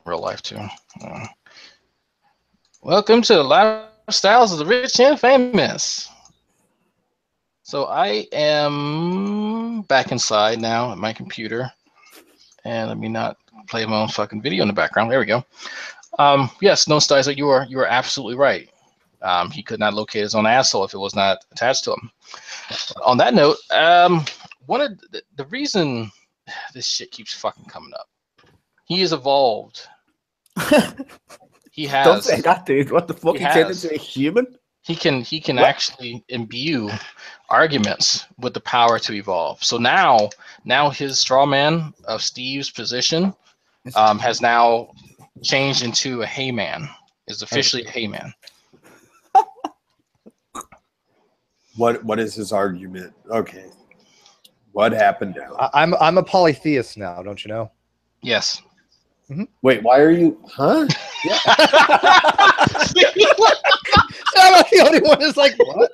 real life too. Welcome to the lifestyles of the rich and famous. So I am back inside now at my computer, and let me not play my own fucking video in the background. There we go. Yes, no, Stizer, you are absolutely right. He could not locate his own asshole if it was not attached to him. On that note, one of the reason this shit keeps fucking coming up, he has evolved. He has. Don't say that, dude. What the fuck? He turned into a human? He can actually imbue arguments with the power to evolve. So now his straw man of Steve's position has now changed into a HayMan. Is officially a HayMan. What is his argument? Okay. What happened now? I'm a polytheist now, don't you know? Yes. Mm-hmm. Wait, why are you? Huh? Yeah. I'm not the only one who's like, what?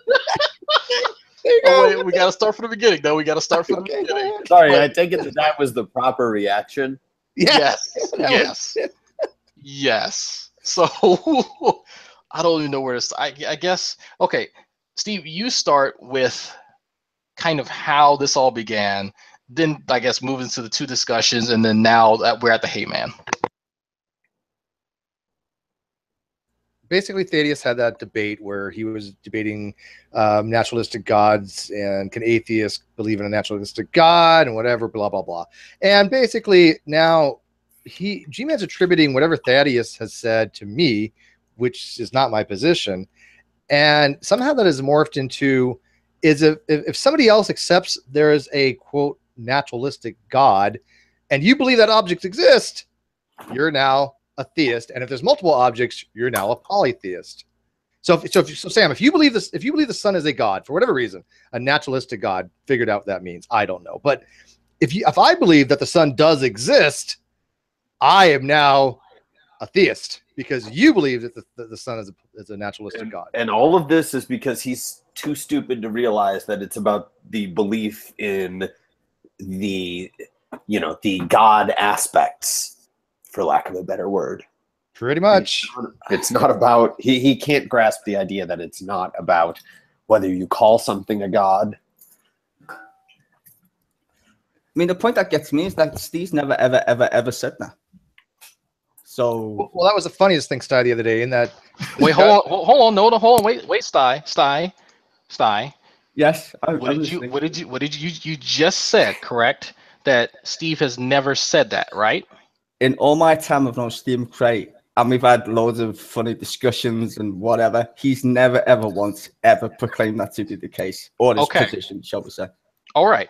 Wait, we got to start from the beginning, though. We got to start from the beginning. Sorry, I take it that was the proper reaction. Yes. Yes. So I don't even know where to start. I guess. Okay, Steve, you start with kind of how this all began. Then I guess move into the two discussions, and then now that we're at the HayMan. Basically, Thaddeus had that debate where he was debating naturalistic gods and can atheists believe in a naturalistic god and whatever, blah, blah, blah. And basically now G-Man's attributing whatever Thaddeus has said to me, which is not my position. And somehow that has morphed into if somebody else accepts there is a, quote, naturalistic god, and you believe that objects exist, you're now a theist, and if there's multiple objects, you're now a polytheist. So Sam, if you believe the sun is a god for whatever reason, a naturalistic god, figured out what that means. I don't know, but if I believe that the sun does exist, I am now a theist because you believe that the sun is a naturalistic god. And all of this is because he's too stupid to realize that it's about the belief in the god aspects, for lack of a better word. Pretty much. It's not about, he can't grasp the idea that it's not about whether you call something a god. I mean, the point that gets me is that Steve's never, ever said that. So, well, that was the funniest thing, Sty, the other day. In that, wait, hold on, wait, Sty. Yes. What did you just said? Correct that Steve has never said that, right? In all my time of known Steve Cray, and we've had loads of funny discussions and whatever, he's never ever once ever proclaimed that to be the case, or his position, shall we say? All right.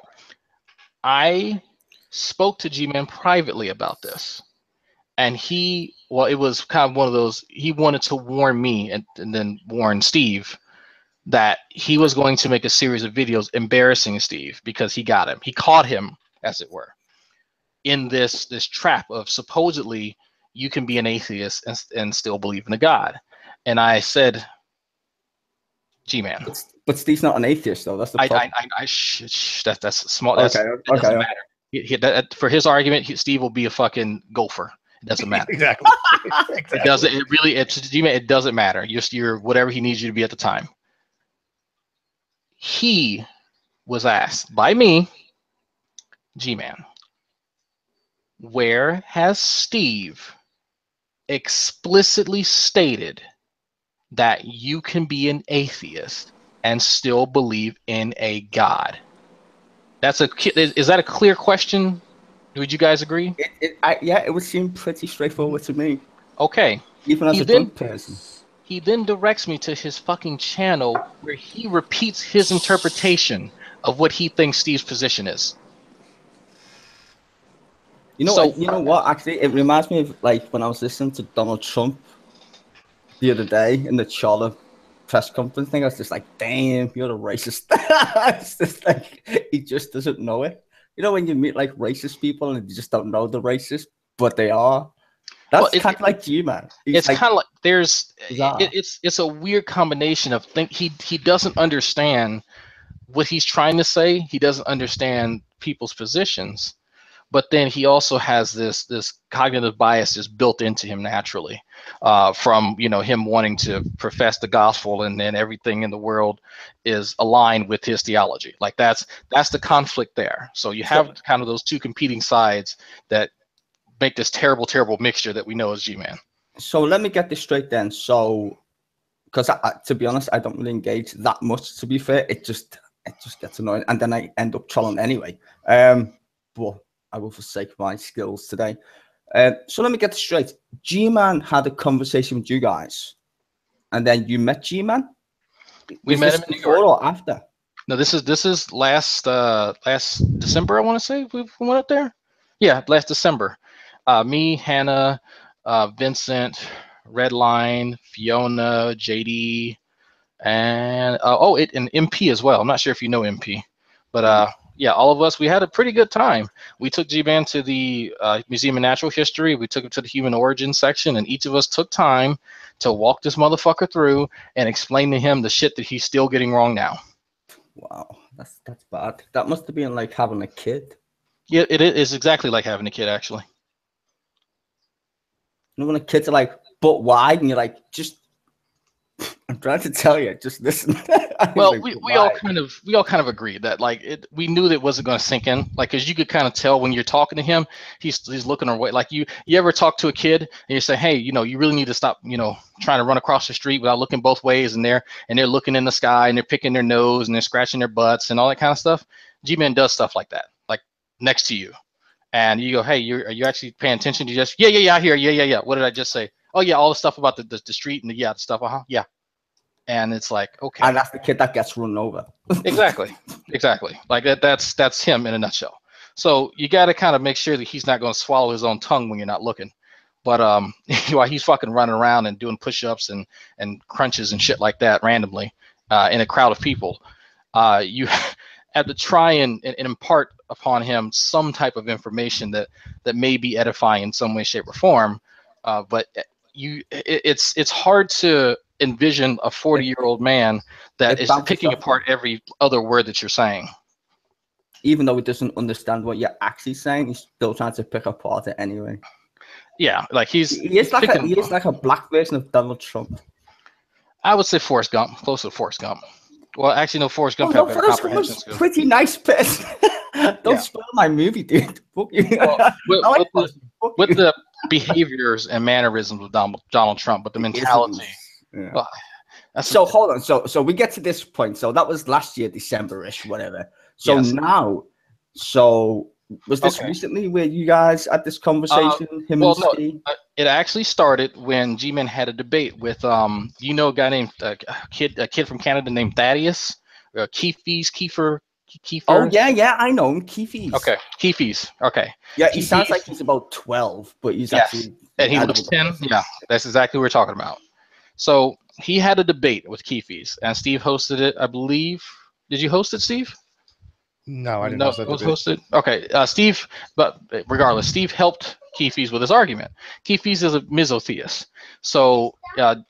I spoke to G-Man privately about this. And it was kind of one of those, he wanted to warn me and then warn Steve that he was going to make a series of videos embarrassing Steve because he got him. He caught him, as it were, in this trap of supposedly you can be an atheist and still believe in a god. And I said, G-Man. But Steve's not an atheist, though. That's the problem. That's small. That doesn't matter. For his argument, Steve will be a fucking gopher. It doesn't matter. Exactly. It doesn't. It doesn't matter. You're whatever he needs you to be at the time. He was asked by me, G-Man, where has Steve explicitly stated that you can be an atheist and still believe in a god? Is that a clear question? Would you guys agree? Yeah, it would seem pretty straightforward to me. Okay. Even as a drunk person. He then directs me to his fucking channel where he repeats his interpretation of what he thinks Steve's position is. You know what? Actually, it reminds me of like when I was listening to Donald Trump the other day in the Charlotte press conference thing. I was just like, damn, you're a racist. It's just like, he just doesn't know it. You know, when you meet like racist people and you just don't know the racist, but they are. That's kind of like you, man. It's like, kind of like it's a weird combination of he doesn't understand what he's trying to say. He doesn't understand people's positions, but then he also has this cognitive bias just built into him naturally, from him wanting to profess the gospel, and then everything in the world is aligned with his theology. Like that's the conflict there. So you have kind of those two competing sides that make this terrible mixture that we know as G-Man. So let me get this straight then. So, because to be honest, I don't really engage that much. To be fair, it just gets annoying, and then I end up trolling anyway. But I will forsake my skills today. So let me get this straight. G-Man had a conversation with you guys, and then you met G-Man. We met him in New York. Before or after? No, this is last December. I want to say we went up there. Yeah, last December. Me, Hannah, Vincent, Redline, Fiona, JD, and and MP as well. I'm not sure if you know MP, but yeah, all of us, we had a pretty good time. We took G-Man to the Museum of Natural History. We took him to the Human Origin section, and each of us took time to walk this motherfucker through and explain to him the shit that he's still getting wrong now. Wow, that's bad. That must have been like having a kid. Yeah, it is exactly like having a kid, actually. You know, when the kids are like butt wide, and you're like, just, I'm trying to tell you, just listen. Well, like, we all kind of agreed that we knew that it wasn't going to sink in, because you could kind of tell when you're talking to him, he's looking away. Like you ever talk to a kid and you say, hey, you really need to stop, trying to run across the street without looking both ways, and they're looking in the sky and they're picking their nose and they're scratching their butts and all that kind of stuff. G-Man does stuff like that, like next to you. And you go, hey, are you actually paying attention? You just, yeah, I hear, yeah. What did I just say? Oh yeah, all the stuff about the street and the stuff. Yeah. And it's like, okay. And that's the kid that gets run over. Exactly. Like that's him in a nutshell. So you got to kind of make sure that he's not going to swallow his own tongue when you're not looking. But while he's fucking running around and doing push-ups and crunches and shit like that randomly in a crowd of people, you have to try and impart upon him some type of information that may be edifying in some way, shape, or form. But it's hard to envision a 40-year-old man that is picking apart every other word that you're saying. Even though he doesn't understand what you're actually saying, he's still trying to pick apart it anyway. Yeah, like he is like a black version of Donald Trump. I would say Forrest Gump, close to Forrest Gump. Well, actually, no, Forrest Gump had better comprehension skills. Pretty nice person. Don't spoil my movie, dude. Fuck you. Well, with the behaviors and mannerisms of Donald Trump, but the mentality. Yeah. So hold on. So we get to this point. So that was last year, December-ish, whatever. So now, was this recently where you guys had this conversation? It actually started when G-Man had a debate with a guy named a kid from Canada named Thaddeus, Kiefer. Oh yeah, I know him, Keefe's. Okay, Keefe's. Okay. Yeah, he sounds like he's about 12, but he's actually and he looks 10. Yeah, that's exactly what we're talking about. So he had a debate with Keefe's, and Steve hosted it, I believe. Did you host it, Steve? No, I didn't host it. Was hosted. Okay, Steve. But regardless, Steve helped Keefe's with his argument. Keefe's is a mesotheist, so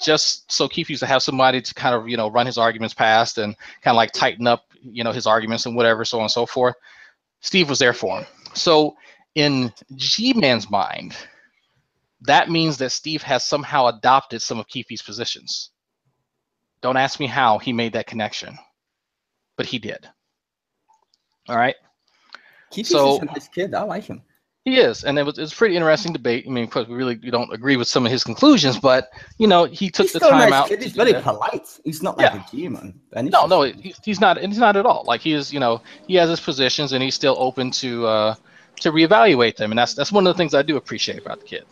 just so Keefe's to have somebody to kind of run his arguments past and kind of like tighten up his arguments and whatever, so on and so forth. Steve was there for him. So in G-Man's mind, that means that Steve has somehow adopted some of Keefe's positions. Don't ask me how he made that connection, but he did. All right. Keefe's is a nice kid. I like him. He is, and it's a pretty interesting debate. I mean, of course, we don't agree with some of his conclusions, but he took the time out. He's very polite. He's not like a G-Man. No, he's not. And he's not at all. Like he is, he has his positions, and he's still open to reevaluate them, and that's one of the things I do appreciate about the kid,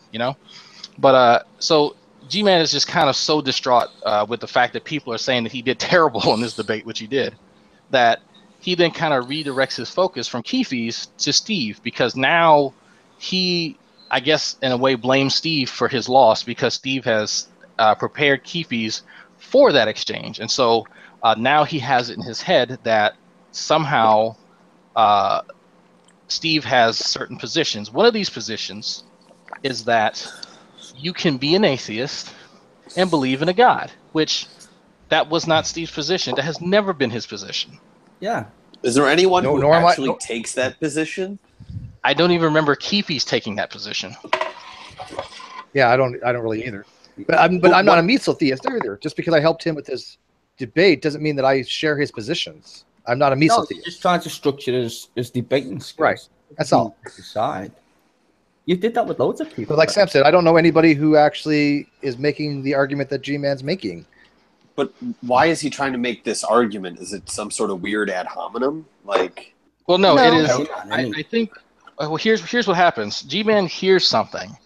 But so G-Man is just kind of so distraught with the fact that people are saying that he did terrible in this debate, which he did, that he then kind of redirects his focus from Keefe's to Steve, because now he, I guess, in a way, blames Steve for his loss, because Steve has prepared Keefe's for that exchange. And so now he has it in his head that somehow Steve has certain positions. One of these positions is that you can be an atheist and believe in a God, which that was not Steve's position. That has never been his position. Yeah. Is there anyone who actually takes that position? I don't even remember Keefe's taking that position. Yeah, I don't really either. But I'm not a meat theist either. Just because I helped him with his debate doesn't mean that I share his positions. I'm not a meat No, theist. just trying to structure his debating skills. Right. That's all. Decide. You did that with loads of people. But like Sam said, I don't know anybody who actually is making the argument that G-Man's making. But why is he trying to make this argument? Is it some sort of weird ad hominem? Like, Well, no, No. it is. I I think. Well, here's what happens. G-Man hears something,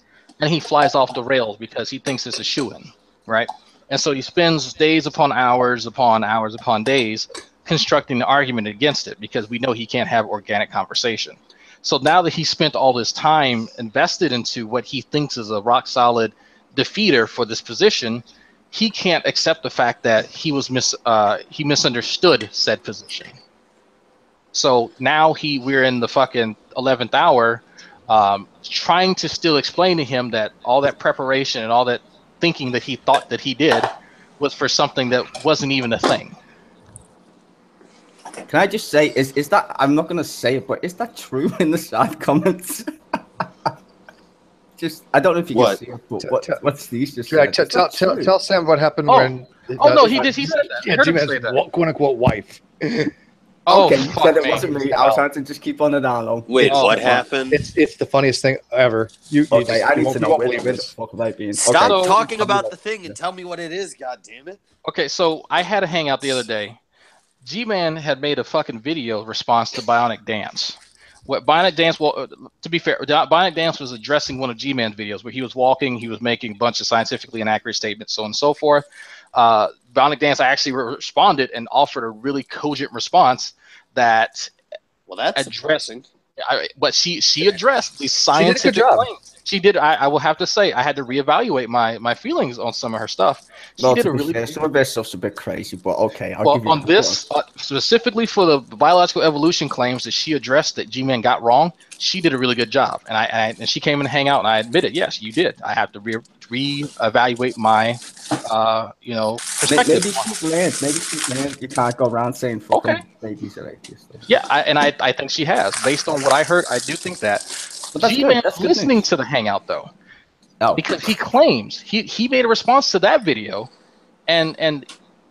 and he flies off the rails because he thinks it's a shoo-in, right? And so he spends days upon hours upon days constructing the argument against it because we know he can't have organic conversation. So now that he spent all this time invested into what he thinks is a rock solid defeater for this position, he can't accept the fact that he misunderstood said position. So now we're in the fucking 11th hour, trying to still explain to him that all that preparation and all that thinking that he thought that he did was for something that wasn't even a thing. Can I just say, is that, I'm not going to say it, but is that true in the side comments? Just, I don't know if you can see it, but what Steve just said. Tell Sam what happened when... Oh, no, he said that. Yeah, I heard him G-Man's say that. quote-unquote wife. Okay, you fuck said it me. wasn't me. I was trying to just keep on the down low. wait, Oh, what fuck. happened? It's the funniest thing ever. Okay, I need to know won't where believe the this. fuck have I been. Stop Okay. talking about the thing and tell me what it is, God damn it. Okay, so I had a hangout the other day. G-Man had made a fucking video response to Bionic Dance. What Bionic Dance, well, to be fair, Bionic Dance was addressing one of G-Man's videos where he was walking, he was making a bunch of scientifically inaccurate statements, so on and so forth. Bionic Dance, I actually responded and offered a really cogent response that Well, that's addressing. But she addressed these scientific job. claims. She did. I will have to say, I had to reevaluate my feelings on some of her stuff. She did a really fair, some of their stuff's a bit crazy, but okay. I'll well give you on this specifically for the biological evolution claims that she addressed that G-Man got wrong. She did a really good job, and she came in to hang out, and I admitted, yes, you did. I have to reevaluate my perspective. Maybe she's learned. You can't go around saying fucking babies are atheists. Yeah, I think she has. Based on what I heard, I do think that. But that's G-Man good. That's is good listening news. to the hangout though. Oh. Because he claims he made a response to that video and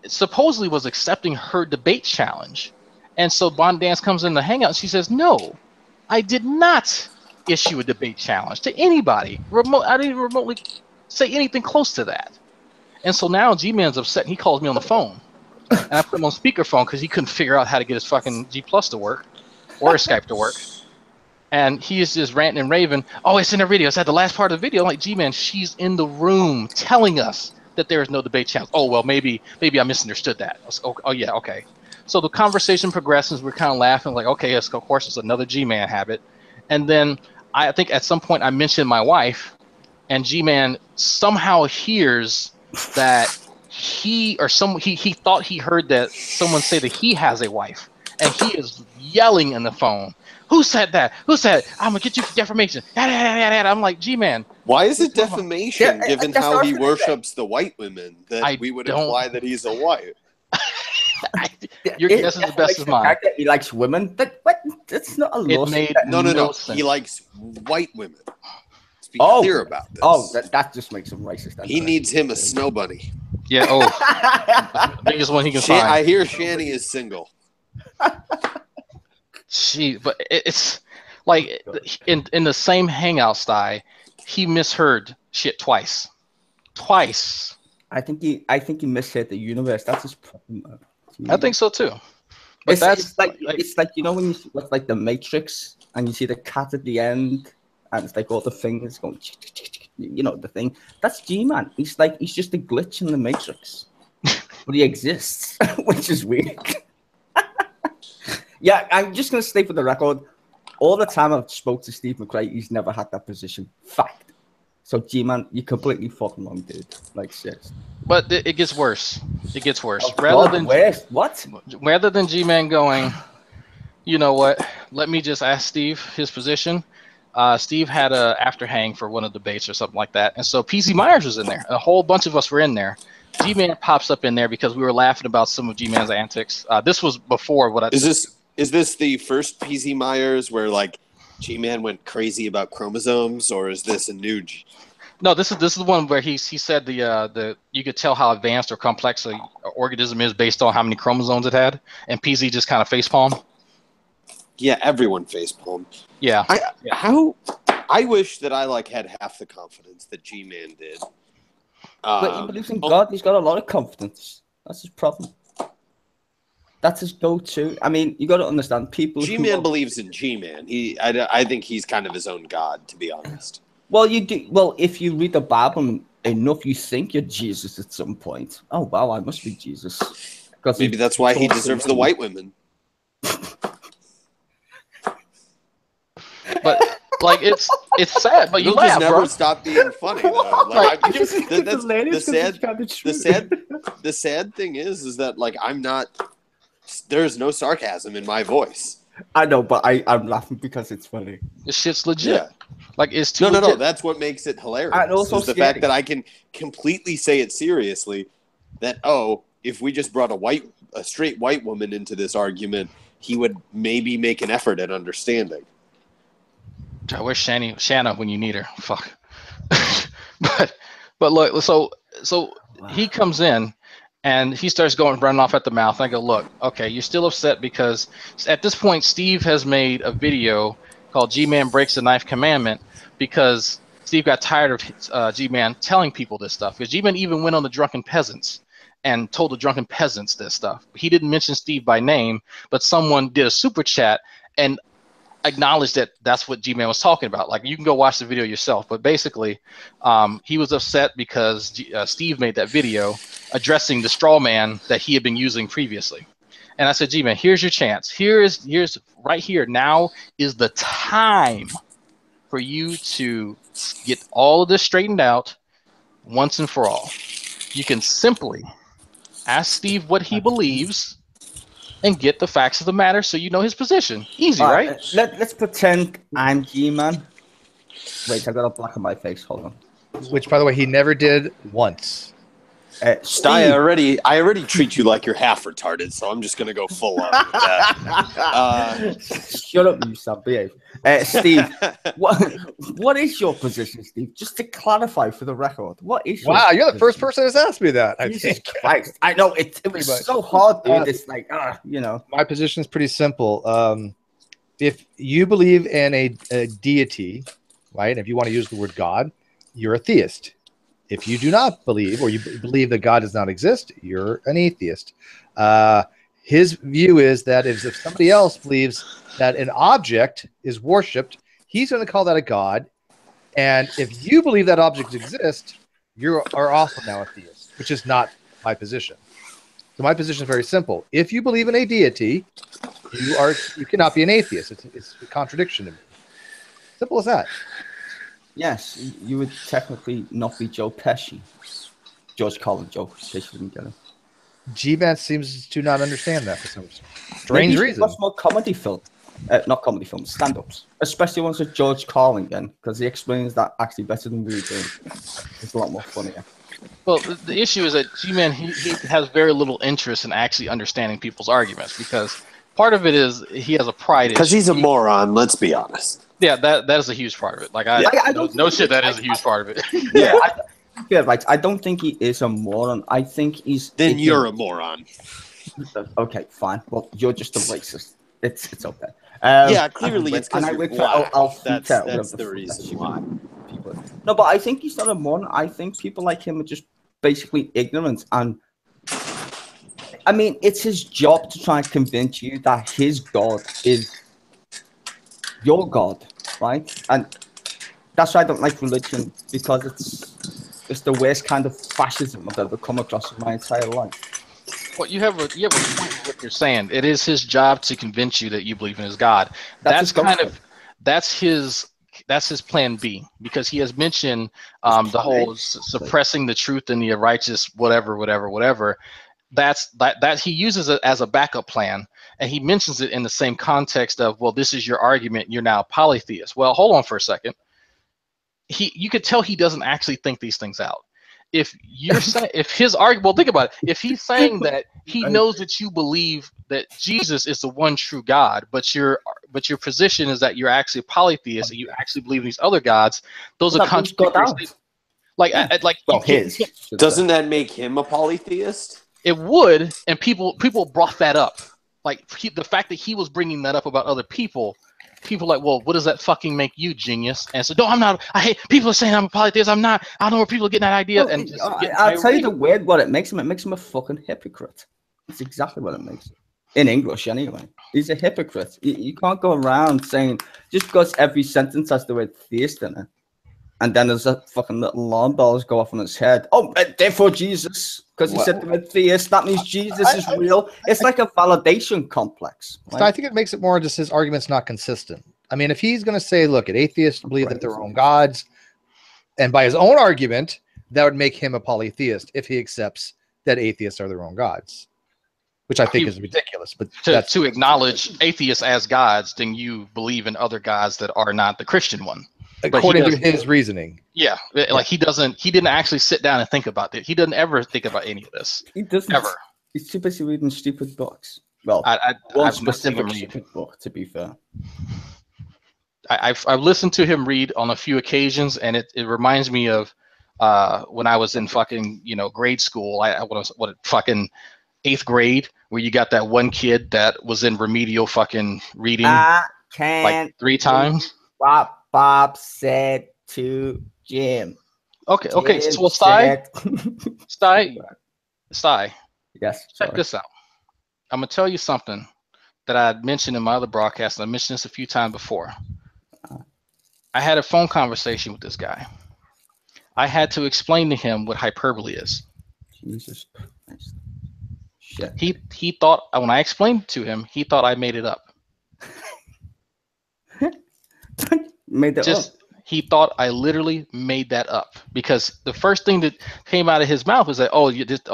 supposedly was accepting her debate challenge. And so Bond Dance comes in the hangout and she says, no, I did not issue a debate challenge to anybody. I didn't remotely say anything close to that. And so now G-Man's upset and he calls me on the phone. And I put him on speakerphone because he couldn't figure out how to get his fucking G Plus to work or his Skype to work. And he is just ranting and raving. Oh, it's in the video. It's at the last part of the video. I'm like, G-Man, she's in the room telling us that there is no debate challenge. Oh, well, maybe I misunderstood that. I was, oh yeah, okay. So the conversation progresses. We're kind of laughing, like, okay, yes, of course, it's another G-Man habit. And then I think at some point I mentioned my wife, and G-Man somehow hears that he thought he heard that someone say that he has a wife, and he is yelling in the phone. Who said that? Who said it? I'm gonna get you for defamation. I'm like, G-Man. Why is it defamation, Yeah, given that's how what I he was gonna worships the white women, that we would imply that he's a white? Your guess is as best as mine. He likes women. That's not a loss. Made No. sense. He likes white women. Let's be Oh. clear about this. Oh, that just makes him racist. He needs him a snow bunny. Yeah. Oh, the biggest one he can find. I hear Shani is single. Gee, but it's like in the same hangout style, he misheard shit twice. I think he misheard the universe. That's his problem. I think so too. But it's like you know when you see what's like the Matrix and you see the cat at the end and it's like all the fingers going, you know, the thing. That's G-Man. He's just a glitch in the Matrix, but he exists, which is weird. Yeah, I'm just gonna stay for the record. All the time I've spoke to Steve McRae, he's never had that position. Fact. So G-Man, you completely fucking wrong, dude. Like shit. But it gets worse. It gets worse. Oh, rather than G-Man going, you know what? Let me just ask Steve his position. Steve had a after hang for one of the debates or something like that, and so PC Myers was in there. A whole bunch of us were in there. G-Man pops up in there because we were laughing about some of G-Man's antics. This was before what I. Is this the first PC Myers where like G-Man went crazy about chromosomes, or is this a new? No, this is the one where he said the you could tell how advanced or complex a organism is based on how many chromosomes it had, and PZ just kind of facepalmed. Yeah, everyone facepalmed. Yeah. I wish that I had half the confidence that G-Man did. But he believes in God. He's got a lot of confidence. That's his problem. That's his go-to. I mean, you got to understand people. G-Man believes in G-Man. I think he's kind of his own god, to be honest. Well, you do. Well, if you read the Bible enough, you think you're Jesus at some point. Oh wow, I must be Jesus. Maybe that's why he deserves the white women. But it's sad, but you laugh, just never bro. stop being funny. Though. The sad thing is that I'm not. There's no sarcasm in my voice. I know, but I'm laughing because it's funny. This shit's legit. Yeah. It's too legit. No. That's what makes it hilarious. And also is the fact that I can completely say it seriously. That if we just brought a straight white woman into this argument, he would maybe make an effort at understanding. Where's Shanna when you need her? Fuck. but look, so wow. He comes in and he starts running off at the mouth. I go, look, okay, you're still upset because at this point Steve has made a video called G-Man Breaks the Knife Commandment because Steve got tired of G-Man telling people this stuff. Because G-Man even went on the Drunken Peasants and told the Drunken Peasants this stuff. He didn't mention Steve by name, but someone did a super chat and acknowledged that that's what G-Man was talking about. You can go watch the video yourself, but basically he was upset because Steve made that video addressing the straw man that he had been using previously. And I said, G-Man, here's your chance. Here's right here. Now is the time for you to get all of this straightened out once and for all. You can simply ask Steve what he believes and get the facts of the matter so you know his position. Easy, right? Let's pretend I'm G-Man. Wait, I got a black on my face. Hold on. Which, by the way, he never did once. I already treat you like you're half retarded, so I'm just gonna go full on with that. Shut up, you son. Behave. Steve, what is your position, Steve? Just to clarify for the record, what is your you're the first person who's asked me that. Jesus Christ. I know it was so hard, dude. It's My position is pretty simple. If you believe in a deity, right? If you want to use the word God, you're a theist. If you do not believe, or you believe that God does not exist, you're an atheist. His view is that if somebody else believes that an object is worshipped, he's going to call that a god. And if you believe that object exists, you are also now a theist, which is not my position. So my position is very simple. If you believe in a deity, you cannot be an atheist. It's a contradiction to me. Simple as that. Yes, you would technically not be Joe Pesci. George Carlin, Joe, in case you didn't get it. G-Man seems to not understand that for some strange reason. Watch more comedy films, not comedy films, stand-ups, especially ones with George Carlin again, because he explains that actually better than we do. It's a lot more funnier. Well, the issue is that G-Man he has very little interest in actually understanding people's arguments because part of it is he has a pride issue. Because he's a moron. Let's be honest. Yeah, that is a huge part of it. That is a huge part of it. Yeah, right. I don't think he is a moron. I think he's. Then you're a moron. Okay, fine. Well, you're just a racist. It's okay. Clearly it's because you're black. That's the reason why. No, but I think he's not a moron. I think people like him are just basically ignorant. And I mean, it's his job to try and convince you that his God is your God, right? And that's why I don't like religion, because it's the worst kind of fascism I've ever come across in my entire life. Well, you have a point with what you're saying. It is his job to convince you that you believe in his God. That's his plan B, because he has mentioned the whole suppressing the truth and the righteous, whatever. That he uses it as a backup plan, and he mentions it in the same context of, well, this is your argument, you're now a polytheist. Well, hold on for a second. You could tell he doesn't actually think these things out. if you're saying, if his argument, well, think about it. If he's saying that he knows that you believe that Jesus is the one true God, but your position is that you're actually a polytheist and you actually believe in these other gods, those are contradictory statements. Like, well, his doesn't that make him a polytheist? It would, and people brought that up. Like the fact that he was bringing that up about other people. People are like, well, what does that fucking make you, genius? And so, no, I'm not. I hate people are saying I'm a polytheist. I'm not. I don't know where people are getting that idea. Well, And just I'll tell you the weird what it makes him. It makes him a fucking hypocrite. That's exactly what it makes him. In English, anyway. He's a hypocrite. You can't go around saying, just because every sentence has the word theist in it, and then there's a fucking little alarm bells go off on his head. Oh, therefore Jesus, because he said the word theist, that means Jesus is real. It's like a validation complex. Right? So I think it makes it more just his argument's not consistent. I mean, if he's going to say, look, atheists believe that they're own gods, and by his own argument, that would make him a polytheist if he accepts that atheists are their own gods, which I think is ridiculous. But to acknowledge atheists as gods, then you believe in other gods that are not the Christian one. According to his reasoning. Yeah. Like he didn't actually sit down and think about it. He doesn't ever think about any of this. He doesn't. Ever. He's too busy reading stupid books. Well, one specific stupid book, to be fair. I've listened to him read on a few occasions, and it reminds me of when I was in fucking grade school. I was fucking 8th grade, where you got that one kid that was in remedial fucking reading like 3 times. What Bob said to Jim. Okay. So Sty. Yes. Check this out. I'm gonna tell you something that I had mentioned in my other broadcast. And I mentioned this a few times before. I had a phone conversation with this guy. I had to explain to him what hyperbole is. Jesus Christ. Shit. He thought, when I explained it to him, he thought I made it up. Made that up. He thought I literally made that up, because the first thing that came out of his mouth was that,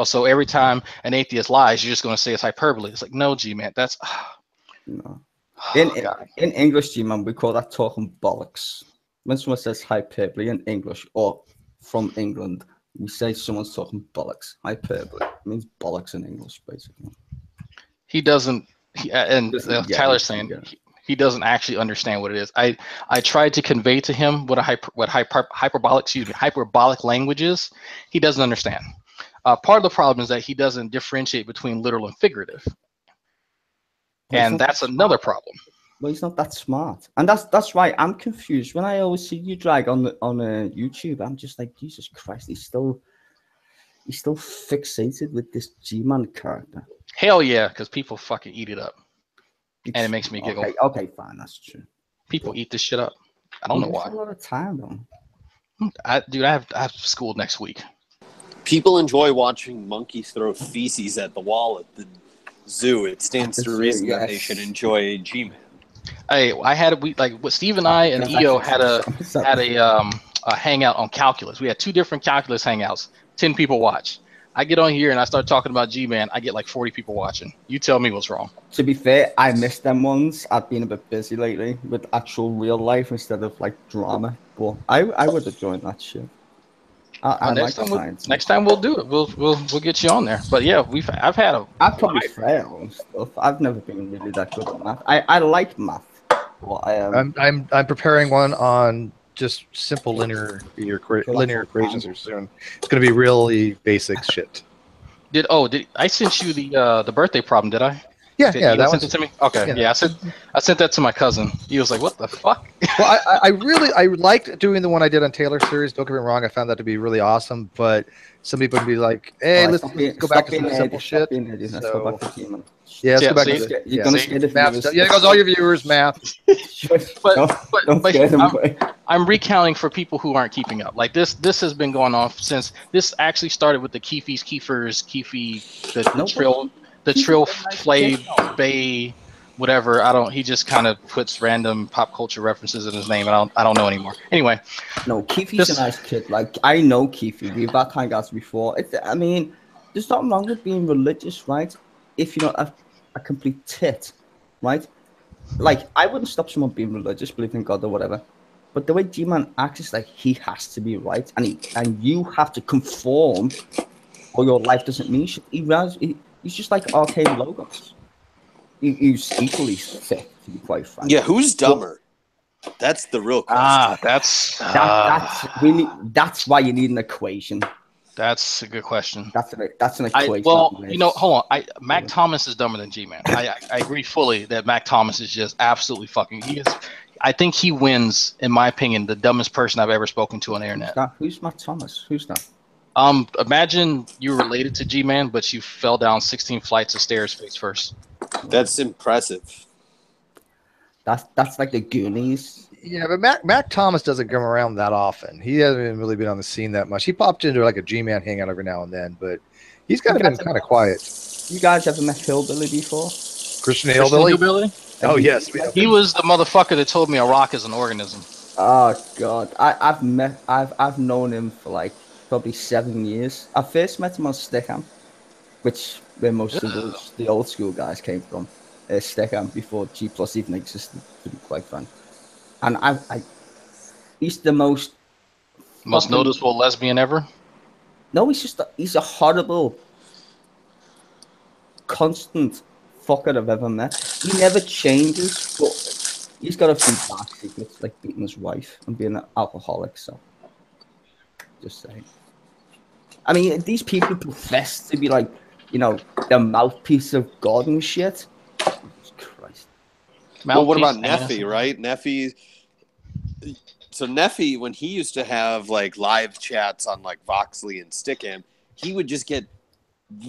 so every time an atheist lies, you're just going to say it's hyperbole. It's like, no, G-man, that's no. In English, G-man, we call that talking bollocks. When someone says hyperbole in English or from England, we say someone's talking bollocks. Hyperbole means bollocks in English, basically. He doesn't. Tyler's saying he doesn't actually understand what it is. I tried to convey to him what hyperbolic language is. He doesn't understand. Part of the problem is that he doesn't differentiate between literal and figurative, and that's another problem. Well, he's not that smart, and that's why I'm confused when I always see you drag on YouTube. I'm just like, Jesus Christ, he's still fixated with this G-Man character. Hell yeah, because people fucking eat it up. And it makes me giggle. Okay, fine, that's true. People eat this shit up. I don't know why. A lot of time, though. I have school next week. People enjoy watching monkeys throw feces at the wall at the zoo. It stands to reason that they should enjoy G-Man. Hey, Steve and I and EO had a hangout on calculus. We had 2 different calculus hangouts. 10 people watch. I get on here and I start talking about G-Man. I get like 40 people watching. You tell me what's wrong. To be fair, I missed them ones. I've been a bit busy lately with actual real life instead of like drama. But I would have joined that shit. Next time we'll do it. We'll get you on there. But yeah, I've probably fail and stuff. I've never been really that good at math. I like math. Well, I'm preparing one on just simple linear equations here soon. It's going to be really basic shit. Did I sent you the birthday problem? Did I? Yeah, that sent it to me. Okay, yeah, I sent that to my cousin. He was like, "What the fuck?" Well, I liked doing the one I did on Taylor's series. Don't get me wrong, I found that to be really awesome. But some people would be like, "Hey, let's go back to some simple shit." Yeah, let's go back to you're gonna scare the viewers. Yeah, it goes all your viewers, math. but I'm recounting for people who aren't keeping up. Like this has been going on since this actually started with the Keefe, the Trill Flav Bay, whatever. He just kind of puts random pop culture references in his name, and I don't know anymore. Anyway, no, Keefe's a nice kid. Like, I know Keefe. We've had hangouts before. I mean, there's nothing wrong with being religious, right? If you're not a complete tit, right? Like, I wouldn't stop someone being religious, believing in God or whatever. But the way G-Man acts is like he has to be right, and you have to conform, or your life doesn't mean shit. He's just like arcade logos. He's equally thick, to be quite frank. Yeah, who's dumber? That's the real question. That's why you need an equation. That's a good question. That's an equation. Hold on. Mac Thomas is dumber than G-Man. I agree fully that Mac Thomas is just absolutely fucking. I think he wins, in my opinion, the dumbest person I've ever spoken to on the internet. Who's Mac Thomas? Who's that? Imagine you're related to G-Man, but you fell down 16 flights of stairs face first. That's impressive. That's like the Goonies. Yeah, but Mac Thomas doesn't come around that often. He hasn't really been on the scene that much. He popped into like a G-Man hangout every now and then, but he's kind of been kind of quiet. You guys ever met Hillbilly before? Christian Hillbilly? Oh yes, he was the motherfucker that told me a rock is an organism. Oh god, I've known him for like probably 7 years. I first met him on Stickham, where most of the old school guys came from. Stickham before G Plus even existed, to be quite frank. And he's the most noticeable lesbian ever. No, he's a horrible, constant fucker I've ever met. He never changes, but he's got a few dark secrets, like beating his wife and being an alcoholic. So, just saying. I mean, these people profess to be like, the mouthpiece of God and shit. Jesus Christ. Well, what about Neffy, right? Neffy. So Neffy, when he used to have like live chats on like Voxley and Stickham, he would just get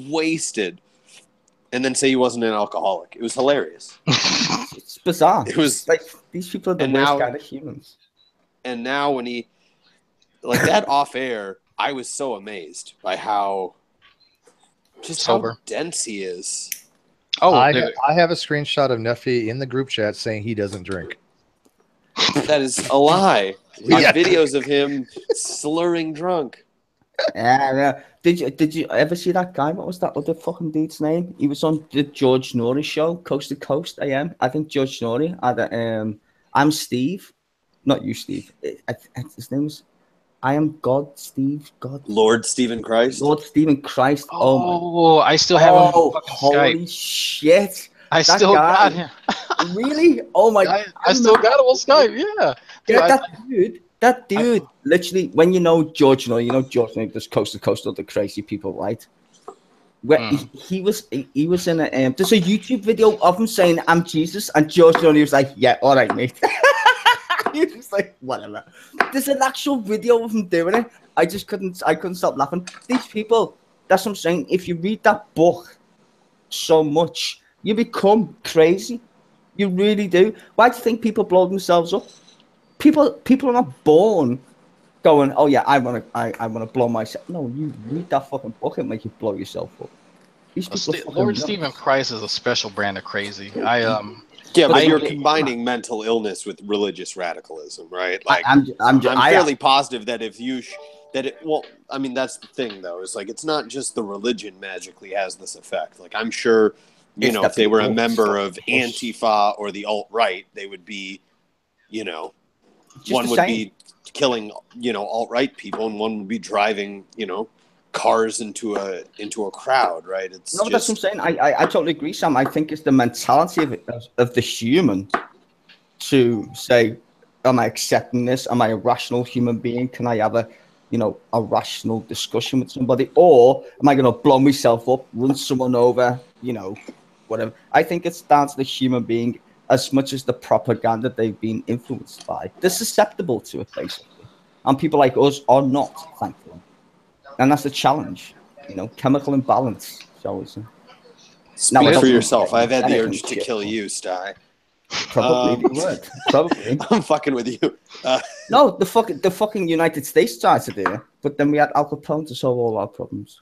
wasted and then say he wasn't an alcoholic. It was hilarious. It's bizarre. It was like these people are the worst kind of humans. And now when he like that off air, I was so amazed by how dense he is. Oh, I have a screenshot of Neffy in the group chat saying he doesn't drink. That is a lie. We have videos of him slurring drunk. Yeah. Did you ever see that guy? What was that other fucking dude's name? He was on the George Norrie show, Coast to Coast AM. I think George Norrie had I'm Steve. Not you, Steve. His name was I am God, Steve. God. Lord Stephen Christ. Lord Stephen Christ. I still have him on fucking holy Skype. Shit. I still got him. Really? Oh my God. I still got him on Skype, yeah. That dude, literally, when you know George Norrie, George Norrie does Coast to Coast, all the crazy people, right? Where he was in there's a YouTube video of him saying, I'm Jesus, and George Norrie was like, yeah, all right, mate. He was like, whatever. There's an actual video of him doing it. I couldn't stop laughing. These people, that's what I'm saying. If you read that book so much, you become crazy. You really do. Why do you think people blow themselves up? People are not born going, oh yeah, I wanna blow myself. No, you read that fucking book and make you blow yourself up. Lord Stephen Christ is a special brand of crazy. But you're combining mental illness with religious radicalism, right? Like I'm fairly positive that if you that's the thing though. It's like it's not just the religion magically has this effect. Like I'm sure, if they were a member of Antifa or the alt-right, they would be, one would be killing, alt-right people, and one would be driving, cars into a crowd, right? That's what I'm saying. I totally agree, Sam. I think it's the mentality of the human to say, am I accepting this? Am I a rational human being? Can I have a rational discussion with somebody? Or am I going to blow myself up, run someone over, whatever? I think it's down to the human being as much as the propaganda they've been influenced by. They're susceptible to it, basically. And people like us are not, thankfully. And that's the challenge, chemical imbalance, shall we say. Speak for yourself. I've had the urge to kill you, Sty. Probably you would. Probably. I'm fucking with you. No, the fucking United States tried to do it, but then we had Al Capone to solve all our problems.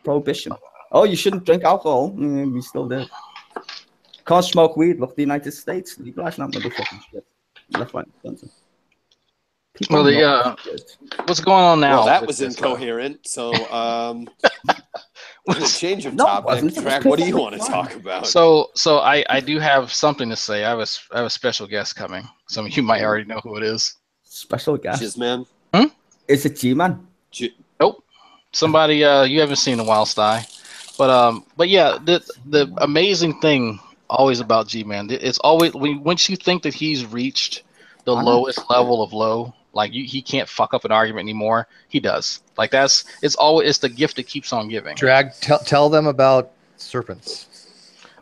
Prohibition. Oh, you shouldn't drink alcohol. We still did. Can't smoke weed. Look, the United States legalizing that motherfucking shit. Left, right, and center. What's going on now? Well, that was incoherent. So, with a change of topic, Track, what do you want to talk about? So I do have something to say. I have a special guest coming. Some of you might already know who it is. Special guest. Jizzman. Is it G-Man? Nope. Somebody you haven't seen in a while, Sty. But yeah, the amazing thing always about G-Man, it's always once you think that he's reached the lowest level of low, like he can't fuck up an argument anymore, he does. Like it's the gift that keeps on giving. Drag, tell them about serpents.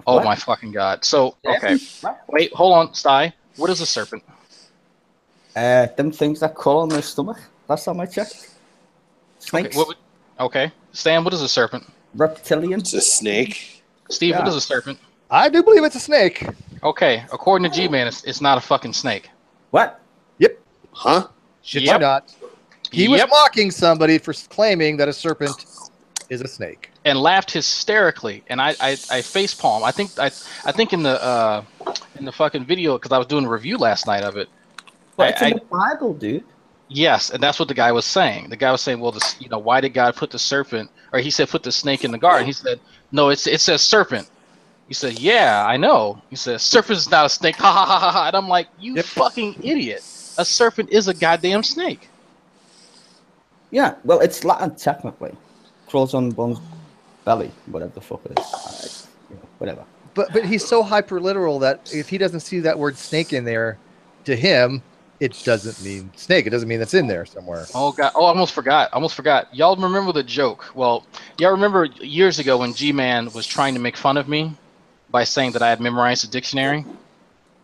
Oh What? my fucking god. So okay, wait, hold on, Sty. What is a serpent? Them things that crawl on their stomach. Last time I checked. Snakes. Okay, Stan, what is a serpent? Reptilian. It's a snake. Steve, what Yeah. is a serpent? I do believe it's a snake. Okay, according to G-Man, it's not a fucking snake. What? Huh? Shit, Yep. you not. He was Yep. mocking somebody for claiming that a serpent is a snake. And laughed hysterically, and I facepalm. I think in the fucking video, because I was doing a review last night of it. But it's in the Bible, dude. Yes, and that's what the guy was saying. The guy was saying, well, why did God put the serpent, or he said put the snake in the garden? He said, no, it says serpent. He said, yeah, I know. He said, serpent is not a snake. Ha ha ha ha ha. And I'm like, you fucking idiot. A serpent is a goddamn snake. Yeah, well, it's Latin technically. Crawls on one's belly, whatever the fuck it is. Whatever. But he's so hyper literal that if he doesn't see that word snake in there, to him, it doesn't mean snake. It doesn't mean that's in there somewhere. Oh god! Oh, I almost forgot. Y'all remember the joke? Well, y'all remember years ago when G-Man was trying to make fun of me by saying that I had memorized the dictionary?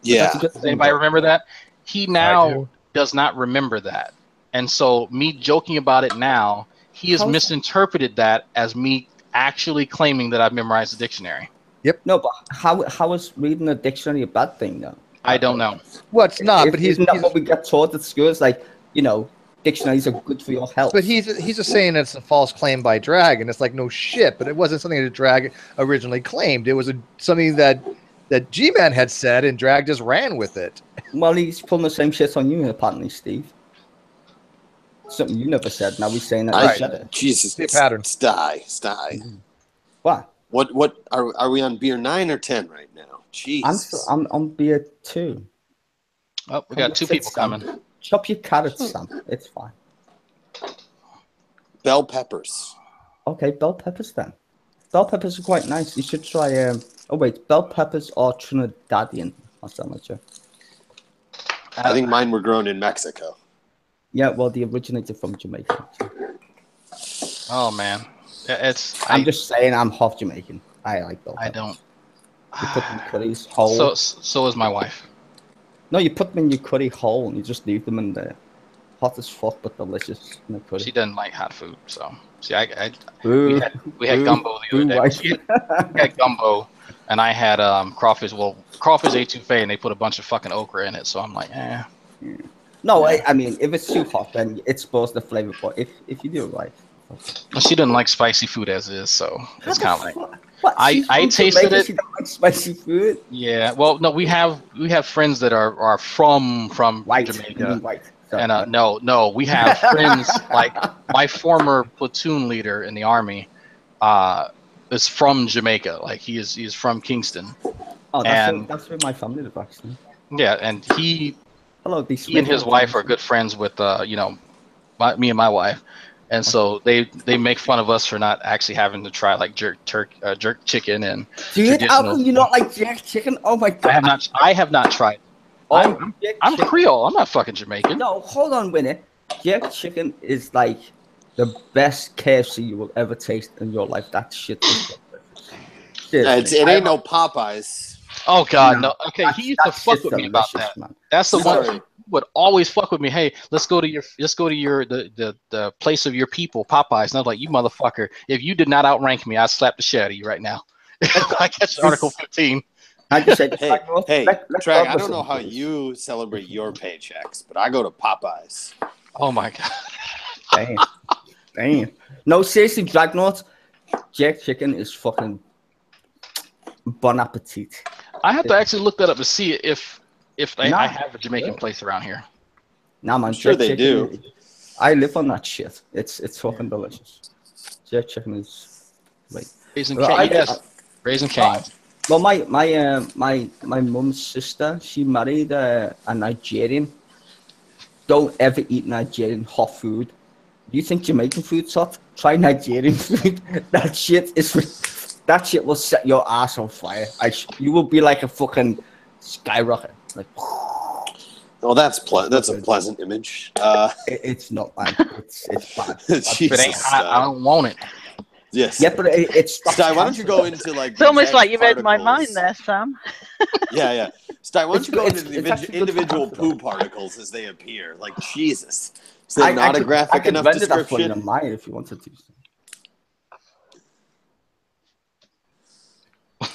Yeah. Does anybody remember that? He now does not remember that, and so me joking about it now, he has misinterpreted that as me actually claiming that I've memorized the dictionary. Yep. No, but how is reading a dictionary a bad thing though? I don't know. Well, it's not, but isn't that what we get taught at school? It's like, dictionaries are good for your health. But he's just saying it's a false claim by Drag, and it's like, no shit. But it wasn't something that Drag originally claimed. It was something that G-Man had said, and Drag just ran with it. Well, he's pulling the same shit on you, apparently, Steve. Something you never said. Now he's saying that I said it. Jesus. See a pattern. Sty. What? What are we on beer 9 or 10 right now? Jesus. I'm on beer 2. Oh, we got two people coming. Chop your carrots, Sam. It's fine. Bell peppers. Okay, bell peppers then. Bell peppers are quite nice. You should try. Bell peppers are Trinidadian. That's that much. I think mine were grown in Mexico. Yeah, well, they originated from Jamaica. Oh man, I'm just saying, I'm half Jamaican. I like bell peppers. I don't. You put them in curries whole. So is my wife. No, you put them in your curry whole, and you just leave them in there. Hot as fuck, but delicious in the curry. She doesn't like hot food, so see, Boo, we had gumbo the other day. We had gumbo, and I had crawfish. Well, crawfish etouffee, and they put a bunch of fucking okra in it. So I'm like, eh. Yeah. No, I mean, if it's too hot, then it's supposed to flavor. But if you do it right. Well, she doesn't like spicy food as is, so it's kind of like. What? I tasted it. She don't like spicy food. Yeah, well, no, we have friends that are from White. Jamaica. White. And no, we have friends like my former platoon leader in the army is from Jamaica. Like he is from Kingston. Oh, that's where my family lives actually. Yeah, and he and his wife are good friends with me and my wife. And so they make fun of us for not actually having to try like jerk chicken and. Dude, how come you not like jerk chicken? Oh my god! I have not tried. I'm Creole. I'm not fucking Jamaican. No, hold on, Winnie. Jerk chicken is like the best KFC you will ever taste in your life. That shit is delicious. It ain't no Popeyes. Oh god, no. Okay, he used to fuck with me about that. Man. That's the one who would always fuck with me. Hey, let's go to the place of your people, Popeyes. And I was like, you motherfucker, if you did not outrank me, I'd slap the shit out of you right now. I catch Article 15. I just said, hey, Trag, I don't know how you celebrate your paychecks, but I go to Popeyes. Oh my god. Damn. No, seriously, Dreadnought, jerk chicken is fucking bon appetit. I have to actually look that up to see if I have a Jamaican place around here. Nah, man, I'm sure they do. I live on that shit. It's fucking delicious. Jerk chicken is like Raising cane. Yes. Raising cane. Well, my mum's sister, she married a Nigerian. don't ever eat Nigerian hot food. You think Jamaican food's hot? Try Nigerian food. That shit will set your ass on fire. You will be like a fucking skyrocket. Like, well, that's a pleasant image. it's not bad. It's bad. If it ain't hot, I don't want it. Yes. Yeah, but it's. Sty, why don't you go into like? It's almost like you read my mind there, Sam. Yeah. Sty, why don't you go into the actually individual good poo particles as they appear? Like Jesus, is that not a graphic enough description? I could mine if you wanted to.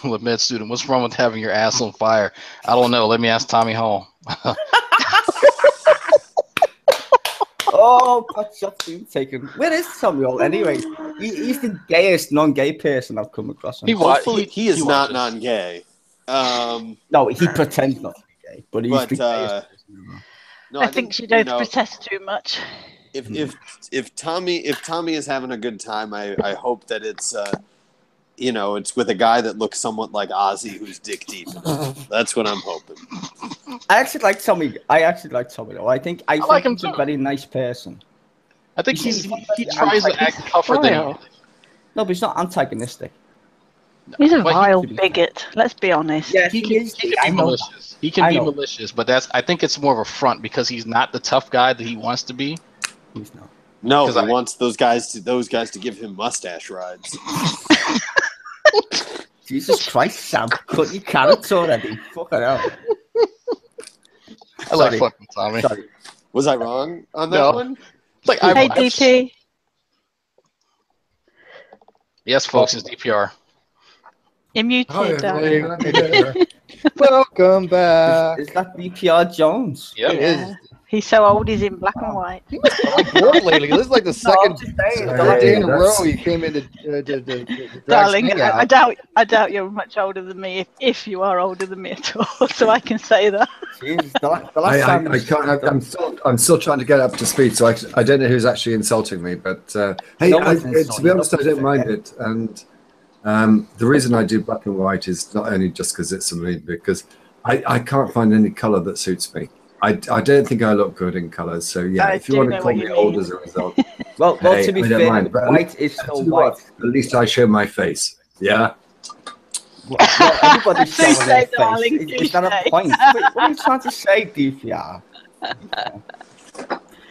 With med student, what's wrong with having your ass on fire? I don't know. Let me ask Tommy Hall. Oh, that shot's been taken. Where is Samuel anyway? He's the gayest non-gay person I've come across. Hopefully, he is not non-gay. No, he pretends not to be gay, but he's the gayest person. No, I think she don't protest too much. If Tommy is having a good time, I hope that it's it's with a guy that looks somewhat like Ozzy, who's dick deep. That's what I'm hoping. I actually like Tommy. Though. I think he's a very nice person. I think he tries to act tougher than he is. No, but he's not antagonistic. He's a vile bigot. Let's be honest. Yeah, he can be malicious. He can be malicious, but I think it's more of a front because he's not the tough guy that he wants to be. He's not. No, he wants those guys to give him mustache rides. Jesus Christ, Sam! Cut your carrots already. Fucking hell. I like fucking Tommy. Sorry. Was I wrong on that one? Like, hey, DP. Yes, folks, it's DPR. You're muted, Welcome back. Is that DPR Jones? Yep. It is. He's so old, he's in black and white. Bored lately. This is like the second day in a row he came in to Darling, I doubt you're much older than me, if you are older than me at all, so I can say that. Jeez, the last time I can't. I'm still trying to get up to speed, so I don't know who's actually insulting me. But hey, to be honest, I don't mind it. And the reason I do black and white is not only just because it's me, because I can't find any color that suits me. I don't think I look good in colours, so yeah. If you want to call me old as a result, well, to be fair, mind, white is still white. At least I show my face. Yeah. Well, everybody's showing their face. Is that a point? What are you trying to say, DPR?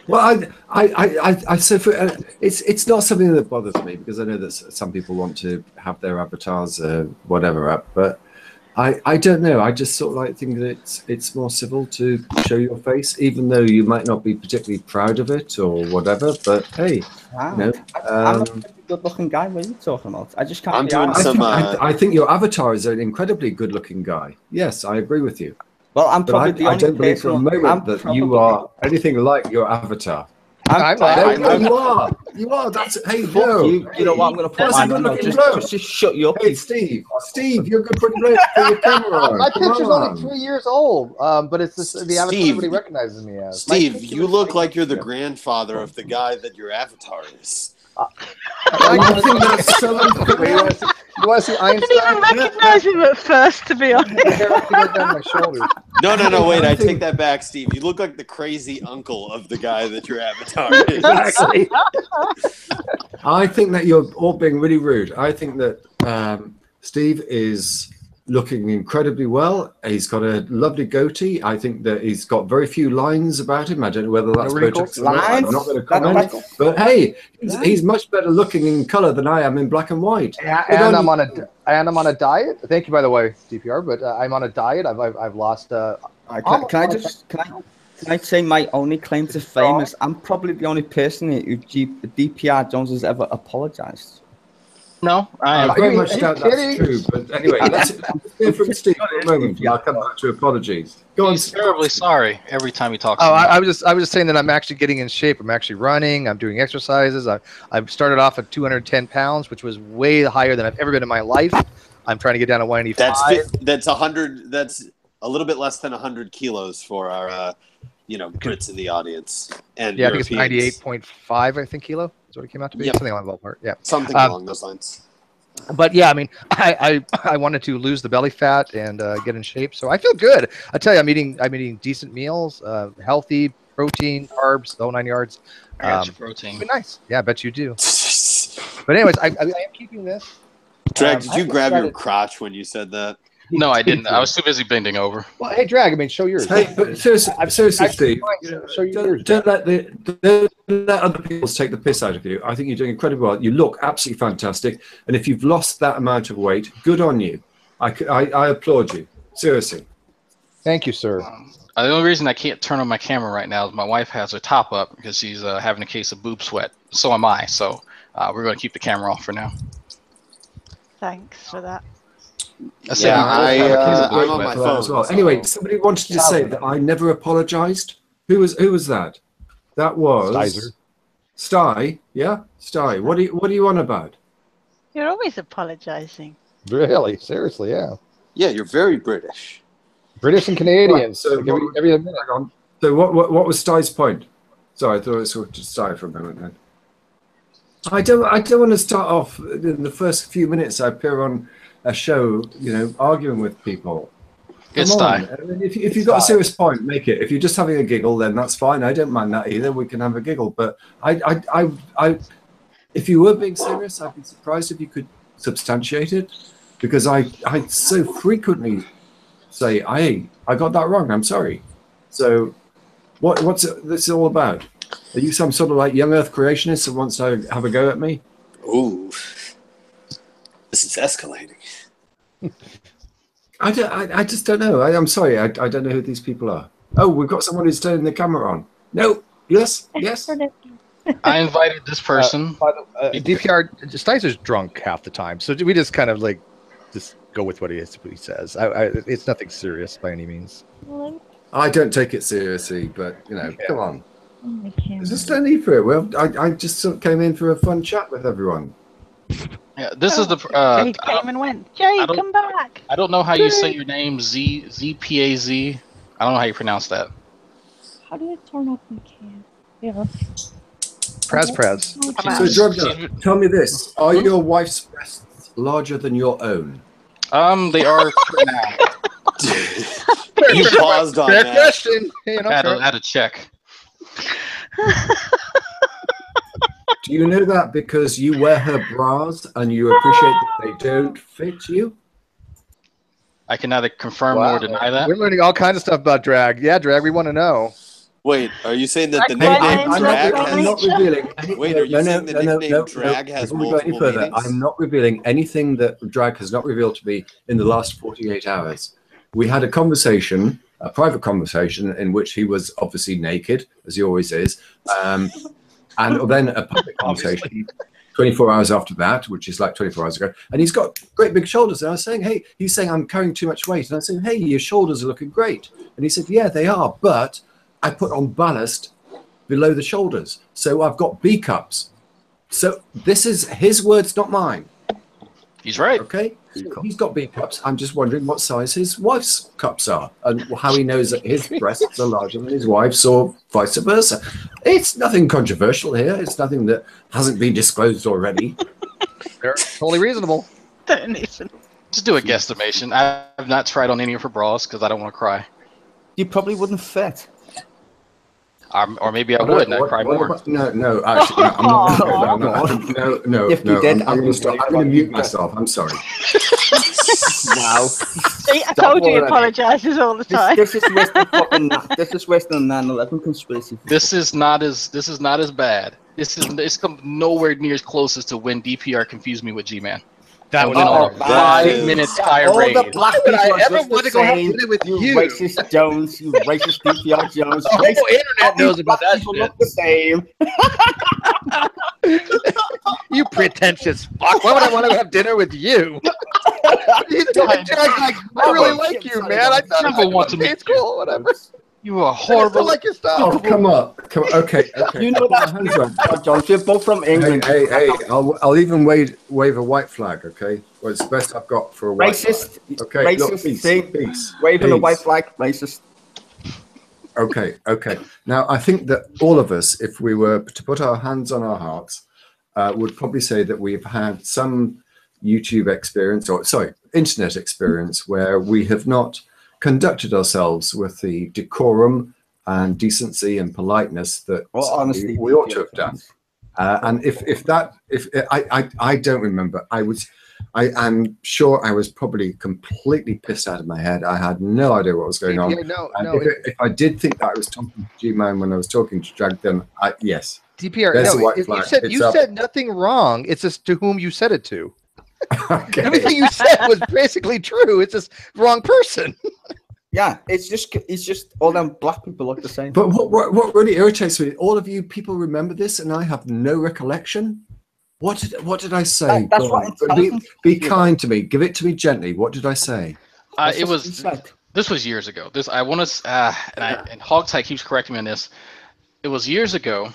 Well, I so for it's not something that bothers me because I know that some people want to have their avatars whatever up, but I don't know. I just sort of like think that it's more civil to show your face, even though you might not be particularly proud of it or whatever. But hey, wow. You know, I'm a good-looking guy. What are you talking about? I just can't. I'm doing some. I think your avatar is an incredibly good-looking guy. Yes, I agree with you. Well, I'm probably the only I don't believe for a moment that you are anything like your avatar. You are. That's hey, bro. You know what? I'm going to put mine on. Just shut you up. Hey, Steve, you're good for your camera. My picture's only 3 years old, but it's just the avatar everybody recognizes me as. Steve, you look like you're the grandfather of the guy that your avatar is. I think that's so unfair. You want to see Einstein? I didn't even recognize him at first, to be honest. Down my shoulders. No, wait, I take that back, Steve. You look like the crazy uncle of the guy that your avatar is. Exactly. I think that you're all being really rude. I think that Steve is looking incredibly well. He's got a lovely goatee. I think that he's got very few lines about him. I don't know whether that's Botox or not. I'm not going to comment. But hey, he's much better looking in color than I am in black and white. And I'm on a diet. Thank you, by the way, DPR. But I'm on a diet. I've lost. Can I say my only claim to fame is I'm probably the only person who DPR Jones has ever apologized. No, I very much doubt that's true. But anyway, let's hear from Steve for a moment. I'll come back to apologies. Go on. He's terribly sorry every time he talks. Oh, I was just saying that I'm actually getting in shape. I'm actually running. I'm doing exercises. I've started off at 210 pounds, which was way higher than I've ever been in my life. I'm trying to get down to 185. That's 100. That's a little bit less than 100 kilos for our Brits in the audience. And yeah, I think it's 98.5. I think kilo. That's what it came out to be. Yep. Something along the ballpark. Yeah. Something along those lines. But yeah, I mean, I wanted to lose the belly fat and get in shape, so I feel good. I tell you, I'm eating decent meals, healthy, protein, carbs, the whole 9 yards. I got your protein. It'd be nice. Yeah, I bet you do. But anyways, I am keeping this. Drag, did I you grab your decided- crotch when you said that? No, I didn't. I was too busy bending over. Well, hey, Drag. I mean, show yours. Hey, but seriously, Steve, Show yours. don't let other people take the piss out of you. I think you're doing incredibly well. You look absolutely fantastic, and if you've lost that amount of weight, good on you. I applaud you. Seriously. Thank you, sir. The only reason I can't turn on my camera right now is my wife has her top up because she's having a case of boob sweat. So am I. So we're going to keep the camera off for now. Thanks for that. Yeah, I'm on my phone as well. so- Anyway, somebody wanted to say that I never apologized. Who was that? That was Stizer. Sty. Yeah, Sty. What are you on about? You're always apologising. Really? Seriously, yeah. Yeah, you're very British. British and Canadians. So Like every minute. hang on. So what was Sty's point? Sorry, I thought I was talking to Sty for a moment then. I don't want to start off in the first few minutes. I appear on a show, arguing with people. Good Come on. Sty. I mean, if you've got a serious point, make it. If you're just having a giggle, then that's fine. I don't mind that either. We can have a giggle. But if you were being serious, I'd be surprised if you could substantiate it, because I so frequently say, I got that wrong. I'm sorry. So what's this all about? Are you some sort of like young Earth creationist that wants to have a go at me? Ooh, this is escalating. I just don't know. I'm sorry. I don't know who these people are. Oh, we've got someone who's turning the camera on. No. Yes. I invited this person. DPR, Stizer's drunk half the time, so we just kind of like just go with what he says. It's nothing serious by any means. I don't take it seriously, but come on. There's just no need for it. Well, I just sort of came in for a fun chat with everyone. Yeah, this is the. Jade came and went. Jade, come back. I don't know how you say your name. ZPAZ. I don't know how you pronounce that. How do you turn off the cam? Yeah. Prez. So, Georgia, tell me this: are your wife's breasts larger than your own? They are for now. You paused on Fair that. question. Had a check. Do you know that because you wear her bras and you appreciate that they don't fit you? I can neither confirm nor deny that. We're learning all kinds of stuff about drag. Yeah, drag. We want to know. Wait, are you saying that the Like nickname what? drag I'm not revealing. Wait, are you saying the nickname drag has Before we go any multiple further, meanings? I'm not revealing anything that drag has not revealed to me in the last 48 hours. We had a conversation, a private conversation, in which he was obviously naked, as he always is, and then a public conversation 24 hours after that, which is like 24 hours ago, and he's got great big shoulders. And I was saying, hey, he's saying I'm carrying too much weight. And I said, hey, your shoulders are looking great. And he said, yeah, they are, but I put on ballast below the shoulders. So I've got B cups. So this is his words, not mine. He's right. Okay? So he's got B cups. I'm just wondering what size his wife's cups are and how he knows that his breasts are larger than his wife's or vice versa. It's nothing controversial here. It's nothing that hasn't been disclosed already. They're totally reasonable. Don't even. Just do a guesstimation. I've not tried on any of her bras because I don't want to cry. You probably wouldn't fit. Or maybe I would, and I'd cry more. No, actually, no, I'm not. No. If you did, I'm going to stop. I'm going to mute myself. I'm sorry. Wow. See, I told you he apologises all the time. This is worse than fucking. This is worse than 9/11 conspiracy. This is not as bad. It's come nowhere near as close as to when DPR confused me with G-Man. That was on a 5-minute tirade. All the black people I are ever just want the to go have same. dinner with You you? racist Jones. You racist DPR Jones. The whole internet knows about that People shit. look the same. You pretentious fuck. Why would I want to have dinner with you? I really like you, man. I thought Never want to meet it's cool, whatever. You are I still horrible. like your Oh, stuff. come on. Okay. You know that, Jones. We're both from England. Hey, I'll even wave a white flag, okay? Well, it's the best I've got for a white Racist. flag. Okay, Racist. look, peace, See? peace. Waving a peace. white flag. Racist. Okay. Now, I think that all of us, if we were to put our hands on our hearts, would probably say that we've had some YouTube experience, internet experience, where we have not conducted ourselves with the decorum and decency and politeness that Well, honestly, we ought to have done. And I don't remember. I'm sure I was probably completely pissed out of my head. I had no idea what was going on. If I did think that I was talking to G-Man when I was talking to Drag, then yes. DPR, There's no, a white flag. you said nothing wrong. It's just to whom you said it to. Okay. Everything you said was basically true. It's just wrong person. Yeah, it's just all them black people look the same. But what really irritates me, all of you people remember this, and I have no recollection. What did I say? That's what be kind to me. Give it to me gently. What did I say? This was years ago. I want to and Hogtie keeps correcting me on this. It was years ago,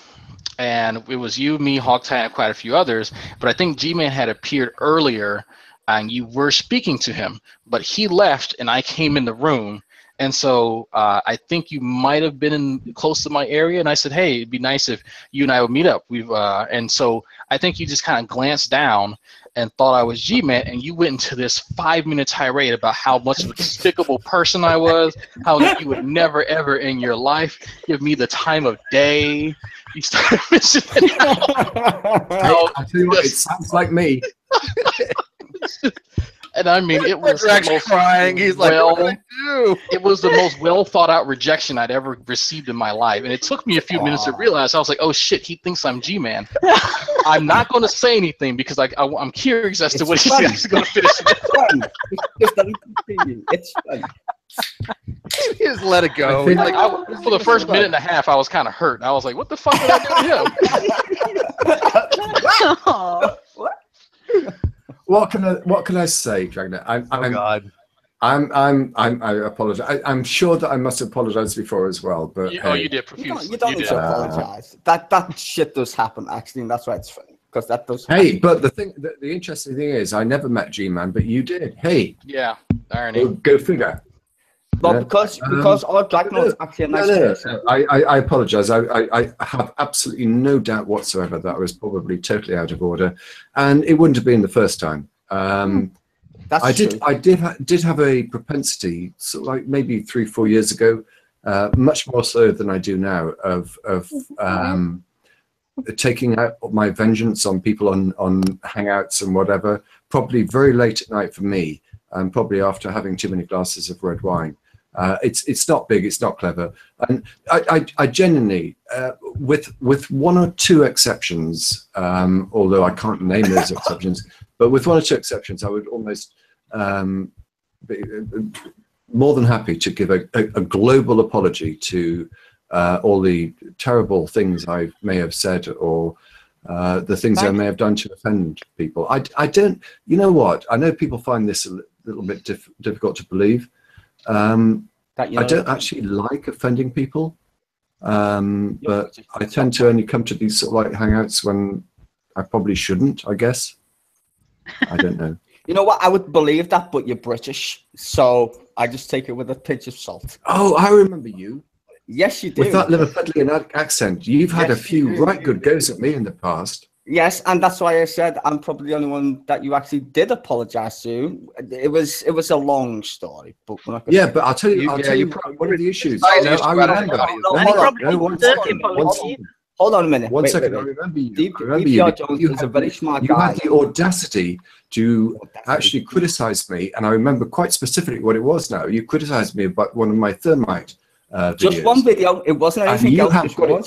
and it was you, me, Hogtie, and quite a few others. But I think G-Man had appeared earlier, and you were speaking to him, but he left, and I came in the room. And so I think you might have been close to my area, and I said, "Hey, it'd be nice if you and I would meet up." And so I think you just kind of glanced down and thought I was G-Man, and you went into this 5-minute tirade about how much of a despicable person I was, how you would never ever in your life give me the time of day. You started mentioning I tell you what, it sounds like me. And I mean, it was Drag's crying. He's like, "What did I do?" It was the most well thought out rejection I'd ever received in my life, and it took me a few minutes to realize. I was like, "Oh shit, he thinks I'm G-Man." I'm not going to say anything because I'm curious as to what he's actually going to finish. It's fun. He just let it go. For the first minute and a half, I was kind of hurt. I was like, "What the fuck did I do to him?" What can I say, Dragnet? God. I apologize. I'm sure that I must apologize before as well, but you did profusely. You don't need to apologize. That shit does happen actually, and that's why it's funny because that does. Hey, but the interesting thing is, I never met G-Man, but you did. Hey, yeah, irony. Go figure. But because our Dragnot's actually a nice person. I apologize. I have absolutely no doubt whatsoever that I was probably totally out of order, and it wouldn't have been the first time. I did have a propensity, so like maybe 3-4 years ago, much more so than I do now, of taking out my vengeance on people on Hangouts and whatever. Probably very late at night for me, and probably after having too many glasses of red wine. It's not big, it's not clever, and I genuinely, with one or two exceptions, although I can't name those exceptions, but with one or two exceptions, I would almost be more than happy to give a global apology to all the terrible things I may have said or the things I may have done to offend people. I don't, you know what? I know people find this a little bit difficult to believe. I don't actually like offending people, but I tend to only come to these sort of like hangouts when I probably shouldn't, I guess. I don't know. You know what? I would believe that, but you're British, so I just take it with a pinch of salt. Oh, I remember you. Yes, you do. With that Liverpudlian accent, you've had a few right good goes at me in the past. Yes, and that's why I said I'm probably the only one that you actually did apologize to. It was a long story, but we're not gonna but I'll tell you one of the issues. I remember. Hold on a minute. One second. I remember you. Jones is a very smart guy. You had the audacity to actually criticize me, and I remember quite specifically what it was now. You criticized me about one of my thermite videos. Just one video. It wasn't anything else. And you have got it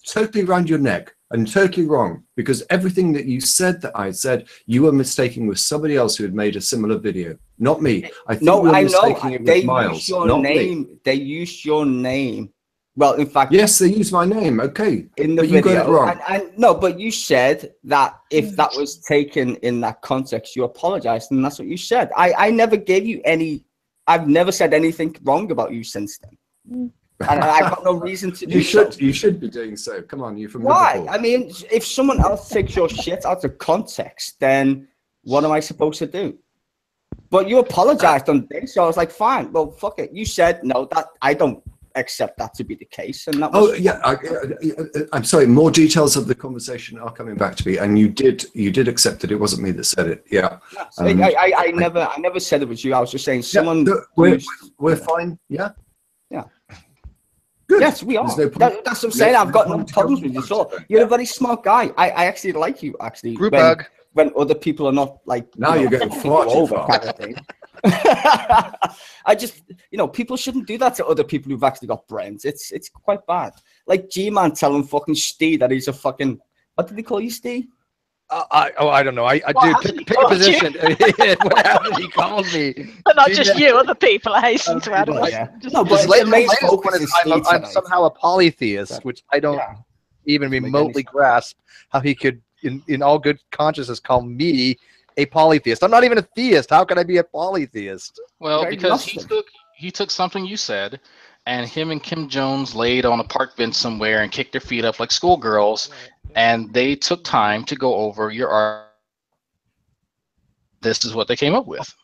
totally around your neck. And totally wrong, because everything that you said that I said, you were mistaking with somebody else who had made a similar video, not me. I think you were mistaking it with Miles, not me. They used your name. Well, in fact, yes, they used my name. Okay, in the video, you got it wrong. No, but you said that if that was taken in that context, you apologized, and that's what you said. I never gave you any. I've never said anything wrong about you since then. And I've got no reason to do so. You should be doing so. Come on, you're from Why? Liverpool. I mean, if someone else takes your shit out of context, then what am I supposed to do? But you apologized on this, so I was like, fine. Well, fuck it. You said no. That I don't accept that to be the case, and that was. I'm sorry. More details of the conversation are coming back to me, and you did accept that it wasn't me that said it. Yeah. I never said it was you. I was just saying someone. We're fine. Yeah. Yeah. Good. Yes, we are. There's no point- That's what I'm saying. I've got no point to problems come with you. back So to that. you're a very smart guy. I actually like you. Actually, Group when, hug. when other people are not like. Now you're going far too over far. kind of thing. I just, people shouldn't do that to other people who've actually got brains. It's quite bad. Like G-Man telling fucking Steve that he's a fucking. What did they call you, Steve? I don't know. I Well, do how did he pick a call you? position. What happened? He called me. But not just G-Man. you, other people. I hasten to add. Yeah. Just, No, but His the main latest focus one is is I'm Steve somehow a polytheist, which I don't Yeah. even Doesn't make remotely any sense. grasp how he could, in all good consciousness, call me a polytheist. I'm not even a theist. How can I be a polytheist? Well, Very because Gnostic. he took something you said, and him and Kim Jones laid on a park bench somewhere and kicked their feet up like schoolgirls, and they took time to go over your art. This is what they came up with.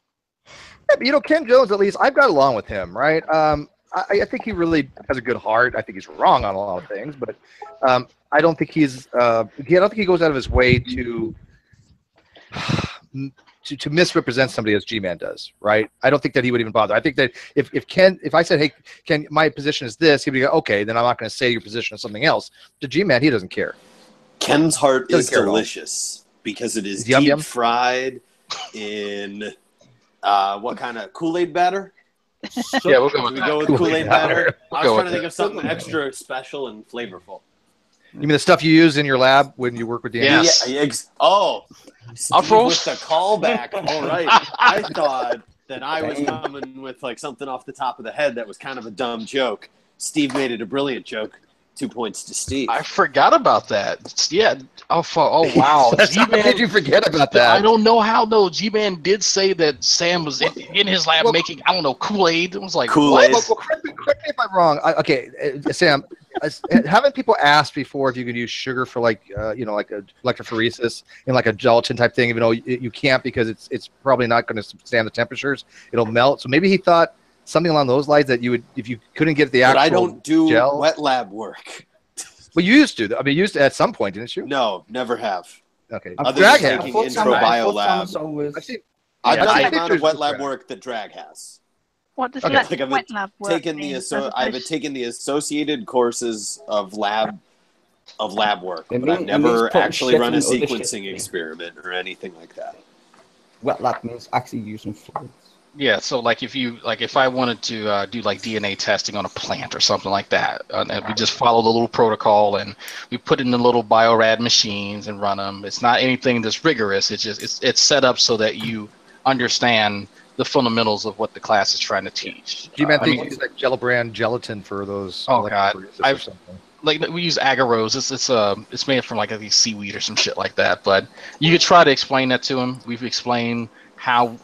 Yeah, but, Ken Jones, at least I've got along with him, right? I think he really has a good heart. I think he's wrong on a lot of things, but I don't think he's. I don't think he goes out of his way to misrepresent somebody as G-Man does, right? I don't think that he would even bother. I think that if I said, hey, Ken, my position is this, he'd be like, okay, then I'm not going to say your position is something else. To G-Man, he doesn't care. Ken's heart Doesn't is care at all. delicious because it is Yum deep yum? fried in what kind of Kool-Aid batter? Yeah, we'll go Should with we that. go with Kool-Aid Kool-Aid batter. batter? We'll I go was trying with to think that. of something extra special and flavorful. You mean the stuff you use in your lab when you work with DNA? Yes. Yeah, Steve Afros? with the callback. All right. I thought that I was coming with like something off the top of the head that was kind of a dumb joke. Steve made it a brilliant joke. 2 points to Steve. I forgot about that. Yeah. Oh wow. How did you forget about that? I don't know how. No, G-Man did say that Sam was in his lab making, I don't know, Kool-Aid. It was like, Kool-Aid. what? Well, correct me if I'm wrong. Sam, haven't people asked before if you could use sugar for like a electrophoresis in like a gelatin type thing, even though you can't because it's probably not going to stand the temperatures. It'll melt. So maybe he thought something along those lines that you would, if you couldn't get the But actual I don't do gel. wet lab work. Well, you used to. I mean, you used to at some point, didn't you? No, never have. Okay. Other Drag than has. taking intro bio lab. I've seen. I've I've done seen the amount pictures of wet of lab drag. work that drag has. what does Okay. let Like wet lab work taken mean, I've taken the associated courses of lab work, It but I've means never putting actually shit run a in other shit. sequencing experiment or anything like that. Wet lab means actually using fluids. Yeah, so like if I wanted to do like DNA testing on a plant or something like that, and we just follow the little protocol and we put it in the little biorad machines and run them. It's not anything that's rigorous. It's just it's set up so that you understand the fundamentals of what the class is trying to teach. G-Man I thinks mean, it's like Gelabrand gelatin for those. Oh, God. electrophoresis or something. like we use agarose. It's made from like a seaweed or some shit like that. But you could try to explain that to him. We've explained how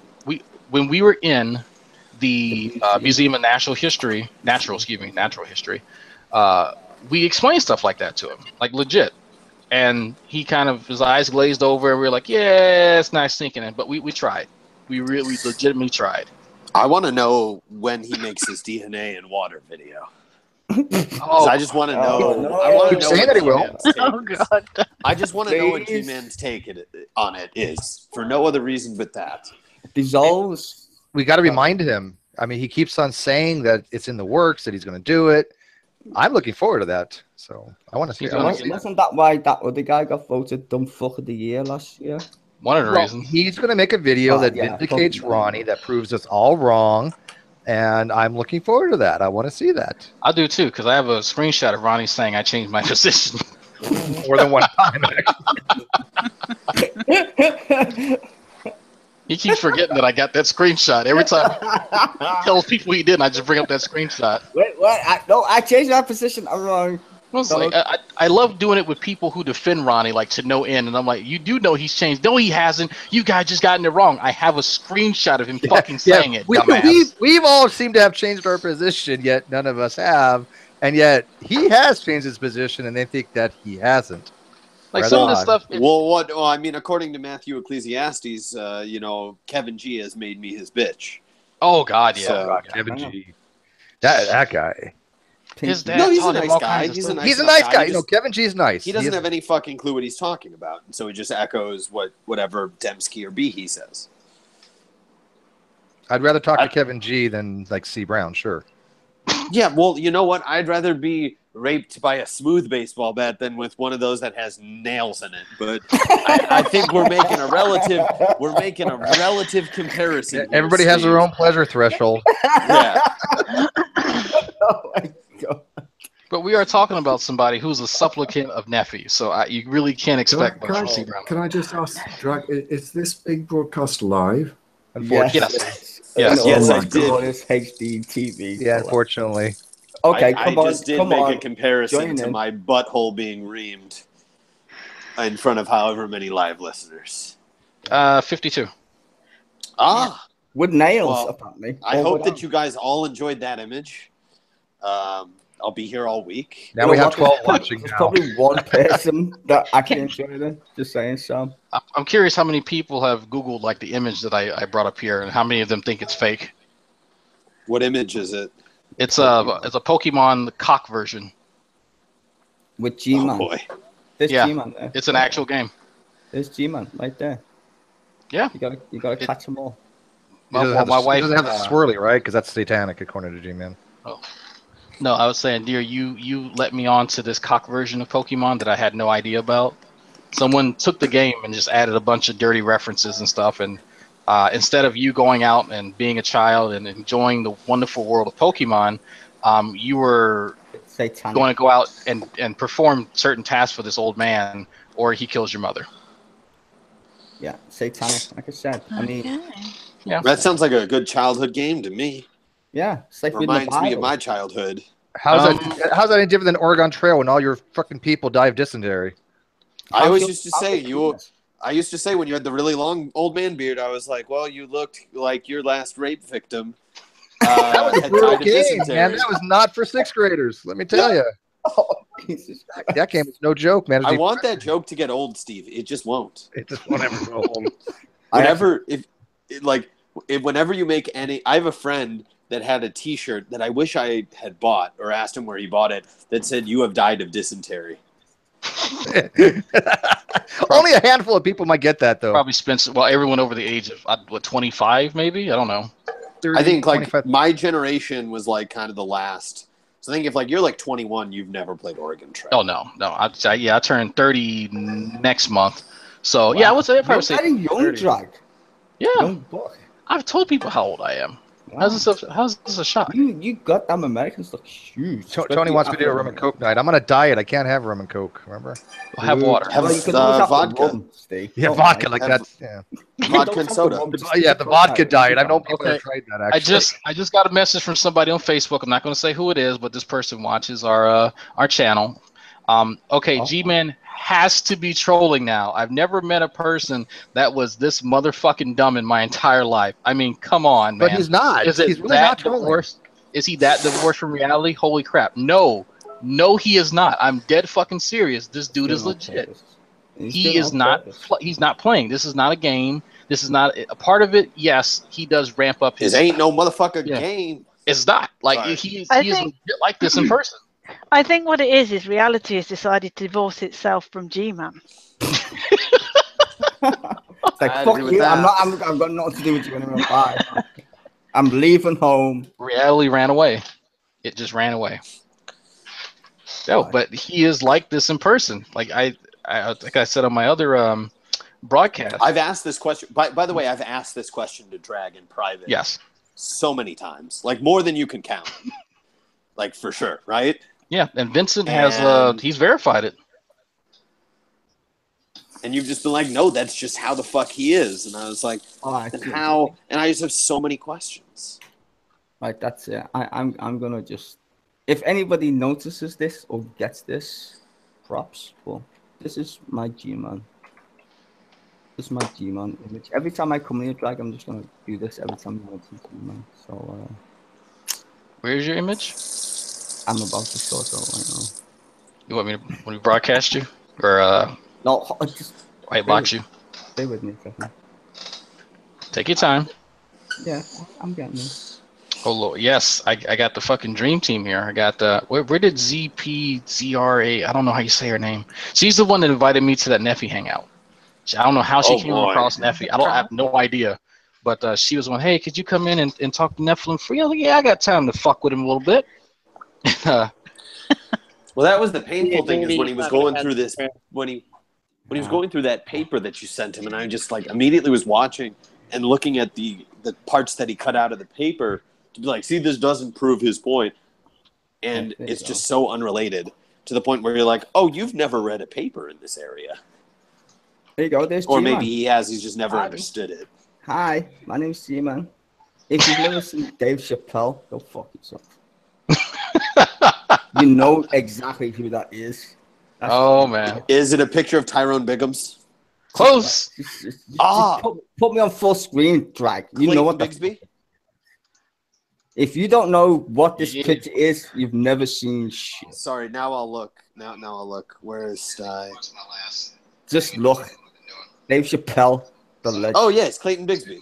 when we were in the Museum of Natural History, we explained stuff like that to him, like legit. And he kind of, his eyes glazed over, and we were like, yeah, it's not sinking in. But we tried. We legitimately tried. I want to know when he makes his DNA and water video. Oh, I just want to know. Oh, no. I want to Keep know saying what that he will. G-Man's take Oh is. God! I just want to know what Please. G-Man's take on it is, for no other reason but that. Dissolves. We got to remind him. I mean, he keeps on saying that it's in the works, that he's going to do it. I'm looking forward to that. So I want to see. He's I wanna gonna see that. Wasn't that why that other guy got voted dumb fuck of the year last year? one of the Well, reasons. he's going to make a video Oh, that yeah, vindicates probably. Ronnie, that proves us all wrong, and I'm looking forward to that. I want to see that I do too, because I have a screenshot of Ronnie saying I changed my position. more than one time. He keeps forgetting that I got that screenshot. Every time he tells people he didn't, I just bring up that screenshot. Wait, I changed my position. I'm wrong. I was like, I love doing it with people who defend Ronnie like to no end, and I'm like, you do know he's changed. No, he hasn't. You guys just gotten it wrong. I have a screenshot of him fucking saying it, dumbass. We've all seemed to have changed our position, yet none of us have, and yet he has changed his position, and they think that he hasn't. Like Right some of this on. stuff. Well, I mean, according to Matthew Ecclesiastes, Kevin G has made me his bitch. Oh God, yeah. So- Kevin G. That guy. His dad No, he's a taught him nice all guy. kinds of He's a stuff. nice He's a enough nice guy. guy. He just- Kevin G is nice. He doesn't have any fucking clue what he's talking about, and so he just echoes whatever Dembski or Behe says. I'd rather talk to Kevin G than like C. Brown, sure. Yeah, well, you know what? I'd rather be raped by a smooth baseball bat than with one of those that has nails in it. But I think we're making a relative comparison. Here, Everybody has their Steve. own pleasure threshold. Yeah. Oh my god. But we are talking about somebody who's a supplicant of Neffy, so you really can't expect much from C. Brown. Can I just ask, Drag, is this big broadcast live? Unfortunately. Yes. Yes, oh I my did. God, it's HD TV. Yeah, unfortunately. Okay, I come on. just did come make on. a comparison Join to in. my butthole being reamed in front of however many live listeners. 52. Ah, With nails, Well, apparently. I Or hope without. that you guys all enjoyed that image. I'll be here all week. Now we have 12 There's watching There's now. probably one person that actually enjoyed it. Just saying, Sam. I'm curious how many people have Googled like the image that I brought up here, and how many of them think it's fake. What image is it? It's a Pokemon cock version. With G-Man. Oh boy. There's Yeah. G-Man there. It's an actual game. There's G-Man right there. Yeah. You gotta catch them all. He doesn't Well, have my the, wife. he doesn't have the swirly, right? Because that's satanic, according to G-Man. No, I was saying, dear, you let me on to this cock version of Pokemon that I had no idea about. Someone took the game and just added a bunch of dirty references and stuff, and instead of you going out and being a child and enjoying the wonderful world of Pokemon, you were It's satanic. going to go out and perform certain tasks for this old man, or he kills your mother. Yeah, satanic. Like I said. I mean, Yeah. That sounds like a good childhood game to me. yeah, it's like reading the Reminds me of Bible. my childhood. How's that any different than Oregon Trail when all your fucking people die of dysentery? I always feel- used to I say feel I used to say when you had the really long old man beard, I was like, well, you looked like your last rape victim. That was a had brutal died of game, dysentery. man. That was not for sixth graders. Let me tell you. Oh, Jesus. That game was no joke, man. I want that joke to get old, Steve. It just won't. It just won't ever go home. Whenever you make any, I have a friend that had a T-shirt that I wish I had bought or asked him where he bought it that said, "You have died of dysentery." Only a handful of people might get that, though. Probably spent everyone over the age of 25, maybe. I don't know. 30, I think like 25. my generation was like kind of the last. So I think if like you're like 21, you've never played Oregon Trail. Oh no. I turned 30 next month. So yeah, I would say I'd probably say You're very young, 30. Drag. Yeah, Young buck. I've told people how old I am. Wow. How's this a shot? You got them Americans look huge. Tony wants me to do a rum and coke night. I'm on a diet. I can't have rum and coke. Remember? I'll have water. Have you can always have vodka. the rum, Steve. Yeah, Don't vodka mind. like that. Yeah, Vodka and soda. the vodka diet. I've known people that have tried that. I Actually, just got a message from somebody on Facebook. I'm not going to say who it is, but this person watches our channel. Okay, G-Man has to be trolling now. I've never met a person that was this motherfucking dumb in my entire life. I mean, come on, man. but he's not. Is it He's really that not trolling. divorced? Is he that divorced from reality? Holy crap! No, he is not. I'm dead fucking serious. This dude is legit. He is not. He's not playing. This is not a game. This is not a part of it. Yes, he does ramp up his. This ain't no motherfucker Yeah. game. It's not like Sorry. he is I legit think- like this in person. I think what it is reality has decided to divorce itself from G-Man. It's like, I fuck agree with you. that. I've got nothing to do with you anymore. Bye. I'm leaving home. Reality ran away. It just ran away. No, but he is like this in person. Like I like I said on my other broadcast. I've asked this question. By the way, I've asked this question to Drag in private. Yes. So many times, like more than you can count. Like for sure, right? Yeah, and Vincent has And- he's verified it. And you've just been like, no, that's just how the fuck he is. And I was like, and how? And I just have so many questions. Right, that's it. I'm gonna just. If anybody notices this or gets this, props. Well, this is my G-Man. This is my G-Man image. Every time I come here, Drag, I'm just gonna do this every time you want to G-Man. So Where's your image? I'm about to sort out right now. You want me to broadcast you or No, just white box you? stay with me a second. Take your time. Yeah, I'm getting it. Oh Lord, yes, I got the fucking dream team here. I got where did ZPZRA? I don't know how you say her name. She's the one that invited me to that Neffy hangout. I don't know how she came across Neffy. I have no idea. But she was one. Hey, could you come in and talk to Nephilim free? I was like, yeah, I got time to fuck with him a little bit. Well, that was the painful thing is Maybe when he was not gonna going have through this to- when he was going through that paper that you sent him, and I just like immediately was watching and looking at the parts that he cut out of the paper to be like, see, this doesn't prove his point, and There you it's go. just so unrelated to the point where you're like, oh, you've never read a paper in this area, There you go. There's or G-Man. maybe he has, he's just never Hi. understood it. Hi, my name's G-Man. If you've never seen Dave Chappelle, go fuck yourself. You know exactly who that is. That's Oh man, Is it a picture of Tyrone Biggums? close. Just Ah. put me on full screen, drag. You know what? Bigsby? If you don't know what this Yeah. picture is, you've never seen shit. Sorry, now I'll look. Now I'll look. Where is Sty? Just look. Dave Chappelle, the legend. Oh yes, Clayton Bigsby.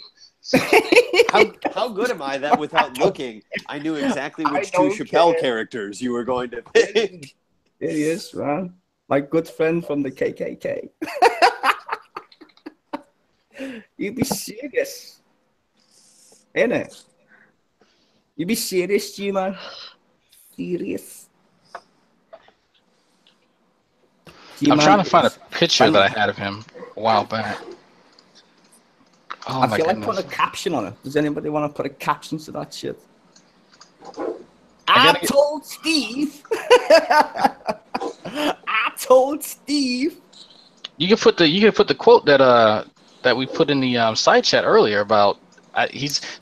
How good am I that without looking, I knew exactly which two don't Chappelle care. characters you were going to pick. There he is, man. My good friend from the KKK. You be serious. Innit? You be serious, G-Man? Serious? I'm G-Man trying to find a is- picture that I had of him a while back. Oh I my feel like goodness. putting a caption on it. Does anybody want to put a caption to that shit? I I gotta get- told Steve. I told Steve. You can put the quote that we put in the side chat earlier about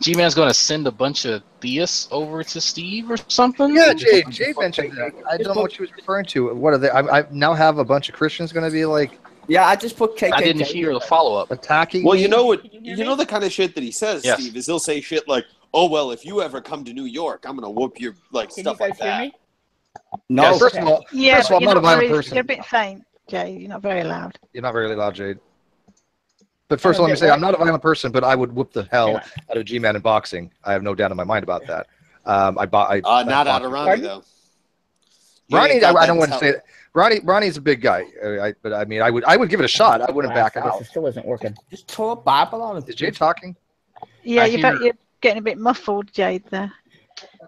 G-Man's going to send a bunch of theists over to Steve or something. Yeah, Jade mentioned that. I don't know what she was referring to. What are they? I now have a bunch of Christians going to be like Yeah, I just put KKK. I didn't hear the follow up. attacking. Well, me? you know what? Can you hear You me? know the kind of shit that he says, Yes. Steve, is he'll say shit like, "Oh well, if you ever come to New York, I'm gonna whoop your like Can stuff you guys like hear that." me? No, Yeah, first of all, Yeah, First of all, but I'm not a violent very, person. you're a bit faint, Jay. You're not very loud. you're not very loud, Jade. But first of all, let me say I'm not a violent person, but I would whoop the hell out of G-Man in boxing. I have no doubt in my mind about that. Not out of Ronnie Pardon? though. You Ronnie, ain't got I that don't want to talent. say that. Ronnie's a big guy, but I mean, I would give it a shot. I wouldn't back out. It still isn't working. just throw a Bible on it. Is Jade talking? Yeah, I you're hear- getting a bit muffled, Jade, there.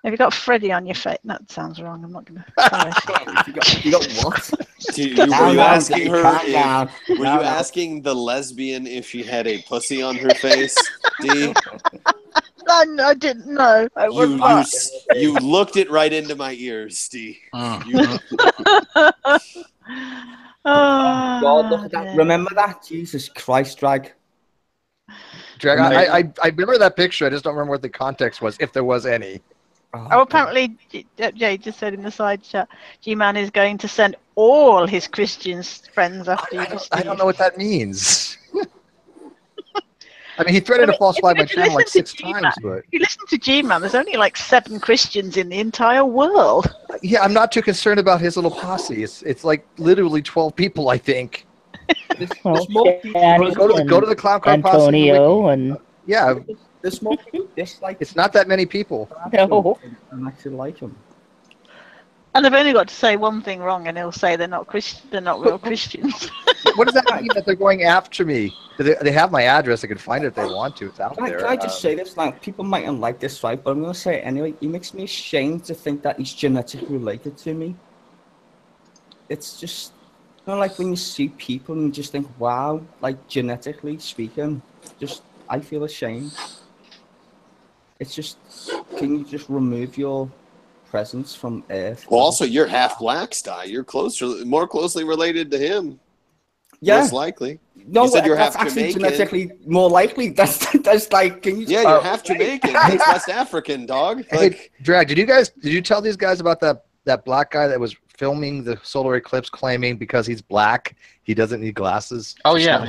Have you got Freddie on your face? That sounds wrong. I'm not going to. Sorry. You got what? Were you Calm down, asking Jay, her calm if, down. were you Calm down. asking the lesbian if she had a pussy on her face? D? I didn't know. I was not. You looked it right into my ears, Steve. Mm. Oh, God, look at that. dear. Remember that? Jesus Christ, drag. Drag, I remember that picture. I just don't remember what the context was, if there was any. Oh, apparently, Jay just said in the side chat, G-Man is going to send all his Christian friends after you. I don't know what that means. I mean, he threatened to falsify my if you channel like listen to 6 G-Man- times, but If you listen to G-Man, there's only like 7 Christians in the entire world. yeah, I'm not too concerned about his little posse. It's like literally 12 people, I think. Well, more Danny Go to the Clown Car posse. Antonio and Yeah, There's more people dislike it's not that many people. no. and actually like him. And they've only got to say one thing wrong, and he'll say they're not They're not real Christians. What does that mean that they're going after me? They have my address. They can find it if they want to. It's out there. Can I just say this? Like, people mightn't like this, right? But I'm going to say it anyway. It makes me ashamed to think that he's genetically related to me. It's just, you know, like when you see people and you just think, wow, like genetically speaking, just, I feel ashamed. It's just, can you just remove your presence from Earth? Well, also, you're half black, Sty. You're more closely related to him. Yeah. Most likely. No, You said you're that's half actually Jamaican. genetically more likely. That's like, can you? Yeah, you're half Jamaican. It's West African, dog. Like, Hey, Drag, did you tell these guys about that black guy that was filming the solar eclipse, claiming because he's black he doesn't need glasses? Oh yeah.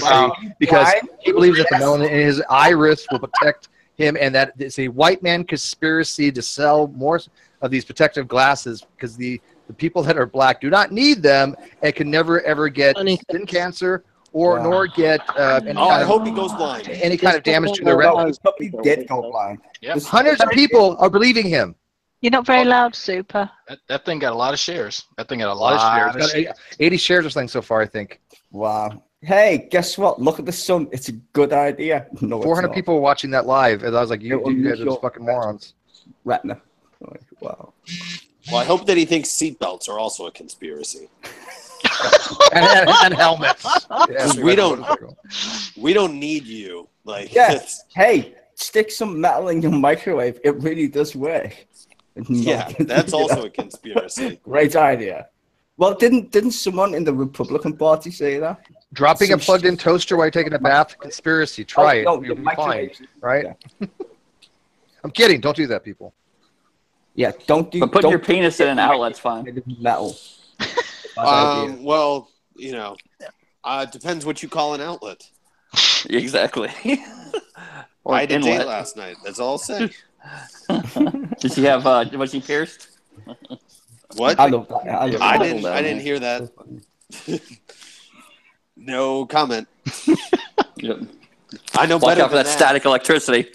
Wow. Because he believes that the melanin in his iris will protect him, and that it's a white man conspiracy to sell more of these protective glasses because the people that are black do not need them and can never ever get skin cancer or nor get any oh, I kind hope he goes blind. of damage to their retina. He did go blind. Yep. Hundreds of people are believing him. You're not very loud, Super. That thing got a lot of shares. That thing got a A lot lot of shares. Got 80 shares or something so far, I think. Wow. Hey, guess what? Look at the sun. It's a good idea. No, 400 people were watching that live, and I was like, you It will guys make are your just fucking morons. retina. Like, wow. Well, I hope that he thinks seatbelts are also a conspiracy. and helmets. Yeah, We don't need you. Like, Yeah. Hey, stick some metal in your microwave. It really does work. yeah, that's also a conspiracy. Great idea. Well, didn't someone in the Republican Party say that? Dropping a plugged-in toaster while you're taking a bath, conspiracy. Try it. No, You'll the be fine, microwave. right? Yeah. I'm kidding. Don't do that, people. Yeah, don't do. But putting don't your penis in an outlet's fine. Metal. Bad idea. Well, it depends what you call an outlet. Exactly. Or I had a date inlet. last night. That's all I'll say. Did she have? Was she pierced? What? I love that. I didn't hear that. No comment. Yep. I know Watch better out for than that static electricity.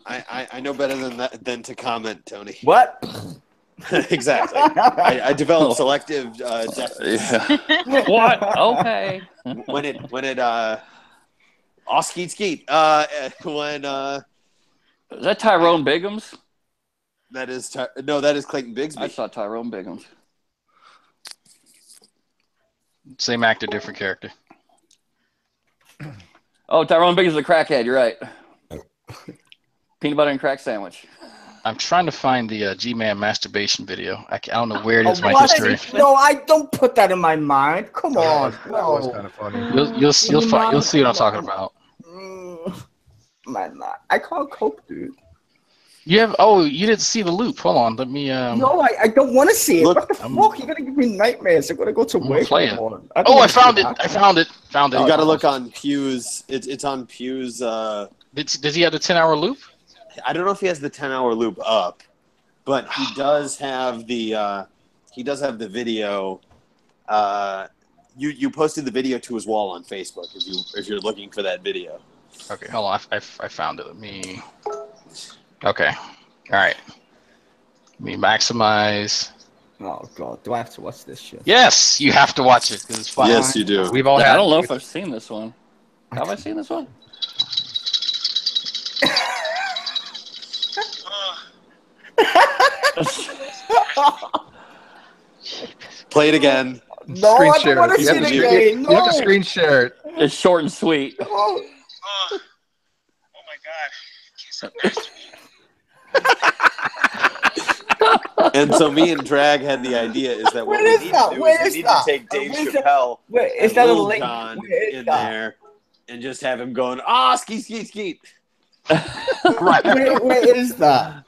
I know better than to comment, Tony. What? Exactly. I developed selective deafness. Yeah. What? Okay. When it skeet when Is that Tyrone Biggums? that is that is Clayton Bigsby. I saw Tyrone Biggums. Same actor, different character. Oh, Tyrone Biggums is a crackhead. You're right. Peanut butter and crack sandwich. I'm trying to find the G-Man masturbation video. I don't know where it is in my What? history. No, I don't put that in my mind. Come on. That was kind of funny. You'll see what I'm talking about. Man, I can't cope, dude. You didn't see the loop. Hold on, let me. No, I don't want to see it. Look, what the fuck? You're gonna give me nightmares. I'm gonna go to I'm gonna work. play in the it. morning. Oh, I found it. I found it. You got to look on Pew's. It's on Pew's. Does he have the 10-hour loop? I don't know if he has the 10-hour loop up, but he does have the video. You posted the video to his wall on Facebook if you're looking for that video. Okay, hold on. I found it. Let me. Okay. All right. Let me maximize. Oh god, do I have to watch this shit? Yes, you have to watch it because it's fun. Yes, you do. We've all I had. don't know if I've seen this one. Have I seen this one? Play it again. No, Screen I don't share want it. to You see have it to- again. You have to screen share it. It's short and sweet. Oh. And so me and Drag had the idea is that what Where we is need that? to do Where is is we need that? to take Dave Where's Chappelle Wait, is and that a Lil link? Jon Where is in that? there and just have him going, skeet, skeet, skeet. Right. Where is that?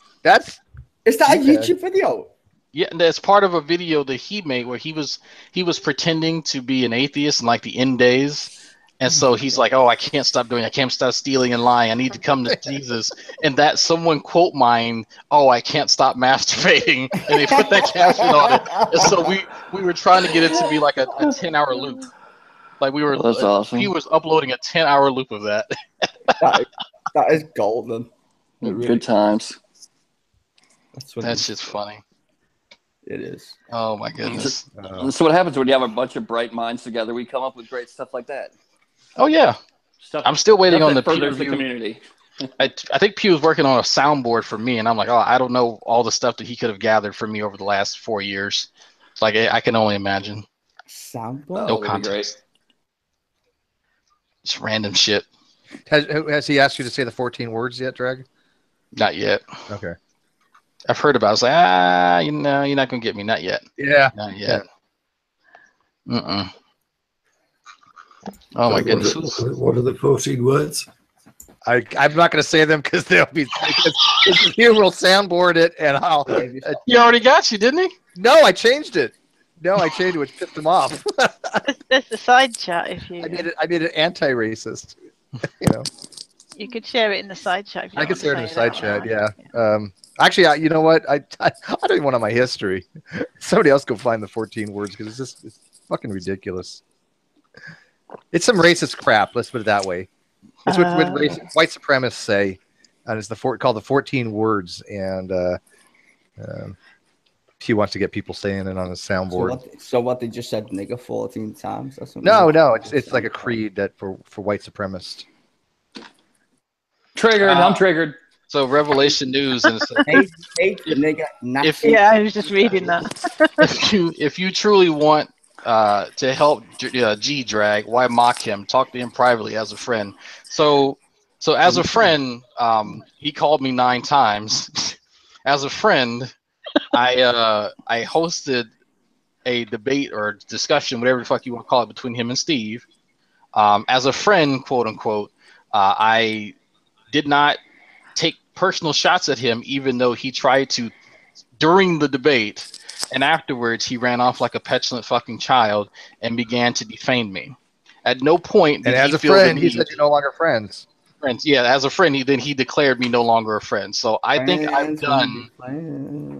Is that a Yeah. YouTube video? Yeah, and that's part of a video that he made where he was pretending to be an atheist in like the end days. And so he's like, "Oh, I can't stop doing it. I can't stop stealing and lying. I need to come to Jesus." And that someone quote mine, "Oh, I can't stop masturbating," and they put that caption on it. And so we were trying to get it to be like a 10-hour loop. Like we were, That's awesome. he was uploading a 10-hour loop of that. That is golden. It really- Good times. That's what That's just funny. it is. Oh my goodness. So what happens when you have a bunch of bright minds together? We come up with great stuff like that. Oh yeah. Stuff, I'm still waiting stuff on that the peer furthers the review. community. I think Pew was working on a soundboard for me, and I'm like, oh, I don't know all the stuff that he could have gathered for me over the last 4 years. It's like I can only imagine. Soundboard? No that'd be context. It's random shit. Has he asked you to say the 14 words yet, Drag? Not yet. Okay. I've heard about it. I was like, you're not gonna get me. Not yet. Yeah. Not yet. Oh my goodness. What are the 14 words? I'm not going to say them because they'll be. Because he will soundboard it, and I'll. He already got you, didn't he? No, I changed it. No, I changed it, which pissed him off. There's the side chat if you. I made it anti-racist. You know, You could share it in the side chat. If you I want could to share it in the say side that chat. out Yeah. Actually, you know what? I don't even want it on my history. Somebody else go find the 14 words because it's fucking ridiculous. It's some racist crap. Let's put it that way. It's what white supremacists say, and it's called the 14 words. And he wants to get people saying it on his soundboard. So what? They just said nigger 14 times or something? No, it's like a creed that for white supremacists. Triggered. I'm triggered. So Revelation News, and it says, if you, Yeah, I was just reading that. if you truly want to help G drag, why mock him? Talk to him privately as a friend. So as a friend, he called me 9 times. As a friend, I hosted a debate or discussion, whatever the fuck you want to call it, between him and Steve. As a friend, quote unquote, I did not take personal shots at him, even though he tried to during the debate, and afterwards he ran off like a petulant fucking child and began to defame me. At no point did And as he a feel friend, the he need. said you're no longer friends. Friends, yeah, as a friend, he declared me no longer a friend. So I think I've done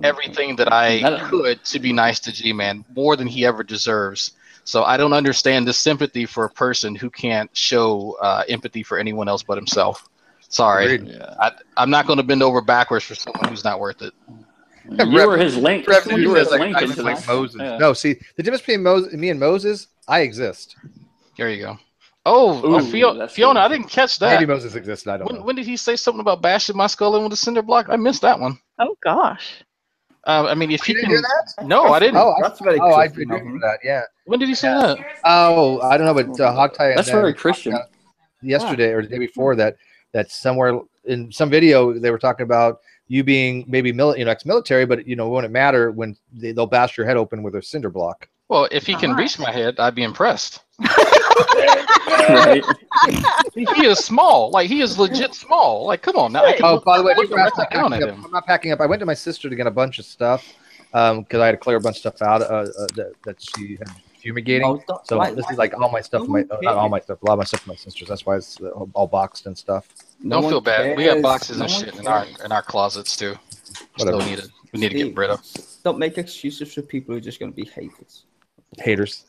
everything that I could to be nice to G-Man, more than he ever deserves. So I don't understand the sympathy for a person who can't show empathy for anyone else but himself. Sorry, I'm not going to bend over backwards for someone who's not worth it. You were his link. You were his link I into like this. Moses. Yeah. No, see, the difference between me and Moses, I exist. There you go. Oh, Ooh, Fiona, I didn't catch that. Maybe Moses exists. I don't know. When did he say something about bashing my skull in with a cinder block? I missed that one. Oh gosh. I mean, if You you didn't can. hear that? No, I didn't. That's very I Christian agree of him. with that. Yeah. When did he say that? Oh, I don't know, but Hogtie. That's very Christian. Yesterday or the day before that somewhere in some video they were talking about you being maybe ex-military, but it wouldn't matter when they'll bash your head open with a cinder block. Well, if he can reach my head, I'd be impressed. Right. He is small. Like, he is legit small. Like, come on now. I can Oh, look, by the way, look right down at him. I'm not packing up. I went to my sister to get a bunch of stuff because I had to clear a bunch of stuff out that she had fumigating. This is like all my stuff. Not all my stuff. A lot of my stuff from my sister's. That's why it's all boxed and stuff. Don't feel bad. We got boxes and shit in our closets too. Whatever. We need to get rid of. Don't make excuses for people who are just going to be Haters.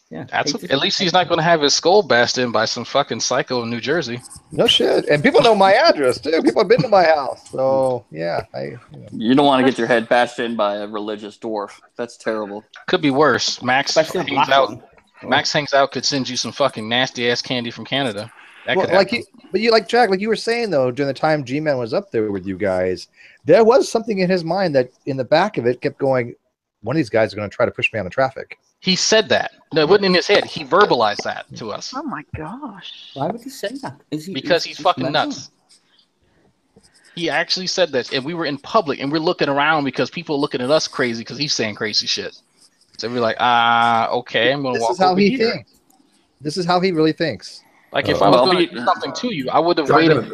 Yeah. At least he's not going to have his skull bashed in by some fucking psycho in New Jersey. No shit. And people know my address too. People have been to my house. So yeah, You don't want to get your head bashed in by a religious dwarf. That's terrible. Could be worse. Max Especially hangs out. Max hangs out. Could send you some fucking nasty ass candy from Canada. That could happen. Jack, like you were saying though, during the time G-Man was up there with you guys, there was something in his mind that in the back of it kept going, one of these guys is going to try to push me on the traffic. He said that. No, it wasn't in his head. He verbalized that to us. Oh my gosh. Why would he say that? Because he's fucking nuts. He actually said that, and we were in public, and we're looking around because people are looking at us crazy because he's saying crazy shit. So we're like, okay, I'm going to walk over here. This is how he thinks. This is how he really thinks. Like if I was going to do something to you, I would have waited.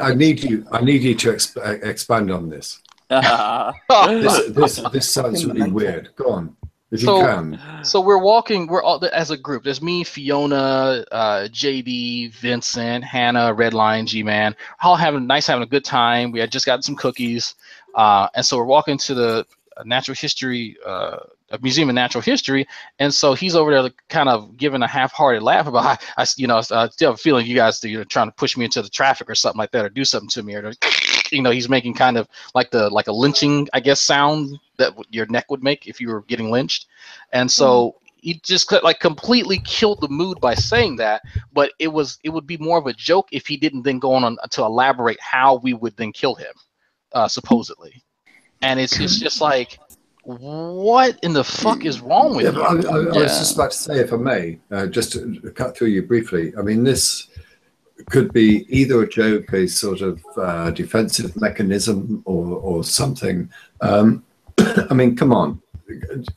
I need you to expand on this. This sounds really weird. Go on. If you can. So we're walking. We're all as a group. There's me, Fiona, JD, Vincent, Hannah, Redline, G-Man. All having a good time. We had just gotten some cookies, and so we're walking to the natural history, Museum of Natural History, and so he's over there kind of giving a half-hearted laugh about, I still have a feeling you guys are trying to push me into the traffic or something like that, or do something to me, or he's making kind of like a lynching, I guess, sound that your neck would make if you were getting lynched. And so he just completely killed the mood by saying that, but it would be more of a joke if he didn't then go on to elaborate how we would then kill him, supposedly. And it's just like, what in the fuck is wrong with you? I was just about to say, if I may, just to cut through you briefly, I mean, this could be either a joke, a sort of defensive mechanism, or something. I mean, come on.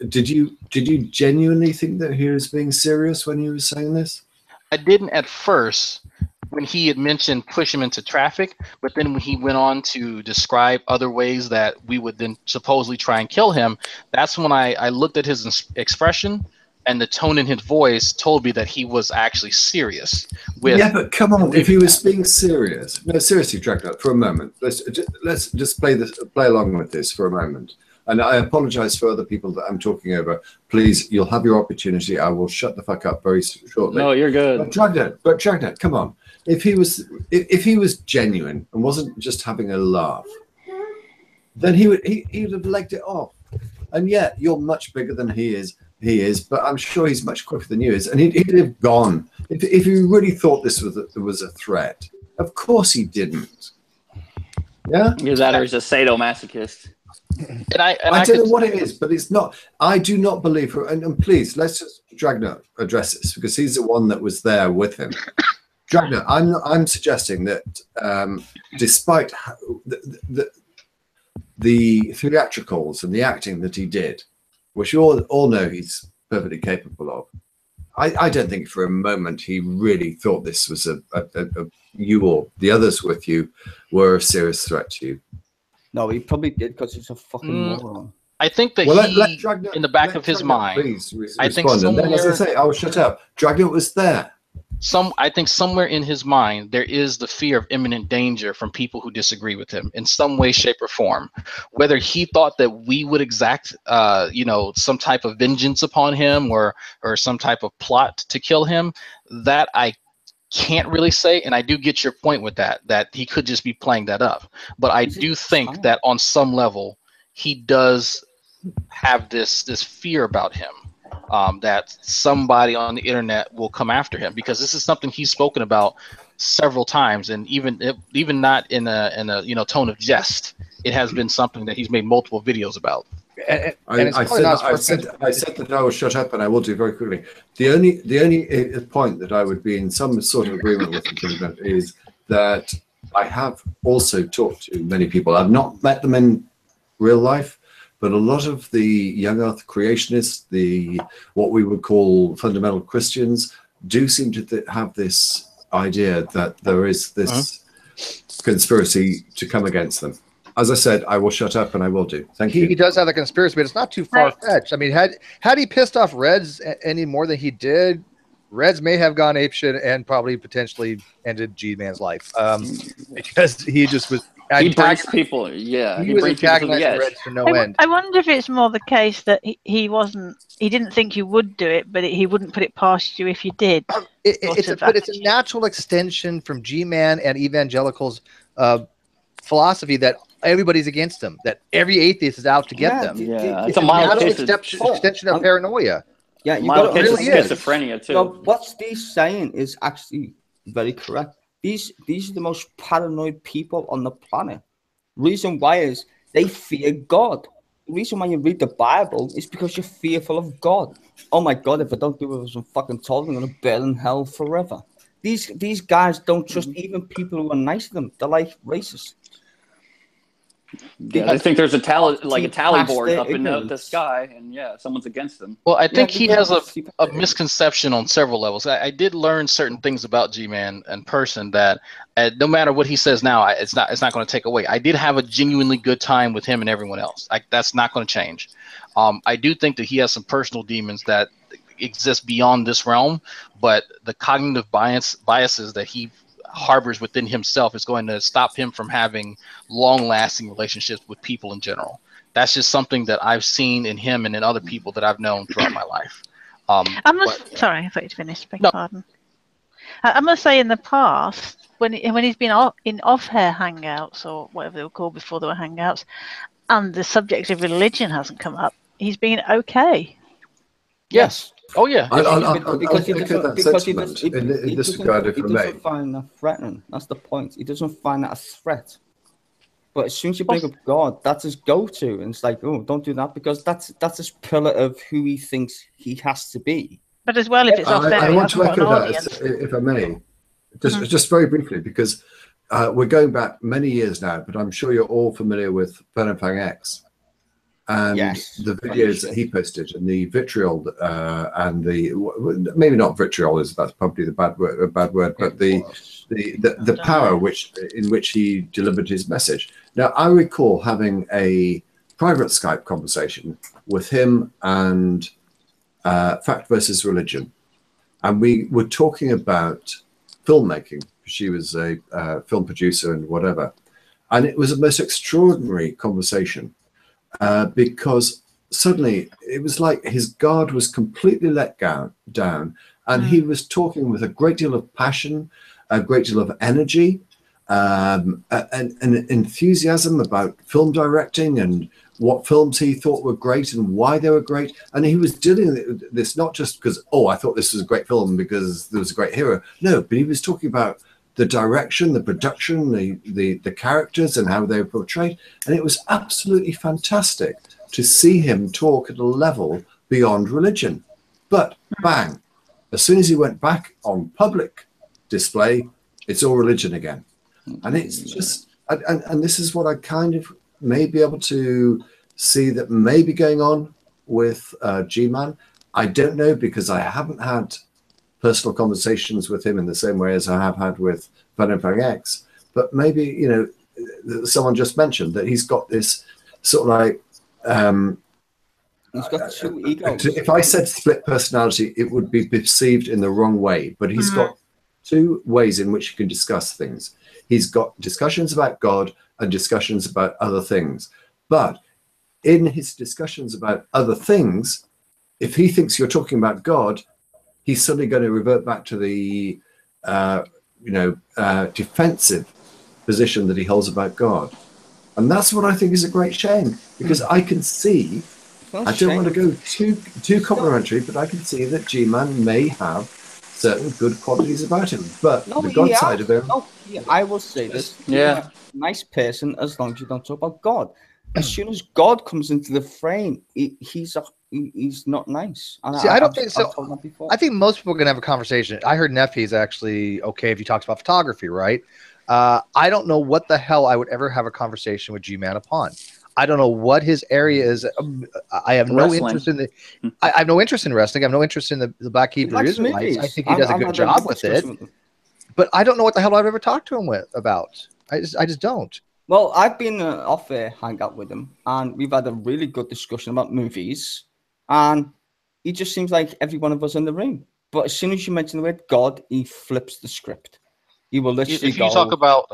Did you genuinely think that he was being serious when he was saying this? I didn't at first when he had mentioned push him into traffic, but then when he went on to describe other ways that we would then supposedly try and kill him, that's when I looked at his expression, and the tone in his voice told me that he was actually serious. Yeah, but come on, if he was being serious, no, seriously, drag that for a moment. Let's just play along with this for a moment. And I apologize for other people that I'm talking over. Please, you'll have your opportunity. I will shut the fuck up very shortly. No, you're good. But drag that, come on. If he was genuine and wasn't just having a laugh, then he would have legged it off. And yet, you're much bigger than he is, but I'm sure he's much quicker than you is, and he'd have gone if he really thought this was a threat. Of course he didn't. Yeah. Either that or he's a sadomasochist. And I don't know what it is, but it's not. I do not believe her. And please, let's just Dragna address this because he's the one that was there with him. Dragna, I'm suggesting that despite the theatricals and the acting that he did, which you all know he's perfectly capable of, I don't think for a moment he really thought this was you or the others with you were a serious threat to you. No, he probably did because he's a fucking moron. I think that Dragna, in the back of his mind, please I think and then, as I say, I will shut up. Dragna was there. I think somewhere in his mind there is the fear of imminent danger from people who disagree with him in some way, shape, or form. Whether he thought that we would exact, some type of vengeance upon him or some type of plot to kill him, that I can't really say. And I do get your point with that he could just be playing that up. But I do think that on some level he does have this fear about him. That somebody on the internet will come after him, because this is something he's spoken about several times, and even not in a tone of jest. It has been something that he's made multiple videos about. I said that I will shut up, and I will do very quickly. The only point that I would be in some sort of agreement with him is that I have also talked to many people. I've not met them in real life. But a lot of the young earth creationists, what we would call fundamental Christians, do seem to have this idea that there is this conspiracy to come against them. As I said, I will shut up, and I will do. Thank you. He does have a conspiracy, but it's not too far-fetched. I mean, had he pissed off Reds any more than he did, Reds may have gone apeshit and probably potentially ended G-Man's life, because he just was. He brings people, he was brings people to the edge. Reds for no end. I wonder if it's more the case that he didn't think you would do it, but he wouldn't put it past you if you did. It's a natural extension from G-Man and evangelicals' philosophy that everybody's against them, that every atheist is out to get them. Yeah, it's a mild extension of paranoia. Yeah, you mild got case of schizophrenia too. So what Steve's saying is actually very correct. These are the most paranoid people on the planet. Reason why is they fear God. The reason why you read the Bible is because you're fearful of God. Oh my God, if I don't do what I'm fucking told, I'm gonna burn in hell forever. These guys don't trust even people who are nice to them. They're like racist. Yeah, they think there's a tally board up in the sky, and someone's against them. Well, I think he has a misconception on several levels. I did learn certain things about G-Man in person that no matter what he says now, it's not going to take away. I did have a genuinely good time with him and everyone else. That's not going to change. I do think that he has some personal demons that exist beyond this realm, but the cognitive biases that he harbors within himself is going to stop him from having long-lasting relationships with people in general. That's just something that I've seen in him and in other people that I've known throughout my life. Sorry, I thought you'd finished. Beg pardon. I must say, in the past, when he's been in off-air hangouts or whatever they were called before there were hangouts, and the subject of religion hasn't come up, he's been okay. Yes. Oh yeah. Because he doesn't find that threatening. That's the point. He doesn't find that a threat. But as soon as you bring up God, that's his go-to, and it's like, oh, don't do that, because that's his pillar of who he thinks he has to be. But as well, if it's off there, I want to echo that, if I may, just very briefly, because we're going back many years now, but I'm sure you're all familiar with Fang X. And the videos that he posted, and the vitriol, and maybe not vitriol, that's probably the bad word, but the power in which he delivered his message. Now, I recall having a private Skype conversation with him and Fact versus Religion, and we were talking about filmmaking. She was a film producer and whatever, and it was a most extraordinary conversation. Because suddenly it was like his guard was completely let down, and he was talking with a great deal of passion, a great deal of energy, and enthusiasm about film directing and what films he thought were great and why they were great. And he was doing this not just because, I thought this was a great film because there was a great hero. No, but he was talking about the direction, the production, the characters and how they were portrayed. And it was absolutely fantastic to see him talk at a level beyond religion. But bang, as soon as he went back on public display, it's all religion again. And it's just, and this is what I kind of may be able to see that may be going on with G-Man. I don't know, because I haven't had personal conversations with him in the same way as I have had with Van X. But maybe, you know, someone just mentioned that he's got this sort of like, he's got two egos. If I said split personality, it would be perceived in the wrong way. But he's got two ways in which he can discuss things. He's got discussions about God and discussions about other things. But in his discussions about other things, if he thinks you're talking about God, he's suddenly going to revert back to the, defensive position that he holds about God. And that's what I think is a great shame, because I can see, I don't want to go too complimentary, but I can see that G-Man may have certain good qualities about him. But the God side of him... I will say this. Yeah. Nice person, as long as you don't talk about God. As soon as God comes into the frame, he's not nice. And See, I don't think so. I think most people can have a conversation. I heard Neffy's actually okay if he talks about photography, right? I don't know what the hell I would ever have a conversation with G-Man upon. I don't know what his area is. I have no interest in the. I have no interest in wrestling. I have no interest in the Black Hebrew Israelites. I think he does a good job with it. But I don't know what the hell I've ever talked to him about. I just don't. Well, I've been off air hangout with him, and we've had a really good discussion about movies. And he just seems like every one of us in the room. But as soon as you mention the word God, he flips the script. He will literally if you talk about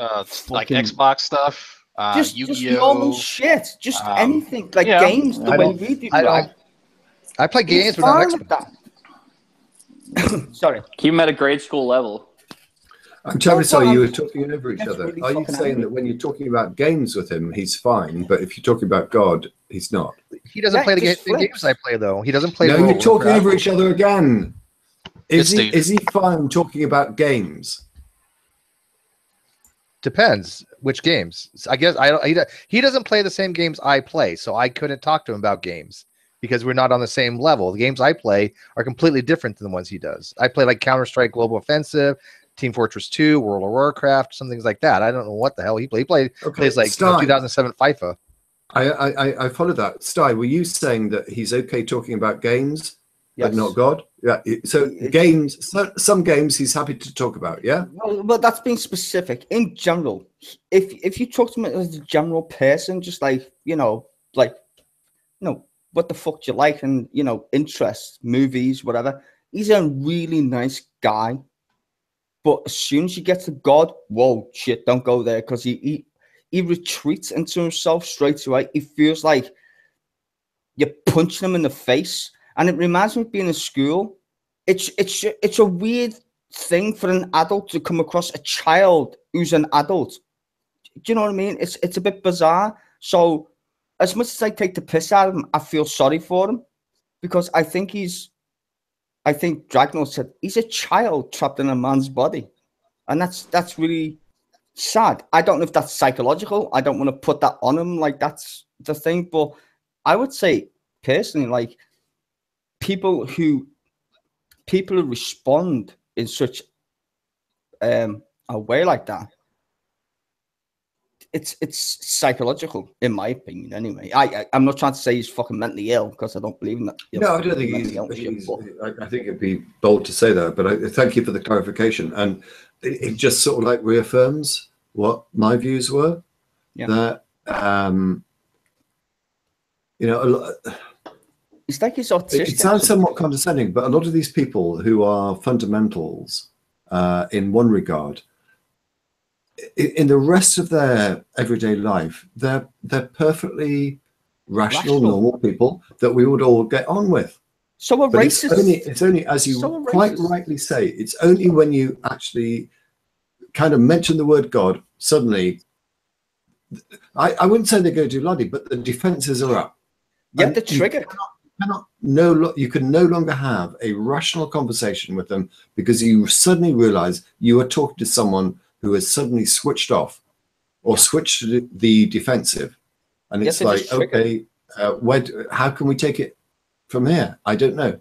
like Xbox stuff, just Yu-Gi-Oh, normal shit, just anything like games. The way we do. I play games, but not Xbox. Sorry, keep him at a grade school level. I'm trying to tell you were talking over each other. Are you saying that when you're talking about games with him, he's fine, but if you're talking about God, he's not? He doesn't play the games I play, though. He doesn't play. No, you're talking over each other again. Is he fine talking about games? Depends which games. I guess he doesn't play the same games I play, so I couldn't talk to him about games because we're not on the same level. The games I play are completely different than the ones he does. I play like Counter-Strike Global Offensive, Team Fortress 2, World of Warcraft, some things like that. I don't know what the hell he plays. He plays like 2007 FIFA. I follow that. Sty, were you saying that he's okay talking about games, but not God? Yeah. So games, some games he's happy to talk about. Yeah. Well, but that's being specific. In general, if you talk to him as a general person, just like what the fuck do you like, and interests, movies, whatever. He's a really nice guy. But as soon as you get to God, whoa, shit, don't go there, because he retreats into himself straight away. He feels like you're punching him in the face. And it reminds me of being in school. It's a weird thing for an adult to come across a child who's an adult. Do you know what I mean? It's a bit bizarre. So as much as I take the piss out of him, I feel sorry for him, because I think Dragno said he's a child trapped in a man's body. And that's really sad. I don't know if that's psychological. I don't want to put that on him, like that's the thing. But I would say personally, like people who respond in such a way like that, it's psychological, in my opinion. Anyway, I'm not trying to say he's fucking mentally ill, because I don't believe in that. No, I don't think he's I think it'd be bold to say that, but I thank you for the clarification. And it just sort of like reaffirms what my views were. Yeah. That it's like he's autistic. It sounds somewhat condescending, but a lot of these people who are fundamentals in one regard, in the rest of their everyday life, they're perfectly rational, normal people that we would all get on with. So a racist. It's only, as you quite rightly say, it's only when you actually kind of mention the word God, suddenly, I wouldn't say they're going to do bloody, but the defenses are up. Yeah, the trigger. You can no longer have a rational conversation with them, because you suddenly realize you are talking to someone who has suddenly switched off or switched to the defensive, and it's like, okay, how can we take it from here? I don't know.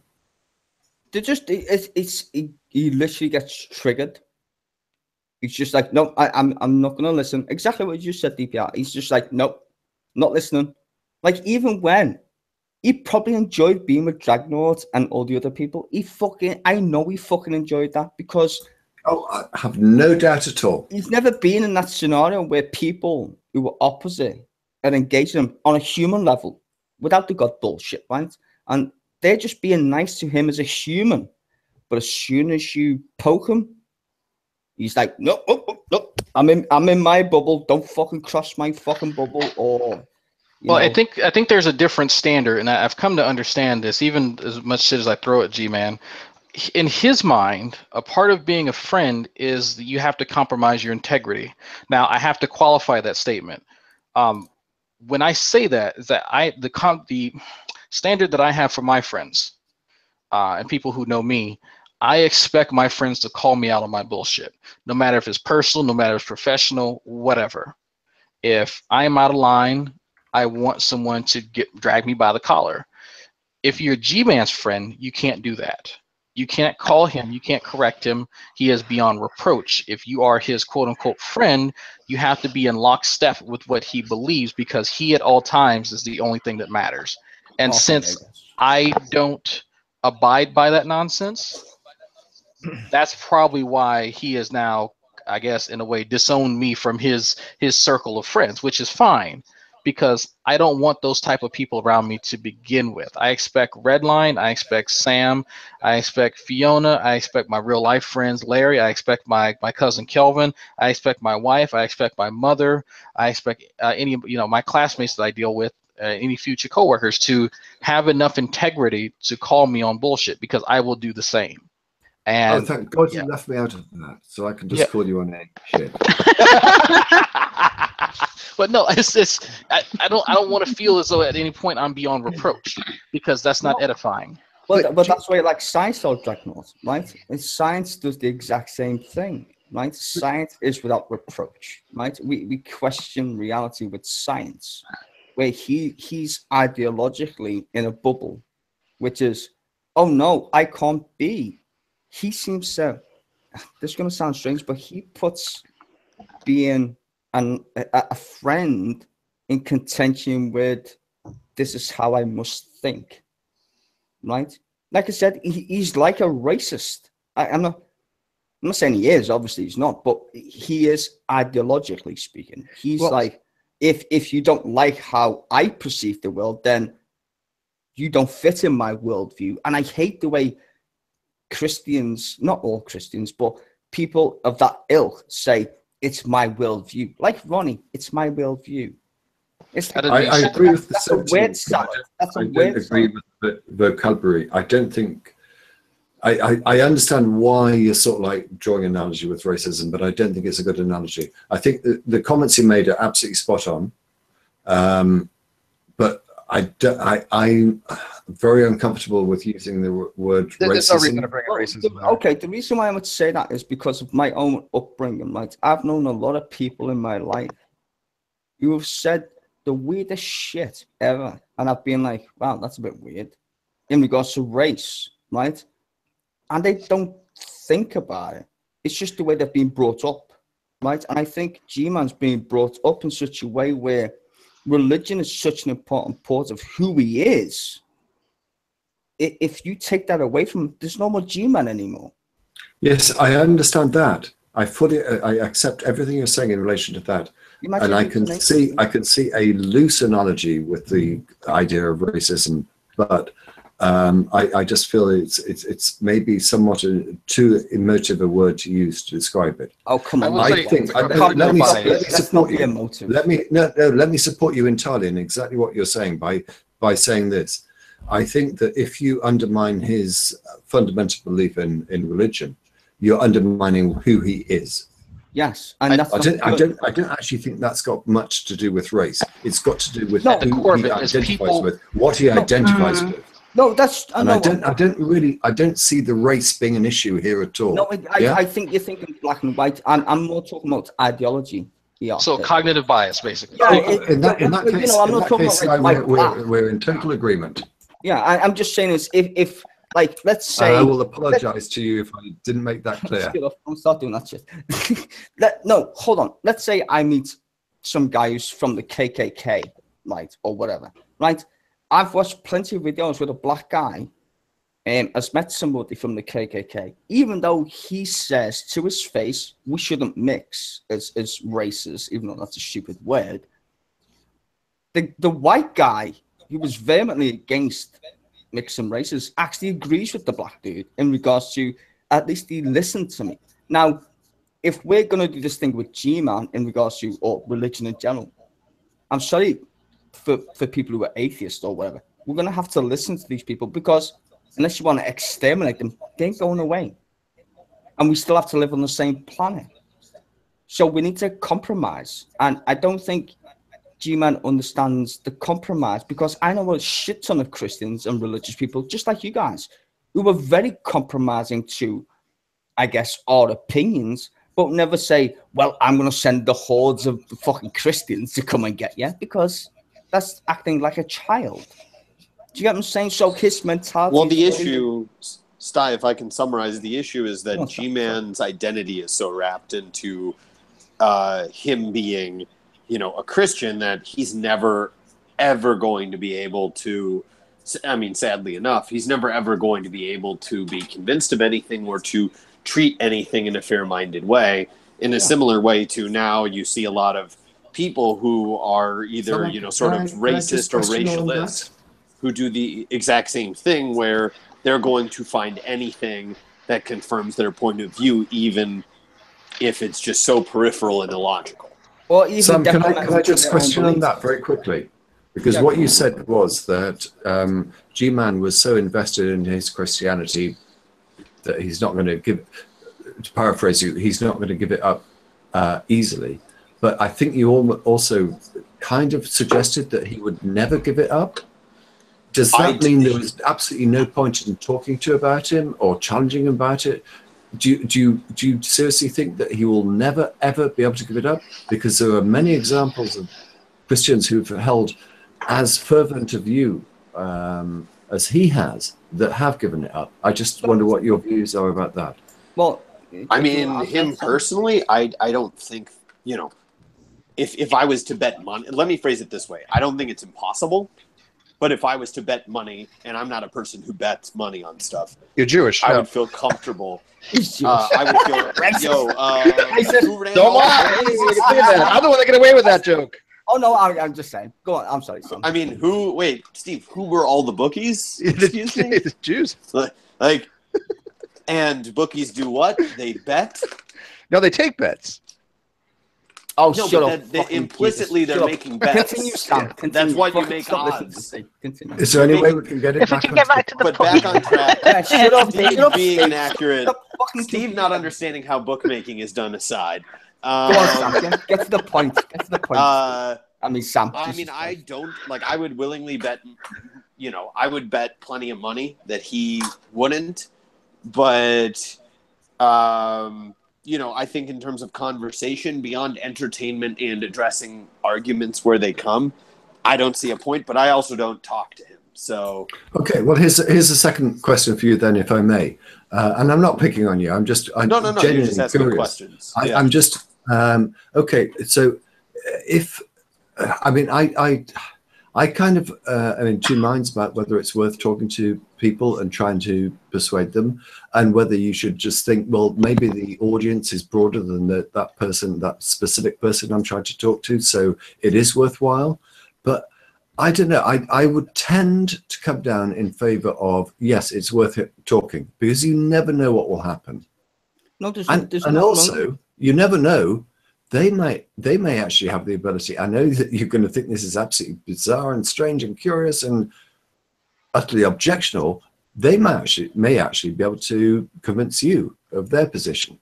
They just he literally gets triggered. He's just like, no, I'm not gonna listen. Exactly what you said, DPR. He's just like, nope, not listening. Like, even when he probably enjoyed being with Dragnord and all the other people, I know he fucking enjoyed that, because I have no doubt at all. He's never been in that scenario where people who were opposite are engaging him on a human level without the god bullshit, right? And they're just being nice to him as a human. But as soon as you poke him, he's like, no, I'm in my bubble. Don't fucking cross my fucking bubble. Or well, I think there's a different standard, and I've come to understand this. Even as much shit as I throw at G-Man, in his mind, a part of being a friend is that you have to compromise your integrity. Now, I have to qualify that statement. When I say that, is that the standard that I have for my friends and people who know me, I expect my friends to call me out on my bullshit, no matter if it's personal, no matter if it's professional, whatever. If I am out of line, I want someone to drag me by the collar. If you're G-Man's friend, you can't do that. You can't call him. You can't correct him. He is beyond reproach. If you are his quote-unquote friend, you have to be in lockstep with what he believes, because he at all times is the only thing that matters. And since I don't abide by that nonsense, that's probably why he is now, I guess, in a way, disowned me from his circle of friends, which is fine, because I don't want those type of people around me to begin with. I expect Redline, I expect Sam, I expect Fiona, I expect my real life friends, Larry, I expect my cousin Kelvin, I expect my wife, I expect my mother, I expect any my classmates that I deal with, any future coworkers, to have enough integrity to call me on bullshit, because I will do the same. And thank God you left me out of that, so I can just call you on a shit. But no, I don't want to feel as though at any point I'm beyond reproach, because that's not edifying. But that's why, like, science or Dragnord, right? And science does the exact same thing, right? Science is without reproach, right? We question reality with science, where he's ideologically in a bubble, which is, oh no, I can't be. He seems to, this is going to sound strange, but he puts being a friend in contention with, this is how I must think, right? Like I said, he's like a racist. I'm not saying he is, obviously he's not, but he is ideologically speaking. He's like, if you don't like how I perceive the world, then you don't fit in my worldview. And I hate the way Christians, not all Christians, but people of that ilk say, it's my worldview. Like Ronnie, it's my worldview. I agree with the that's a weird salad. That's a weird agree with the vocabulary. I don't think I understand why you're sort of like drawing an analogy with racism, but I don't think it's a good analogy. I think the comments you made are absolutely spot on. But I'm very uncomfortable with using the word racism. There's no reason to bring up racism. Okay, the reason why I would say that is because of my own upbringing. Right? I've known a lot of people in my life who have said the weirdest shit ever, and I've been like, wow, that's a bit weird, in regards to race, right? And they don't think about it. It's just the way they've been brought up, right? And I think G-Man's being brought up in such a way where religion is such an important part of who he is. If you take that away from him, there's no more G-Man anymore. Yes, I understand that. I accept everything you're saying in relation to that. And I can see a loose analogy with the idea of racism, but I just feel it's maybe somewhat too emotive a word to use to describe it. Oh, come on! Let me support you entirely in exactly what you're saying by saying this. I think that if you undermine his fundamental belief in religion, you're undermining who he is. Yes, and I don't actually think that's got much to do with race. It's got to do with who he identifies with, what he identifies with. No, that's And I don't see the race being an issue here at all. No, I think you're thinking black and white. I'm more talking about ideology. Yeah. So cognitive bias, basically. Yeah, In that case, I'm not talking about like we're in total agreement. Yeah, I'm just saying is if like let's say I will apologize to you if I didn't make that clear. Don't start doing that shit. No, hold on. Let's say I meet some guy who's from the KKK, right, or whatever, right? I've watched plenty of videos with a black guy has met somebody from the KKK, even though he says to his face, we shouldn't mix as races, even though that's a stupid word. The white guy, who was vehemently against mixing races, actually agrees with the black dude in regards to, at least he listened to me. Now, if we're going to do this thing with G-Man in regards to or religion in general, I'm sorry for people who are atheists or whatever, we're going to have to listen to these people because unless you want to exterminate them, they ain't going away. And we still have to live on the same planet. So we need to compromise. And I don't think G-Man understands the compromise because I know a shit ton of Christians and religious people, just like you guys, who are very compromising to, I guess, our opinions, but never say, well, I'm going to send the hordes of fucking Christians to come and get you, because that's acting like a child. Do you get what I'm saying? So his mentality... Well, the issue, Sty, if I can summarize, the issue is that G-Man's identity is so wrapped into him being, you know, a Christian that he's never, ever going to be able to... I mean, sadly enough, he's never, ever going to be able to be convinced of anything or to treat anything in a fair-minded way, in a similar way to now you see a lot of people who are either, you know, sort of racist or racialist, who do the exact same thing where they're going to find anything that confirms their point of view, even if it's just so peripheral and illogical. Or even Sam, can I just question on that very quickly? Because what you said was that G-Man was so invested in his Christianity that he's not going to give, to paraphrase you, he's not going to give it up easily. But I think you also kind of suggested that he would never give it up. Does that mean there was absolutely no point in talking to about him or challenging him about it? Do you seriously think that he will never, ever be able to give it up? Because there are many examples of Christians who've held as fervent a view as he has that have given it up. I just wonder what your views are about that. Well, I mean, him personally, I don't think, you know, if I was to bet money, let me phrase it this way. I don't think it's impossible, but if I was to bet money, and I'm not a person who bets money on stuff. You're Jewish. I would feel comfortable. I would feel, don't lie. I'm the one that get away with that joke. Oh, no, I'm just saying. Go on. I'm sorry, son. I mean, Steve, who were all the bookies? Excuse me? The Jews. Like, and bookies do what? They bet? No, they take bets. Oh, no, shut up. Implicitly, they're making bets. Continue, Sam. Continue. That's why you make odds. Is there any way we can get it back on track? But back on track. Shut up. Steve being inaccurate. Steve not understanding how bookmaking is done aside. Go on, Sam. Get to the point. I mean, Sam. I mean, I don't like. I would willingly bet. You know, I would bet plenty of money that he wouldn't. But, you know, I think in terms of conversation beyond entertainment and addressing arguments where they come, I don't see a point. But I also don't talk to him. So okay. Well, here's a second question for you then, if I may. And I'm not picking on you. I'm no. You're just asking questions. I'm just okay. So if I mean, I kind of am in two minds about whether it's worth talking to people and trying to persuade them, and whether you should just think, well, maybe the audience is broader than that specific person I'm trying to talk to, so it is worthwhile. But I don't know. I would tend to come down in favor of, yes, it's worth it talking, because you never know what will happen. No, and also, you never know. They may actually have the ability. I know that you're going to think this is absolutely bizarre and strange and curious and utterly objectionable. They may actually be able to convince you of their position.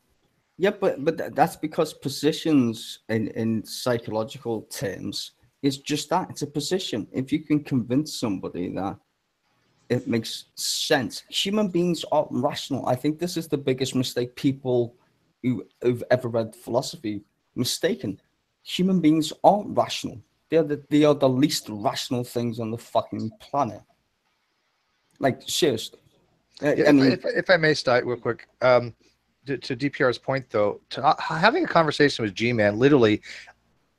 Yeah, but that's because positions in psychological terms is just that. It's a position. If you can convince somebody that it makes sense. Human beings are rational. I think this is the biggest mistake people who've ever read philosophy mistaken. Human beings aren't rational. They are the least rational things on the fucking planet. Like, seriously. Yeah, if I may start real quick, to DPR's point though, having a conversation with G-Man, literally,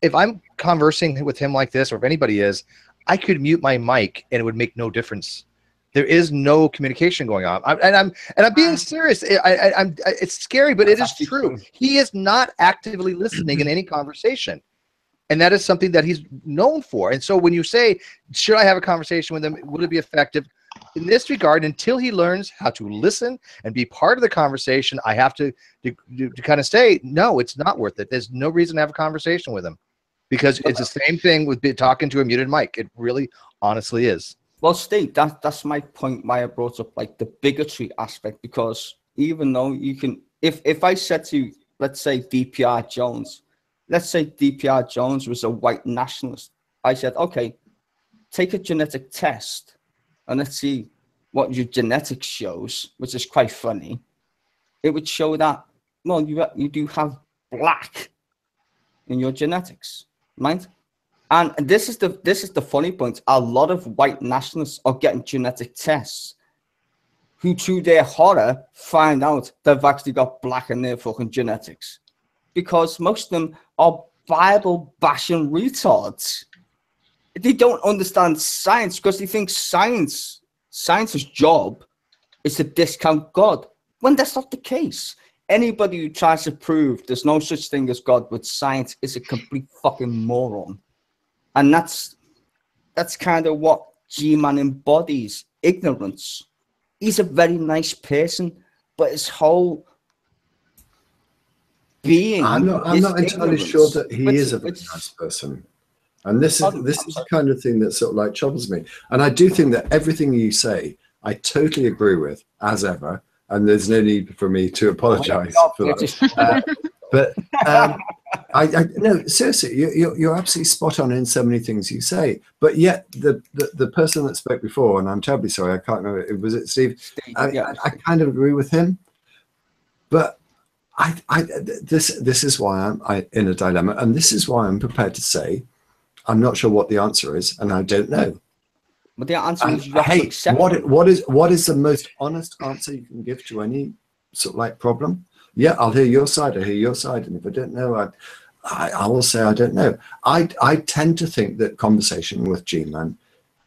if I'm conversing with him like this, or if anybody is, I could mute my mic and it would make no difference. There is no communication going on, I'm being serious. It's scary, but it is true. He is not actively listening in any conversation. And that is something that he's known for. And so when you say, should I have a conversation with him? Would it be effective? In this regard, until he learns how to listen and be part of the conversation, I have to kind of say, no, it's not worth it. There's no reason to have a conversation with him, because it's the same thing with talking to a muted mic. It really, honestly is. Well, Steve, that's my point why I brought up like the bigotry aspect, because even though you can, if I said to, let's say, DPR Jones, let's say DPR Jones was a white nationalist. I said, okay, take a genetic test and let's see what your genetics shows, which is quite funny. It would show that, well, you do have black in your genetics, right? And this is the funny point. A lot of white nationalists are getting genetic tests who, to their horror, find out they've actually got black in their fucking genetics. Because most of them are Bible bashing retards. They don't understand science because they think science's job is to discount God, when that's not the case. Anybody who tries to prove there's no such thing as God with science is a complete fucking moron. And that's kind of what G-Man embodies, ignorance. He's a very nice person, but his whole being. I'm not entirely sure that he is a very nice person. And this is the kind of thing that sort of like troubles me. And I do think that everything you say, I totally agree with, as ever. And there's no need for me to apologize for that. But I no, seriously, you're absolutely spot on in so many things you say. But yet the person that spoke before, and I'm terribly sorry, I can't remember, was it Steve? I kind of agree with him. But this is why I'm in a dilemma, and this is why I'm prepared to say I'm not sure what the answer is, and I don't know. But the answer is hey, what is the most honest answer you can give to any sort of like problem? Yeah, I'll hear your side. I hear your side, and if I don't know, I will say I don't know. I tend to think that conversation with G-Man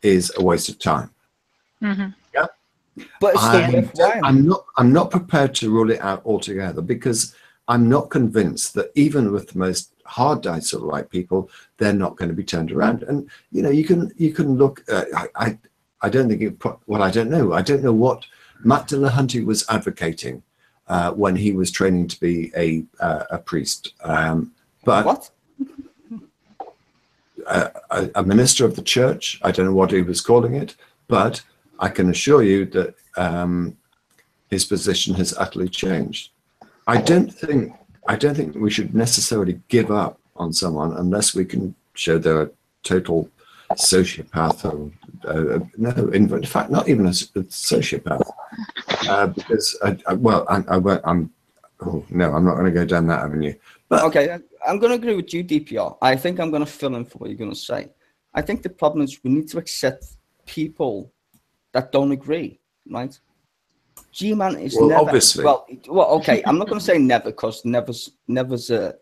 is a waste of time. Mm-hmm. Yeah, but it's I'm not prepared to rule it out altogether, because I'm not convinced that even with the most hard died sort of like people, they're not going to be turned around. And you know, you can look. I don't think I don't know. I don't know what Matt Dillahunty was advocating when he was training to be a priest. But what? A minister of the church. I don't know what he was calling it, but I can assure you that his position has utterly changed. I don't think we should necessarily give up on someone unless we can show they're a total sociopath, or no, in fact, not even a sociopath. Because I'm not going to go down that avenue. But okay, I'm going to agree with you, DPR. I think I'm going to fill in for what you're going to say. I think the problem is we need to accept people that don't agree, right? G-Man is never, obviously. Well, okay. I'm not going to say never, because never's a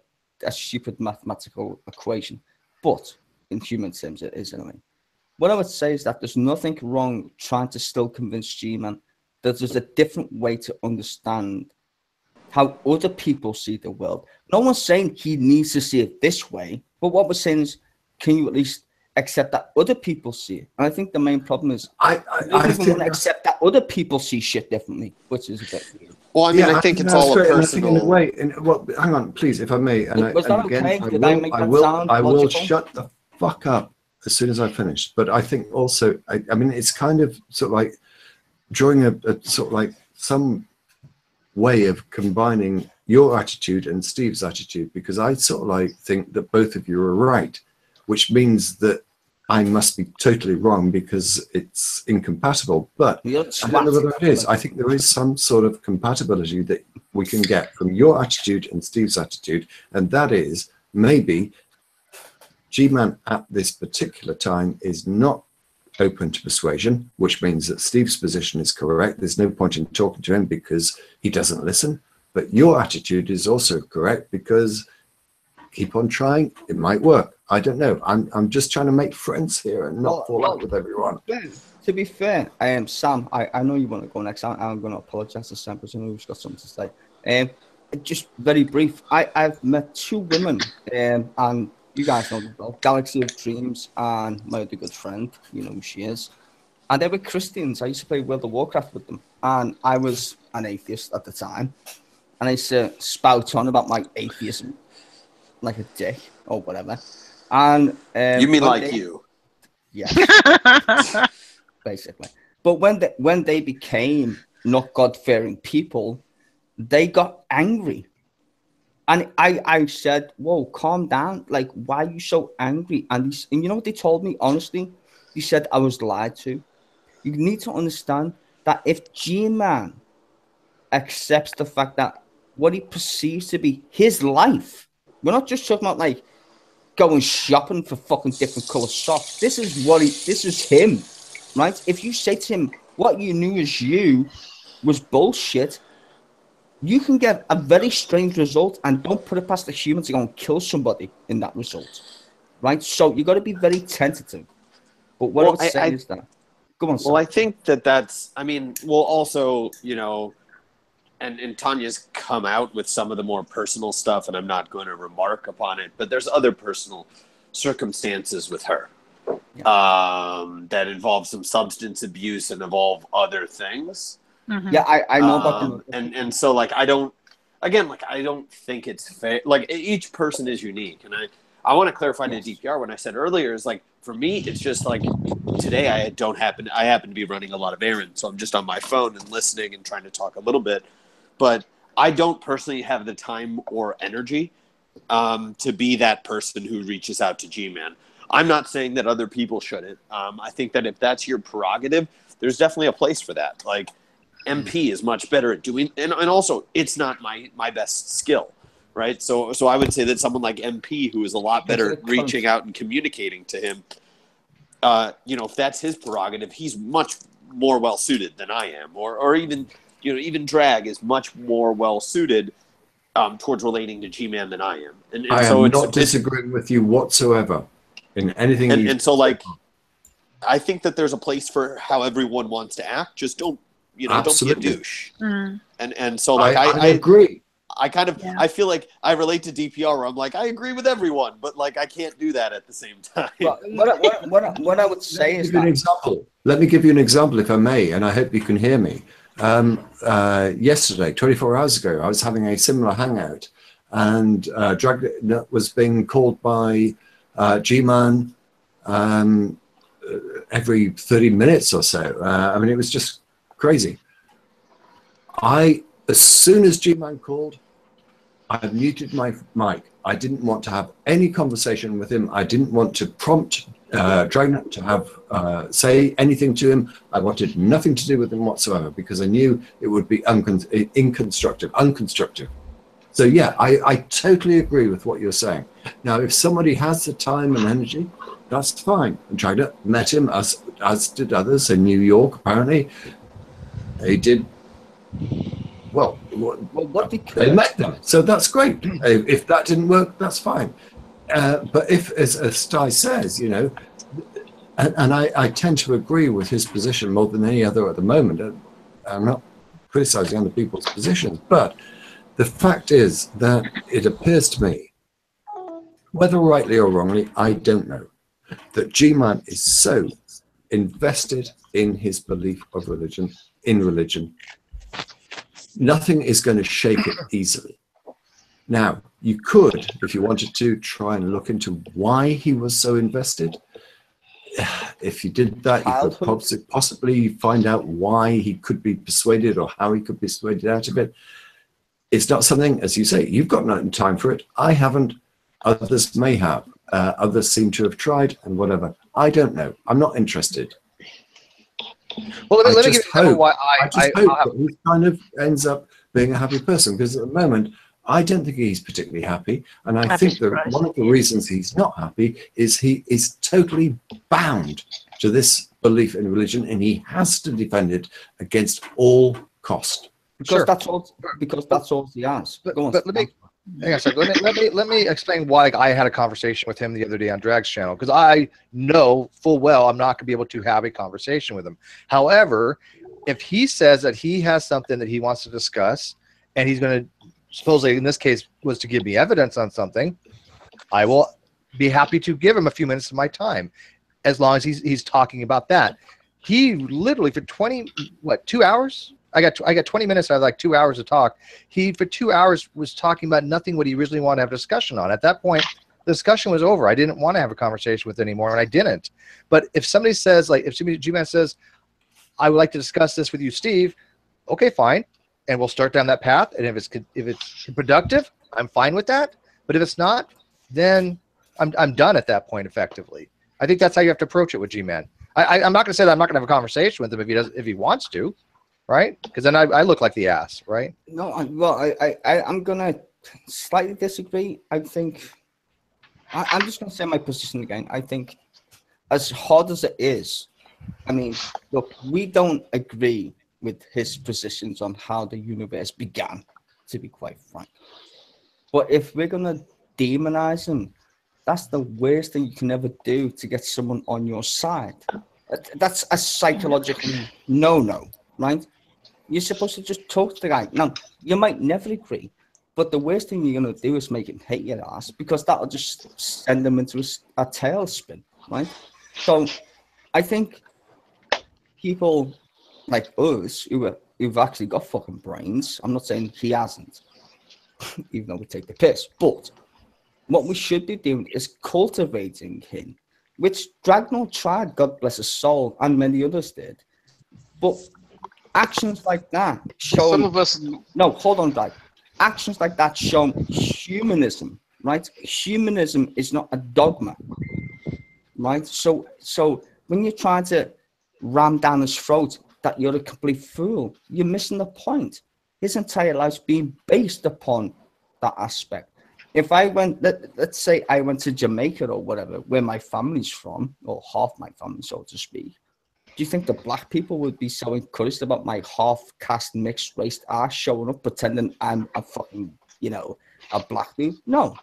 stupid mathematical equation, but in human terms, it is anyway. What I would say is that there's nothing wrong trying to still convince G-Man that there's a different way to understand how other people see the world. No one's saying he needs to see it this way, but what we're saying is, can you at least accept that other people see it? And I think the main problem is I don't even want to accept that other people see shit differently, which is a bit weird. Well, I mean, I think it's all a personal. Well, hang on, please, if I may. And was that okay? Did I make that sound I will logical? Shut the fuck up as soon as I finish. But I think also, I mean, it's kind of sort of like drawing a sort of like some way of combining your attitude and Steve's attitude, because I sort of like think that both of you are right, which means that I must be totally wrong because it's incompatible. But I don't know whether it is. I think there is some sort of compatibility that we can get from your attitude and Steve's attitude, and that is maybe G-Man at this particular time is not open to persuasion, which means that Steve's position is correct. There's no point in talking to him because he doesn't listen. But your attitude is also correct because keep on trying, it might work. I don't know. I'm just trying to make friends here and not fall out with everyone. To be fair, Sam, I know you want to go next. I'm going to apologize to Sam because I know he's got something to say. Just very brief. I've met 2 women, and you guys know them well, Galaxy of Dreams and my other good friend, you know who she is. And they were Christians. I used to play World of Warcraft with them. And I was an atheist at the time. And I used to spout on about my atheism like a dick or whatever. And you mean like you? Yeah. Basically. But when they became not God-fearing people, they got angry. And I said, whoa, calm down. Like, why are you so angry? And you know what they told me, honestly? He said I was lied to. You need to understand that if G-Man accepts the fact that what he perceives to be his life, we're not just talking about, like, going shopping for fucking different color socks. This is him, right? If you say to him, what you knew as you was bullshit, you can get a very strange result, and don't put it past the human to go and kill somebody in that result, right? So you got to be very tentative. But what I would say is that, go on. Well, I think that's. I mean, well, also, you know, and Tanya's come out with some of the more personal stuff, and I'm not going to remark upon it, but there's other personal circumstances with her that involve some substance abuse and involve other things. Mm-hmm. Yeah, I know about and so, like, I don't think it's fair. Like, each person is unique, and I want to clarify to DPR what I said earlier is, like, for me, it's just like today I happen to be running a lot of errands, so I'm just on my phone and listening and trying to talk a little bit, but I don't personally have the time or energy to be that person who reaches out to G-Man. I'm not saying that other people shouldn't. I think that if that's your prerogative, there's definitely a place for that. Like, MP is much better at doing, and also it's not my best skill, right? So I would say that someone like MP, who is a lot better at reaching out and communicating to him, you know, if that's his prerogative, he's much more well suited than I am, or even, you know, even Drag is much more well suited towards relating to G-Man than I am. And I so am not disagreeing with you whatsoever in anything. And so, like, I think that there's a place for how everyone wants to act. Just don't. You know, Absolutely. don't be a douche. Mm. And so, like, I agree. I kind of, I feel like I relate to DPR where I'm like, I agree with everyone, but, like, I can't do that at the same time. But what I would say is that... Let me give you an example, if I may, and I hope you can hear me. Yesterday, 24 hours ago, I was having a similar hangout, and Dragnet was being called by G-Man every 30 minutes or so. I mean, it was just crazy. As soon as G-Man called, I muted my mic. I didn't want to have any conversation with him. I didn't want to prompt Dragnet to have say anything to him. I wanted nothing to do with him whatsoever because I knew it would be unconstructive. So yeah, I totally agree with what you're saying. Now, if somebody has the time and energy, that's fine. And Dragnet met him, as did others in New York, apparently. They did, well, they met them. So that's great. If that didn't work, that's fine. But if, as Sty says, you know, and I tend to agree with his position more than any other at the moment. I'm not criticizing other people's positions, but the fact is that it appears to me, whether rightly or wrongly, I don't know, that G-Man is so invested in his belief of religion, nothing is going to shake it easily. Now, you could, if you wanted to, try and look into why he was so invested. If you did that, you could possibly find out why he could be persuaded or how he could be persuaded out of it. It's not something, as you say, you've got no time for it. I haven't. Others may have. Others seem to have tried and whatever. I don't know. I'm not interested. Well, let me give you just an example hope, why I just hope that he kind of ends up being a happy person, because at the moment, I don't think he's particularly happy. And I think that one of the reasons he's not happy is he is totally bound to this belief in religion, and he has to defend it against all cost. Because that's all. Because that's all he has. But let me. Hang on a second. Let me explain why I had a conversation with him the other day on Drag's channel, because I know full well I'm not going to be able to have a conversation with him. However, if he says that he has something that he wants to discuss, and he's going to, supposedly in this case was to give me evidence on something, I will be happy to give him a few minutes of my time, as long as he's talking about that. He literally for 2 hours. I got 20 minutes out of like 2 hours to talk. He for 2 hours was talking about nothing what he originally wanted to have a discussion on. At that point, the discussion was over. I didn't want to have a conversation with anymore, and I didn't. But if somebody says, like, if somebody G-Man says, I would like to discuss this with you, Steve, okay, fine, and we'll start down that path. And if it's productive, I'm fine with that. But if it's not, then I'm done at that point. Effectively, I think that's how you have to approach it with G-Man. I'm not going to say that I'm not going to have a conversation with him if he wants to. Right? Because then I look like the ass, right? No, I'm gonna slightly disagree. I think I'm just gonna say my position again. I think as hard as it is, I mean, look, we don't agree with his positions on how the universe began, to be quite frank. But if we're gonna demonize him, that's the worst thing you can ever do to get someone on your side. That's a psychologically no-no, right? You're supposed to just talk to the guy. Now, you might never agree, but the worst thing you're going to do is make him hate your ass, because that'll just send him into a tailspin, right? So I think people like us who've actually got fucking brains, I'm not saying he hasn't, even though we take the piss, but what we should be doing is cultivating him, which Dragnor tried, God bless his soul, and many others did. But actions like that show some of us. No, hold on, Doug. Actions like that show humanism, right? Humanism is not a dogma, right? So when you're trying to ram down his throat that you're a complete fool, you're missing the point. His entire life's being based upon that aspect. If I went, let's say I went to Jamaica or whatever, where my family's from, or half my family, so to speak, do you think the black people would be so encouraged about my half-caste mixed-race ass showing up pretending I'm a fucking, a black dude? No.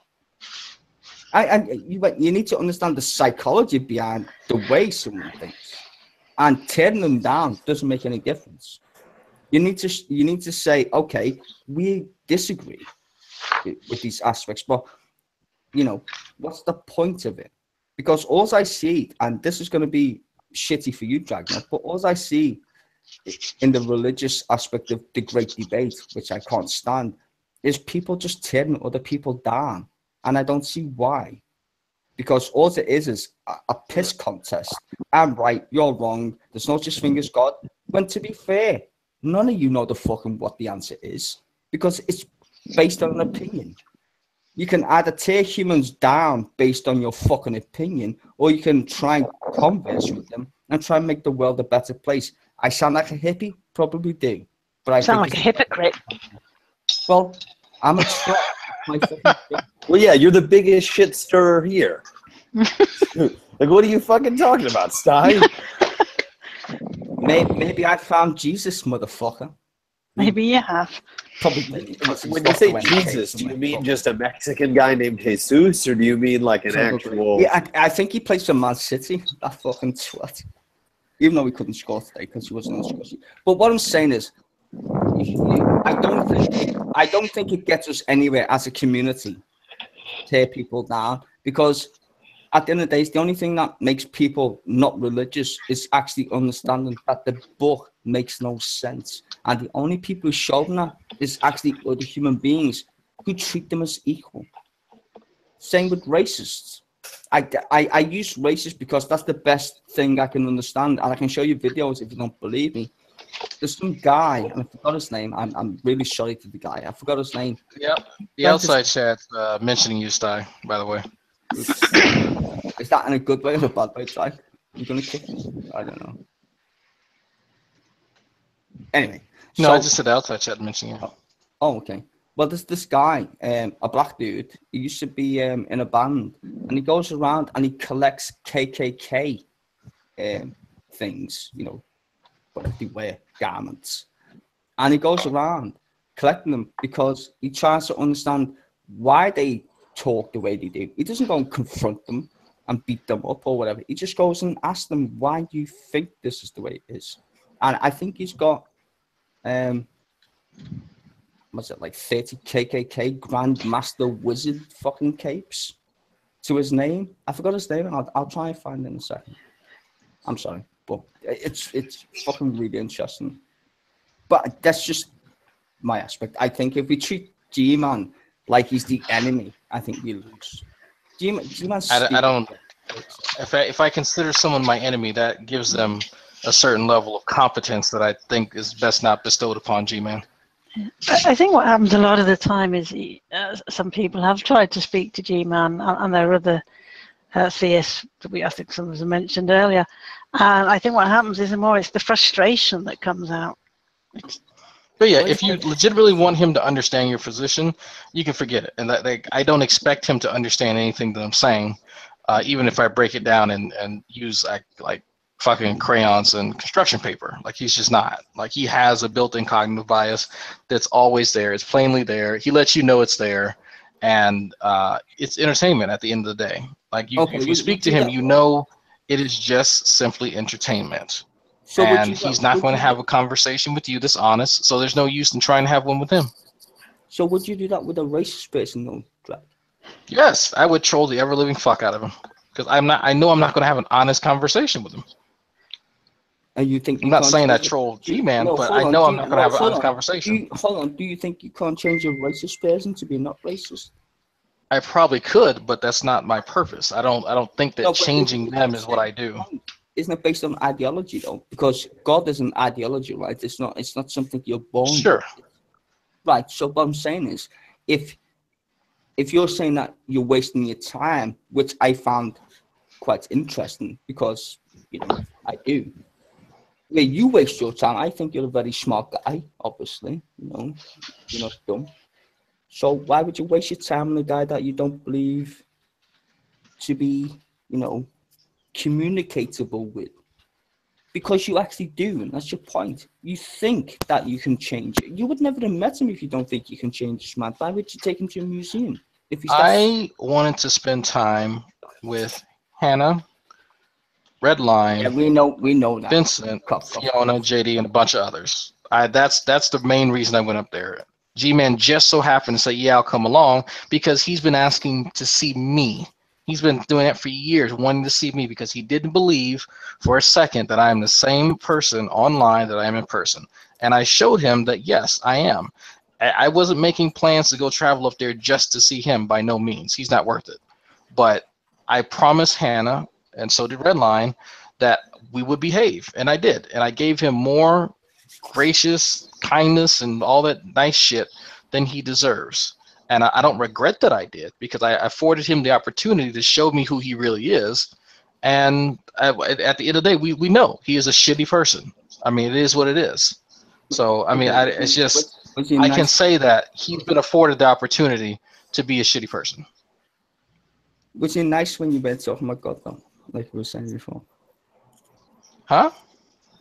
You need to understand the psychology behind the way someone thinks, and tearing them down doesn't make any difference. You need to say, okay, we disagree with these aspects, but what's the point of it? Because all I see, and this is going to be shitty for you, Dragnet, but all I see in the religious aspect of the great debate, which I can't stand, is people just tearing other people down, and I don't see why. Because all it is a piss contest. I'm right, you're wrong. There's no such thing as God. When to be fair, none of you know what the answer is, because it's based on an opinion. You can either tear humans down based on your fucking opinion, or you can try and converse with them and try and make the world a better place. I sound like a hippie? Probably do. But I sound like a hypocrite. Well, I'm a trot. Well, yeah, you're the biggest shit stirrer here. Like, what are you fucking talking about, Stein? Maybe I found Jesus, motherfucker. Maybe you have. Probably. When you say Jesus, do you mean just a Mexican guy named Jesus, or do you mean like an actual? Yeah, I think he plays for Man City. That fucking twat. Even though he couldn't score today because he wasn't on the score sheet. But what I'm saying is, I don't think it gets us anywhere as a community. Tear people down, because at the end of the day, the only thing that makes people not religious is actually understanding that the book makes no sense. And the only people who show them that is actually other human beings who treat them as equal. Same with racists. I use racist because that's the best thing I can understand. And I can show you videos if you don't believe me. There's some guy, and I forgot his name. I'm really sorry to the guy. I forgot his name. Yep. The outside chat mentioning you, Stein, by the way. Is that in a good way or a bad way, Ty? You're gonna kick me? I don't know. Anyway. No, so, I just said outside chat mentioning you. Oh, okay. Well, there's this guy, a black dude. He used to be in a band, and he goes around and he collects KKK things, you know, what they wear, garments, and he goes around collecting them because he tries to understand why they talk the way they do. He doesn't go and confront them and beat them up or whatever. He just goes and asks them, "Why do you think this is the way it is?" And I think he's got what's it, like 30 KKK Grandmaster Wizard fucking capes to his name. I forgot his name. I'll try and find it in a second. I'm sorry, but it's fucking really interesting. But that's just my aspect. I think if we treat G-Man like he's the enemy, I think we lose. G-Man's I don't. If I consider someone my enemy, that gives them a certain level of competence that I think is best not bestowed upon G-Man. I think what happens a lot of the time is some people have tried to speak to G-Man and there are other theists that I think some of them mentioned earlier. And I think what happens is it's the frustration that comes out. But yeah, if you legitimately want him to understand your position, you can forget it. And that I don't expect him to understand anything that I'm saying, even if I break it down and use like fucking crayons and construction paper. Like, he's just not. Like, he has a built-in cognitive bias that's always there. It's plainly there. He lets you know it's there, and it's entertainment at the end of the day. Like, if you speak to him, you know it is just simply entertainment. So and he's not going to have a conversation with you that's honest, so there's no use in trying to have one with him. So would you do that with a racist person, though, Drake? Yes, I would troll the ever-living fuck out of him, because I know I'm not going to have an honest conversation with him. And you think I'm not saying I troll G-Man, but I know I'm not going to have an honest conversation. Hold on. Do you think you can't change a racist person to be not racist? I probably could, but that's not my purpose. I don't think that changing them is what I do. Isn't it based on ideology, though? Because God is an ideology, right? It's not something you're born Sure. with. Right. So what I'm saying is, if you're saying that you're wasting your time, which I found quite interesting, because I do. Yeah, you waste your time. I think you're a very smart guy, obviously. You're not dumb. So why would you waste your time on a guy that you don't believe to be, communicatable with? Because you actually do, and that's your point. You think that you can change it. You would never have met him if you don't think you can change this man. Why would you take him to a museum? I wanted to spend time with Hannah, Redline, yeah, we know that. Vincent, Fiona, JD, and a bunch of others. That's the main reason I went up there. G-Man just so happened to say, yeah, I'll come along, because he's been asking to see me. He's been doing that for years, wanting to see me, because he didn't believe for a second that I am the same person online that I am in person. And I showed him that, yes, I am. I wasn't making plans to go travel up there just to see him, by no means. He's not worth it. But I promised Hannah, and so did Redline, that we would behave. And I did. And I gave him more gracious kindness and all that nice shit than he deserves. And I don't regret that I did, because I afforded him the opportunity to show me who he really is. And at the end of the day, we know he is a shitty person. I mean, it is what it is. So, I mean, it's just, I can say that he's been afforded the opportunity to be a shitty person. Was it nice when you went to, oh my God, though, like we were saying before? Huh?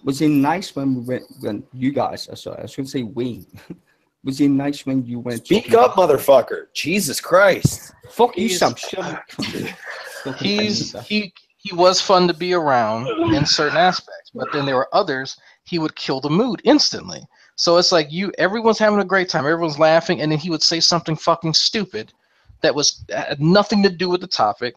Was it nice when you guys, sorry, I was going to say we. Was it nice when you went? Speak up, motherfucker! Jesus Christ! Fuck you, Sam. He was fun to be around in certain aspects, but then there were others he would kill the mood instantly. So it's like everyone's having a great time, everyone's laughing, and then he would say something fucking stupid that had nothing to do with the topic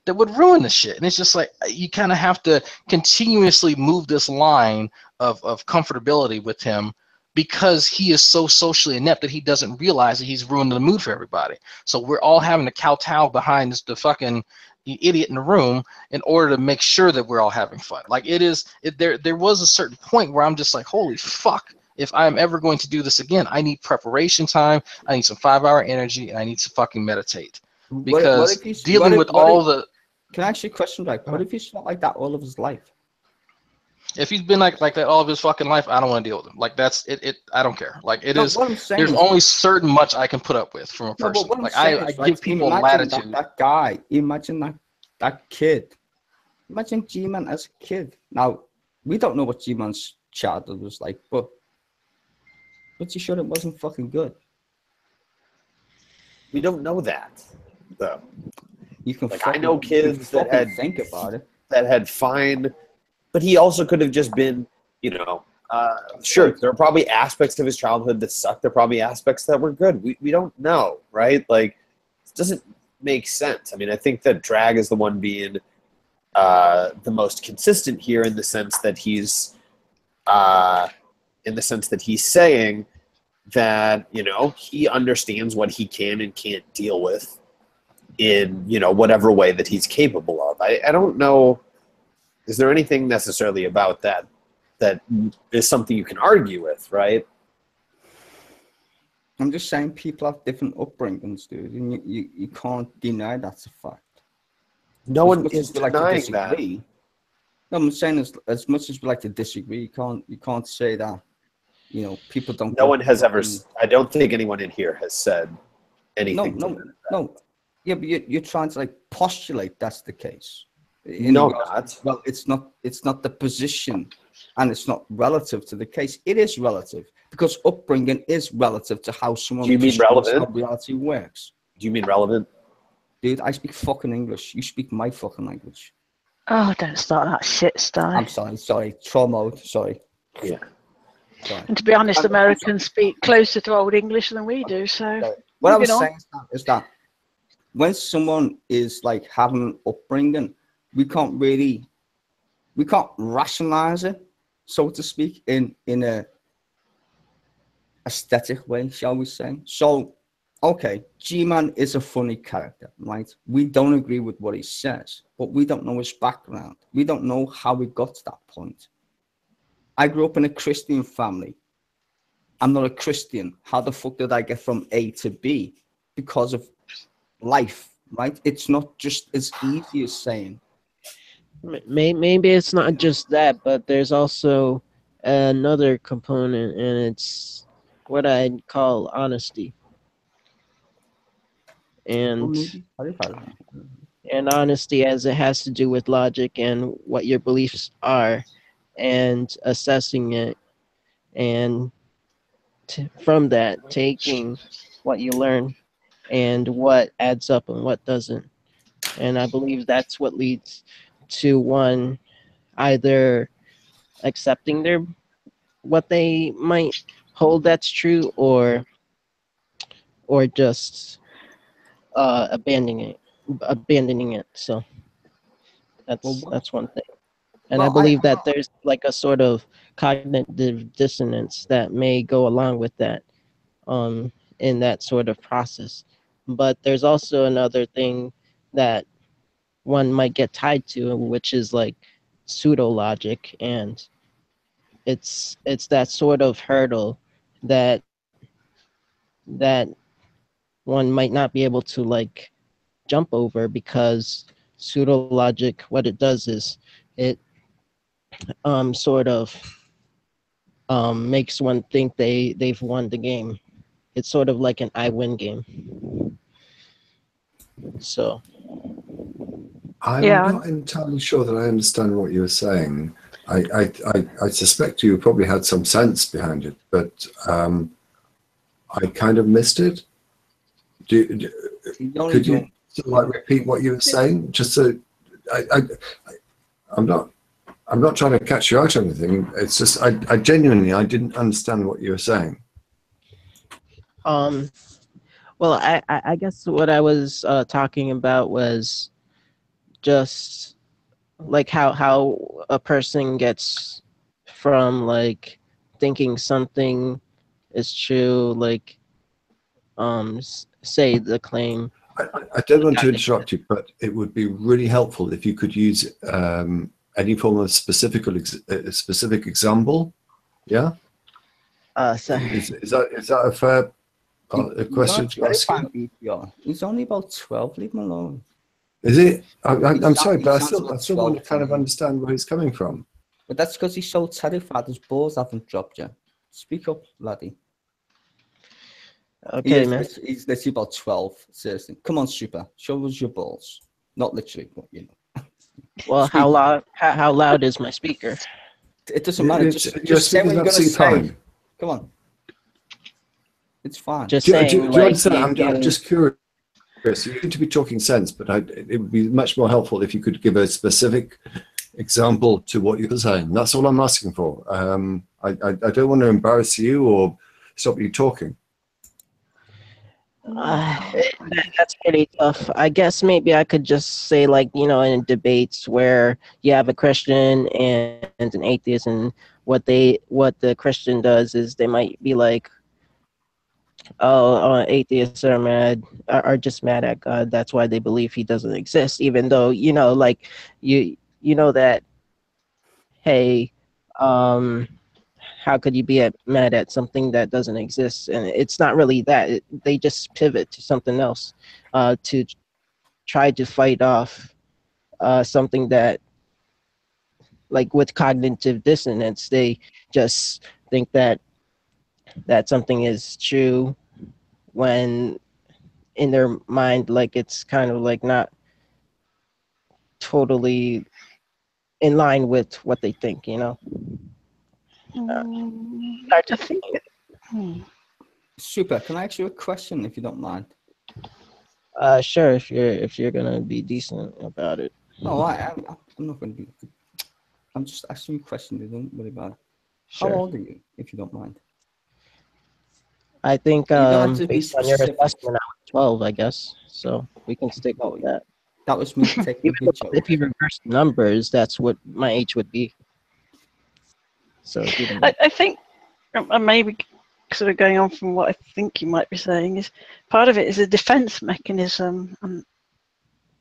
that would ruin the shit. And it's just like, you kind of have to continuously move this line of comfortability with him, because he is so socially inept that he doesn't realize that he's ruining the mood for everybody. So we're all having to kowtow behind the fucking idiot in the room in order to make sure that we're all having fun. Like, there was a certain point where I'm just like, holy fuck, if I'm ever going to do this again, I need preparation time, I need some 5-hour energy, and I need to fucking meditate. because if he's, dealing with all the. Can I ask you a question? Like, what if he's not like that all of his life? If he's been like that all of his fucking life, I don't want to deal with him. Like that's it. I don't care. Like it is. What I'm saying There's is, only certain much I can put up with from a no, person. but what I'm Like saying I is, give people latitude. That guy. Imagine that kid. Imagine G-Man as a kid. Now we don't know what G-Man's childhood was like, but you sure it wasn't fucking good? We don't know that, though. You can. Like I know kids that had think about it. That had fine, but he also could have just been, sure, there are probably aspects of his childhood that sucked. There are probably aspects that were good. We don't know, right? Like, it doesn't make sense. I mean, I think that Drag is the one being the most consistent here in the sense that he's saying that, he understands what he can and can't deal with in, whatever way that he's capable of. I don't know. Is there anything necessarily about that is something you can argue with, right? I'm just saying people have different upbringings, dude, and you can't deny that's a fact. No one is denying that. No, I'm saying as much as we like to disagree, you can't say that, people don't. No one has ever. I don't think anyone in here has said anything. No. Yeah, but you're trying to like postulate that's the case. No, not. Well, it's not. It's not the position, and it's not relative to the case. It is relative because upbringing is relative to how someone. Do you mean relevant? How reality works. Do you mean relevant? Dude, I speak fucking English. You speak my fucking language. Oh, don't start that shit, Sty. I'm sorry. Troll mode, sorry. Yeah. Sorry. And to be honest, Americans speak closer to Old English than we do, so... What I was saying is that when someone is like having an upbringing, we can't rationalize it, so to speak, in a aesthetic way, shall we say. So, okay, G-Man is a funny character, right? We don't agree with what he says, but we don't know his background. We don't know how he got to that point. I grew up in a Christian family. I'm not a Christian. How the fuck did I get from A to B? Because of life, right? It's not just as easy as saying. Maybe it's not just that, but there's also another component, and it's what I'd call honesty. And honesty, as it has to do with logic and what your beliefs are, and assessing it, and from that taking what you learn and what adds up and what doesn't. And I believe that's what leads to one either accepting what they might hold that's true, or just abandoning it. So that's one thing. And I believe that there's like a sort of cognitive dissonance that may go along with that in that sort of process. But there's also another thing that one might get tied to, which is like pseudo logic, and it's that sort of hurdle that one might not be able to like jump over, because pseudo logic, what it does is it sort of makes one think they've won the game. It's sort of like an I win game. So I'm not entirely sure that I understand what you're saying. I suspect you probably had some sense behind it, but I kind of missed it. Could you like repeat what you were saying? Just so I'm not trying to catch you out or anything. It's just I genuinely didn't understand what you were saying. Well, I guess what I was talking about was just like how a person gets from like thinking something is true, like say the claim. I don't want to interrupt you, but it would be really helpful if you could use any form of specific example. Yeah. So is that a fair A question to ask you? BPR. He's only about 12. Leave him alone. Is it? I'm sorry, but I sounds still about want to 12 kind of to me. understand where he's coming from. But that's because he's so terrified his balls haven't dropped yet. Speak up, laddie. Okay, man. He's literally about 12. Seriously. Come on, Super. Show us your balls. Not literally, but you know. Well, how loud? How loud is my speaker? It doesn't matter. Your Just say what you're speaker's going to absolutely say. fine. Come on. It's fine. Just Do saying, you like, understand? I'm just curious. You seem to be talking sense, but it would be much more helpful if you could give a specific example to what you're saying. That's all I'm asking for. I don't want to embarrass you or stop you talking. That's pretty tough. I guess maybe I could just say, like, you know, in debates where you have a Christian and an atheist, and what the Christian does is they might be like, oh, atheists are just mad at God. That's why they believe he doesn't exist, even though, you know, like, you know that, hey, how could you be mad at something that doesn't exist? And it's not really that. They just pivot to something else, to try to fight off something that, like with cognitive dissonance, they just think that something is true when in their mind, like, it's kind of like not totally in line with what they think, you know. Hard to I think. Super. Can I ask you a question if you don't mind? Sure, if you're gonna be decent about it. No, I'm not going to be. I'm just asking you a question. Don't worry about it. Sure. How old are you, if you don't mind? I think You don't have to be based on your specific. assessment, I was 12, I guess. So we can stick with that. That was me taking a Even big joke. if you reverse the numbers, that's what my age would be. So even I think, and maybe sort of going on from what I think you might be saying, is part of it is a defense mechanism. And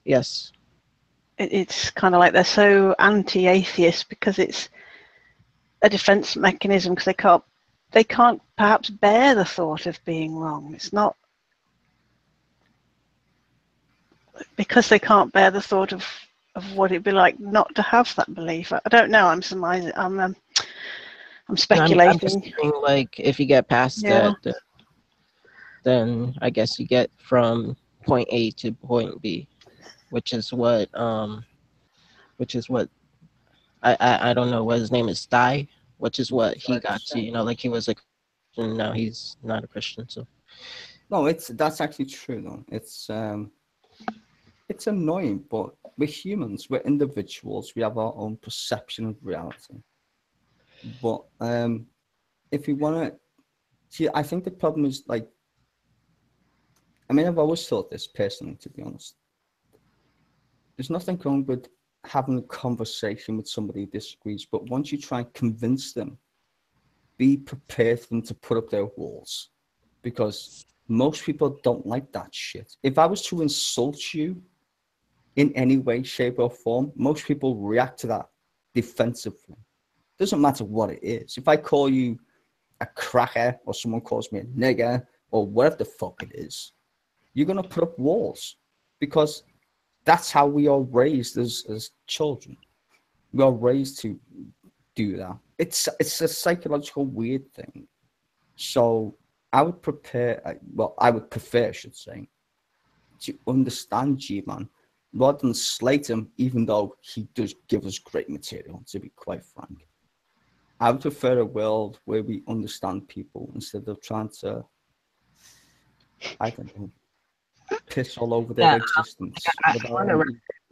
yes, it's kind of like they're so anti-atheist because it's a defense mechanism, because they can't perhaps bear the thought of being wrong. It's not because they can't bear the thought of what it'd be like not to have that belief. I don't know. I'm surmising. I'm speculating. I'm just saying, like, if you get past that, then I guess you get from point A to point B, which is what I don't know what his name is, Thai, which is what he got to, you know, like he was a Christian, now he's not a Christian. So no, that's actually true though. It's annoying, but we're humans, we're individuals, we have our own perception of reality. But if you want to see, I think the problem is, like, I mean, I've always thought this personally, to be honest. There's nothing wrong with having a conversation with somebody who disagrees, but once you try and convince them, be prepared for them to put up their walls, because most people don't like that shit. If I was to insult you in any way, shape, or form, most people react to that defensively. Doesn't matter what it is. If I call you a cracker, or someone calls me a nigger, or whatever the fuck it is, you're gonna put up walls, because that's how we are raised as children. We are raised to do that. It's a psychological weird thing. So I would I would prefer, I should say, to understand G-Man rather than slate him, even though he does give us great material, to be quite frank. I would prefer a world where we understand people instead of trying to, I don't know, piss all over their existence.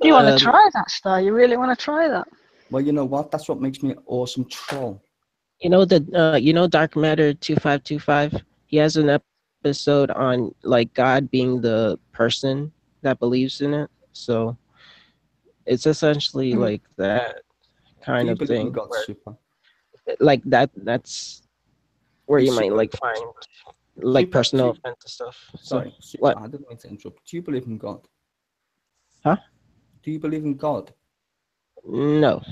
You want to try that, Star? You really want to try that? Well, you know what? That's what makes me an awesome troll. you know Dark Matter 2525. He has an episode on, like, God being the person that believes in it. So it's essentially like that kind of thing. God, where, Super? like that's where you might, like, find, like, Super, personal offensive stuff. Sorry, So, Super, what? I didn't mean to interrupt. Do you believe in God? Huh? Do you believe in God? No.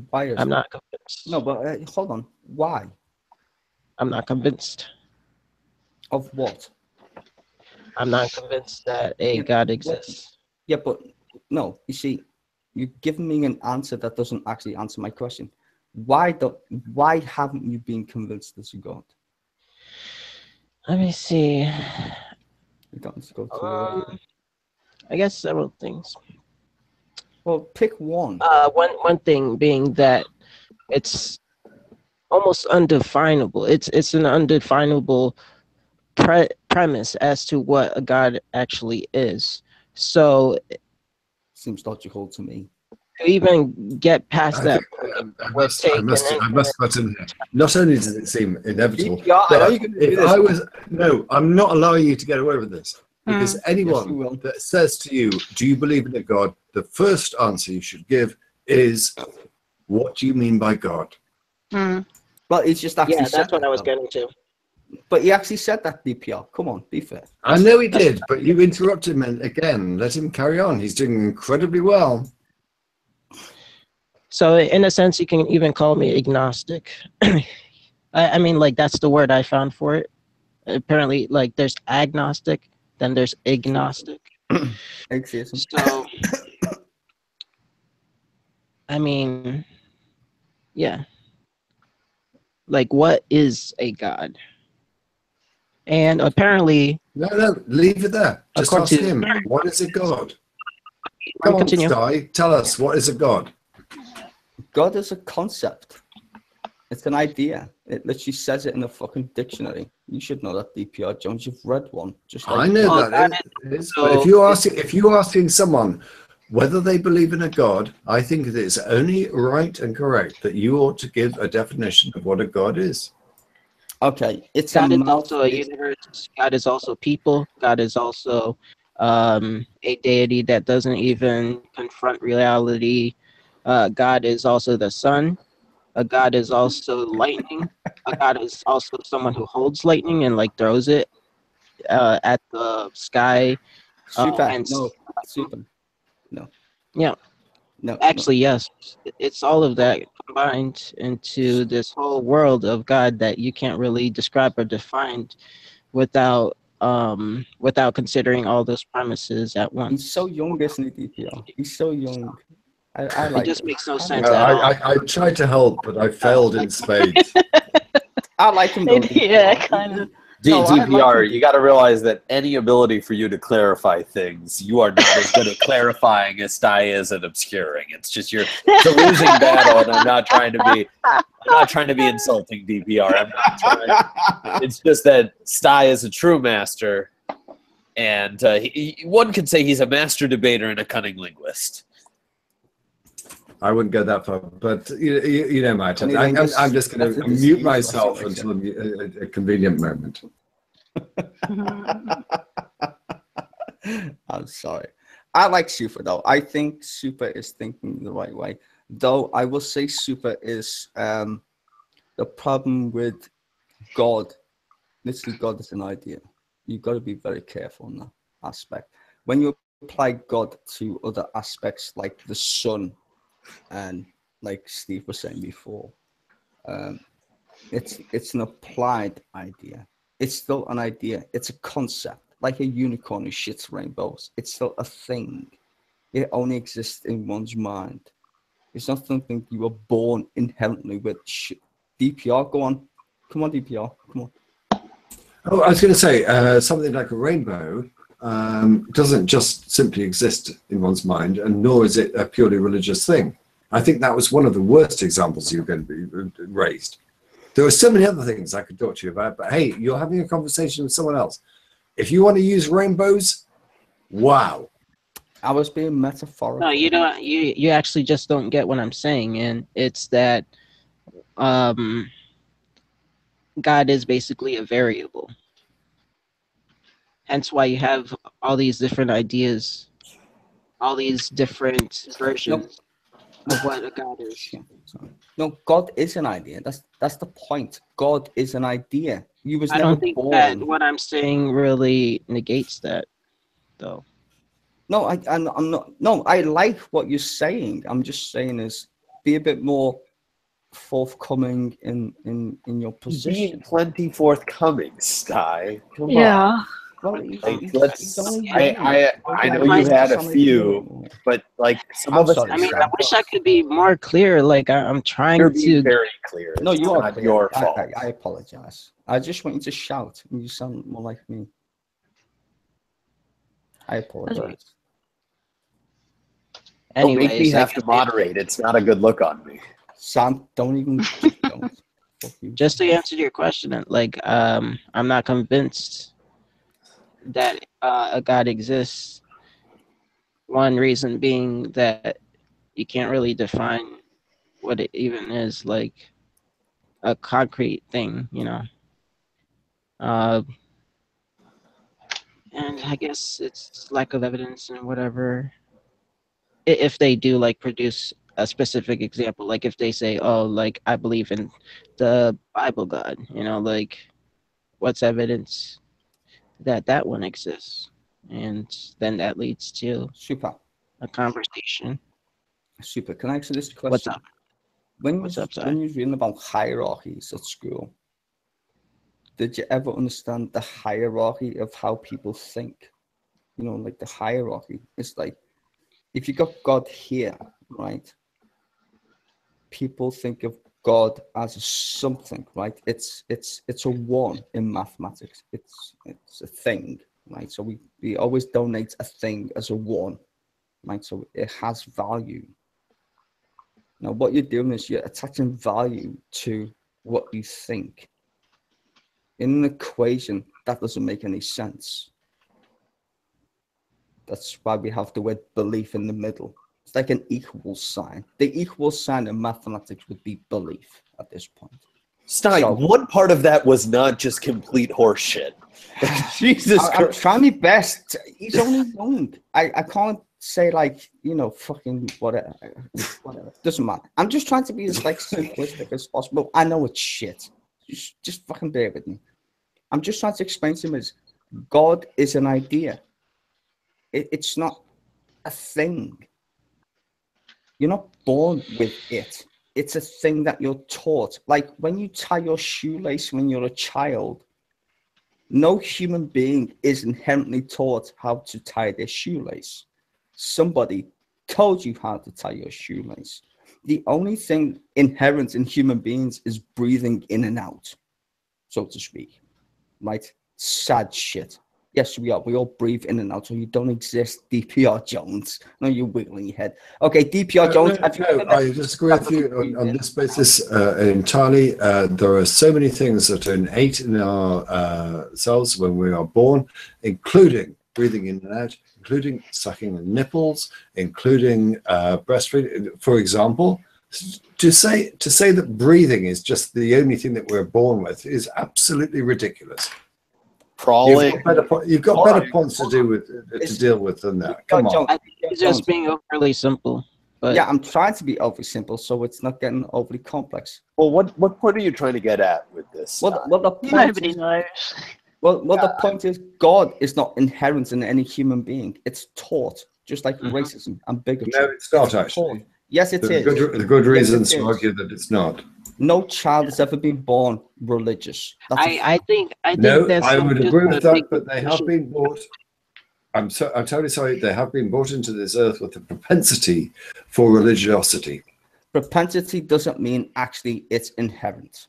Why is I'm that? not convinced. No, but hold on. Why? I'm not convinced. Of what? I'm not convinced that a God exists. Yeah, but no. You see, you're giving me an answer that doesn't actually answer my question. Why haven't you been convinced there's a God? Let me see. You don't need to go to. I guess several things. Well, pick one. One thing being that it's almost undefinable. It's an undefinable premise as to what a God actually is. So Seems logical to me. to even get past that point, I would must, take I must, an I must put in here. Not only does it seem inevitable, Yeah, I know but you're gonna do if this. I was no, I'm not allowing you to get away with this because Yes, you anyone will. that says to you, "Do you believe in a God?" the first answer you should give is, "What do you mean by God?" Well, it's just actually Yeah, said that's what that, I was though. getting to. But he actually said that, DPR. Come on, be fair. I know he did, but you interrupted him again. Let him carry on. He's doing incredibly well. So in a sense, you can even call me agnostic. I mean, like that's the word I found for it. Apparently, like there's agnostic, then there's agnostic. Atheism. So, I mean, yeah. Like, what is a god? And apparently, No, leave it there. Just according ask to him. What is a God? let me Come on, continue. Sky. Tell us, what is a God? God is a concept. It's an idea. It literally says it in a fucking dictionary. You should know that, DPR Jones. You've read one. Just like I know Well, that God is, so but if you're asking someone whether they believe in a God, I think it is only right and correct that you ought to give a definition of what a God is. Okay, it's God a is mouth. also a universe. God is also people. God is also a deity that doesn't even confront reality. God is also the sun. A god is also lightning. A god is also someone who holds lightning and like throws it at the sky. Super. And No, super. No. yeah, No. actually, yes, it's all of that combined into this whole world of God that you can't really describe or define without considering all those premises at once. He's so young, isn't he, DPR? He's so young. I It like just him. makes no I sense like at him. all. I tried to help, but I failed in spades. I like him though. Yeah, DPR. kind of. No, I like DPR, him, you got to realize that any ability for you to clarify things, you are not as good at clarifying as Sty is at obscuring. It's just it's a losing battle, and I'm not trying to be insulting, DPR. I'm not trying. It's just that Sty is a true master, and one could say he's a master debater and a cunning linguist. I wouldn't go that far, but you know my attempt. Anyway, I'm just going that's to a mute disease, myself that's until a convenient moment. I'm sorry. I like Super though. I think Super is thinking the right way. Though I will say Super is the problem with God. Literally, God is an idea. You've got to be very careful in that aspect. When you apply God to other aspects like the sun, and like Steve was saying before, it's an applied idea. It's still an idea. It's a concept, like a unicorn who shits rainbows. It's still a thing. It only exists in one's mind. It's not something you were born inherently with. DPR, go on. Come on, DPR. Come on. Oh, I was going to say something like a rainbow doesn't just simply exist in one's mind, and nor is it a purely religious thing. I think that was one of the worst examples you were going to be raised. There were so many other things I could talk to you about, but hey, you're having a conversation with someone else. If you want to use rainbows, wow. I was being metaphorical. No, you don't. You actually just don't get what I'm saying, and it's that God is basically a variable. Hence why you have all these different ideas, all these different versions of what a God is. No, God is an idea. That's the point. God is an idea. You was I never don't think born. that what I'm saying really negates that, though. No, I'm not. No, I like what you're saying. I'm just saying is be a bit more forthcoming in your position. Being plenty forthcoming, Sky. Come on. Yeah. Well, I know you had a few, but like some of us. sorry, I mean, I wish I could be more clear. Like I'm trying You're to. being very clear. No, you are not clear. your fault. I apologize. I just want you to shout, and you sound more like me. I apologize. Don't make me Anyways, have to moderate. It's not a good look on me. Sam, don't even. Don't. Fuck you. just to answer your question, like I'm not convinced that a God exists. One reason being that you can't really define what it even is, like a concrete thing, you know. And I guess it's lack of evidence and whatever. If they do like produce a specific example, like if they say, "Oh, like I believe in the Bible God," you know, like what's evidence that one exists? And then that leads to Super. a conversation. Super. Can I answer this question? What's up? When What's up, Si? when you're reading about hierarchies at school, did you ever understand the hierarchy of how people think? You know, like the hierarchy. It's like if you got God here, right? People think of God as something, right? It's a one in mathematics. It's a thing, right? So we always donate a thing as a one, right? So it has value. Now what you're doing is you're attaching value to what you think. In an equation, that doesn't make any sense. That's why we have the word belief in the middle. It's like an equal sign. The equal sign in mathematics would be belief at this point. Stein, So- one part of that was not just complete horseshit. Jesus I'm Christ. trying my best. He's only young. I can't say like, you know, fucking whatever. Doesn't matter. I'm just trying to be as like simplistic as possible. I know it's shit. Just fucking bear with me. I'm just trying to explain to him is God is an idea. It's not a thing. You're not born with it. It's a thing that you're taught. Like when you tie your shoelace when you're a child, no human being is inherently taught how to tie their shoelace. Somebody told you how to tie your shoelace. The only thing inherent in human beings is breathing in and out, so to speak. Right? Sad shit. Yes, we are. We all breathe in and out, so you don't exist, DPR Jones. No, you're wiggling your head. Okay, DPR Jones. No, I disagree with you on this basis entirely. There are so many things that are innate in our selves when we are born, including breathing in and out, including sucking the nipples, including breastfeeding. For example, to say that breathing is just the only thing that we're born with is absolutely ridiculous. Crawling. You've got better points to deal with than that. Come on. I think it's just being overly simple. But Yeah, I'm trying to be overly simple, so it's not getting overly complex. Well, what point are you trying to get at with this? Well, the point Nobody is, knows. well, the point is, God is not inherent in any human being. It's taught, just like racism and bigotry. No, it's not actually. Taught. Yes, it is. There are good reasons Yes, it to is. argue that it's not. No child has ever been born religious. That's a I think No, that's I would just agree a with that, big but they have issue. been brought. I'm totally sorry. They have been brought into this earth with a propensity for religiosity. propensity doesn't mean actually it's inherent.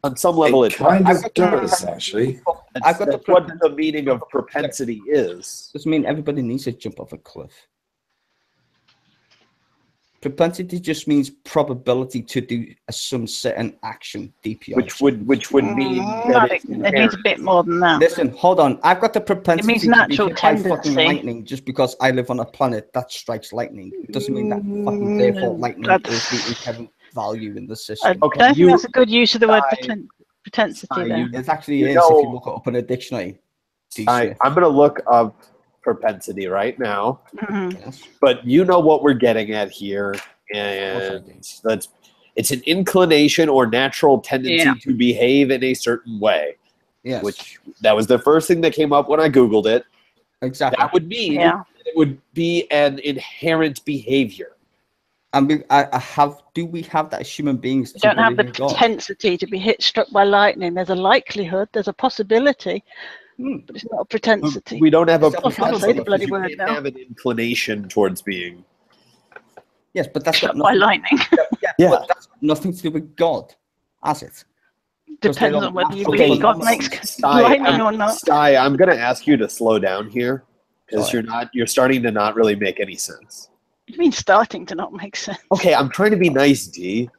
On some level, It kind of does, actually. I've got That's what the meaning of propensity is. Doesn't mean everybody needs to jump off a cliff. Propensity just means probability to do some certain action, DPR. Which would mean that it's It needs a bit more than that. Listen, hold on. I've got the propensity means to be natural hit by fucking tendency. lightning just because I live on a planet that strikes lightning. It doesn't mean that fucking therefore lightning is the inherent value in the I system. don't think that's a good use of the word propensity there. It actually is know- if you look it up in a dictionary. I'm going to look up propensity right now, Mhm. Yes. but you know what we're getting at here, and it's an inclination or natural tendency Yeah. to behave in a certain way. Yes. Which that was the first thing that came up when I Googled it. Exactly. That would mean Yeah. it would be an inherent behavior. I mean, do we have that as human beings? You don't have the believe in God? propensity to be struck by lightning. There's a likelihood, there's a possibility, but it's not a propensity. We don't have a It's not a I'll say the propensity bloody because you word can't now. have an inclination towards being. Yes, but that's Struck got by nothing. lightning. Yeah. But that's got nothing to do with God, has it? Depends on whether you Okay, believe God makes Sty, lightning or not. Sty, I'm going to ask you to slow down here because Sorry. you're starting to not really make any sense. You mean starting to not make sense? Okay, I'm trying to be nice, D.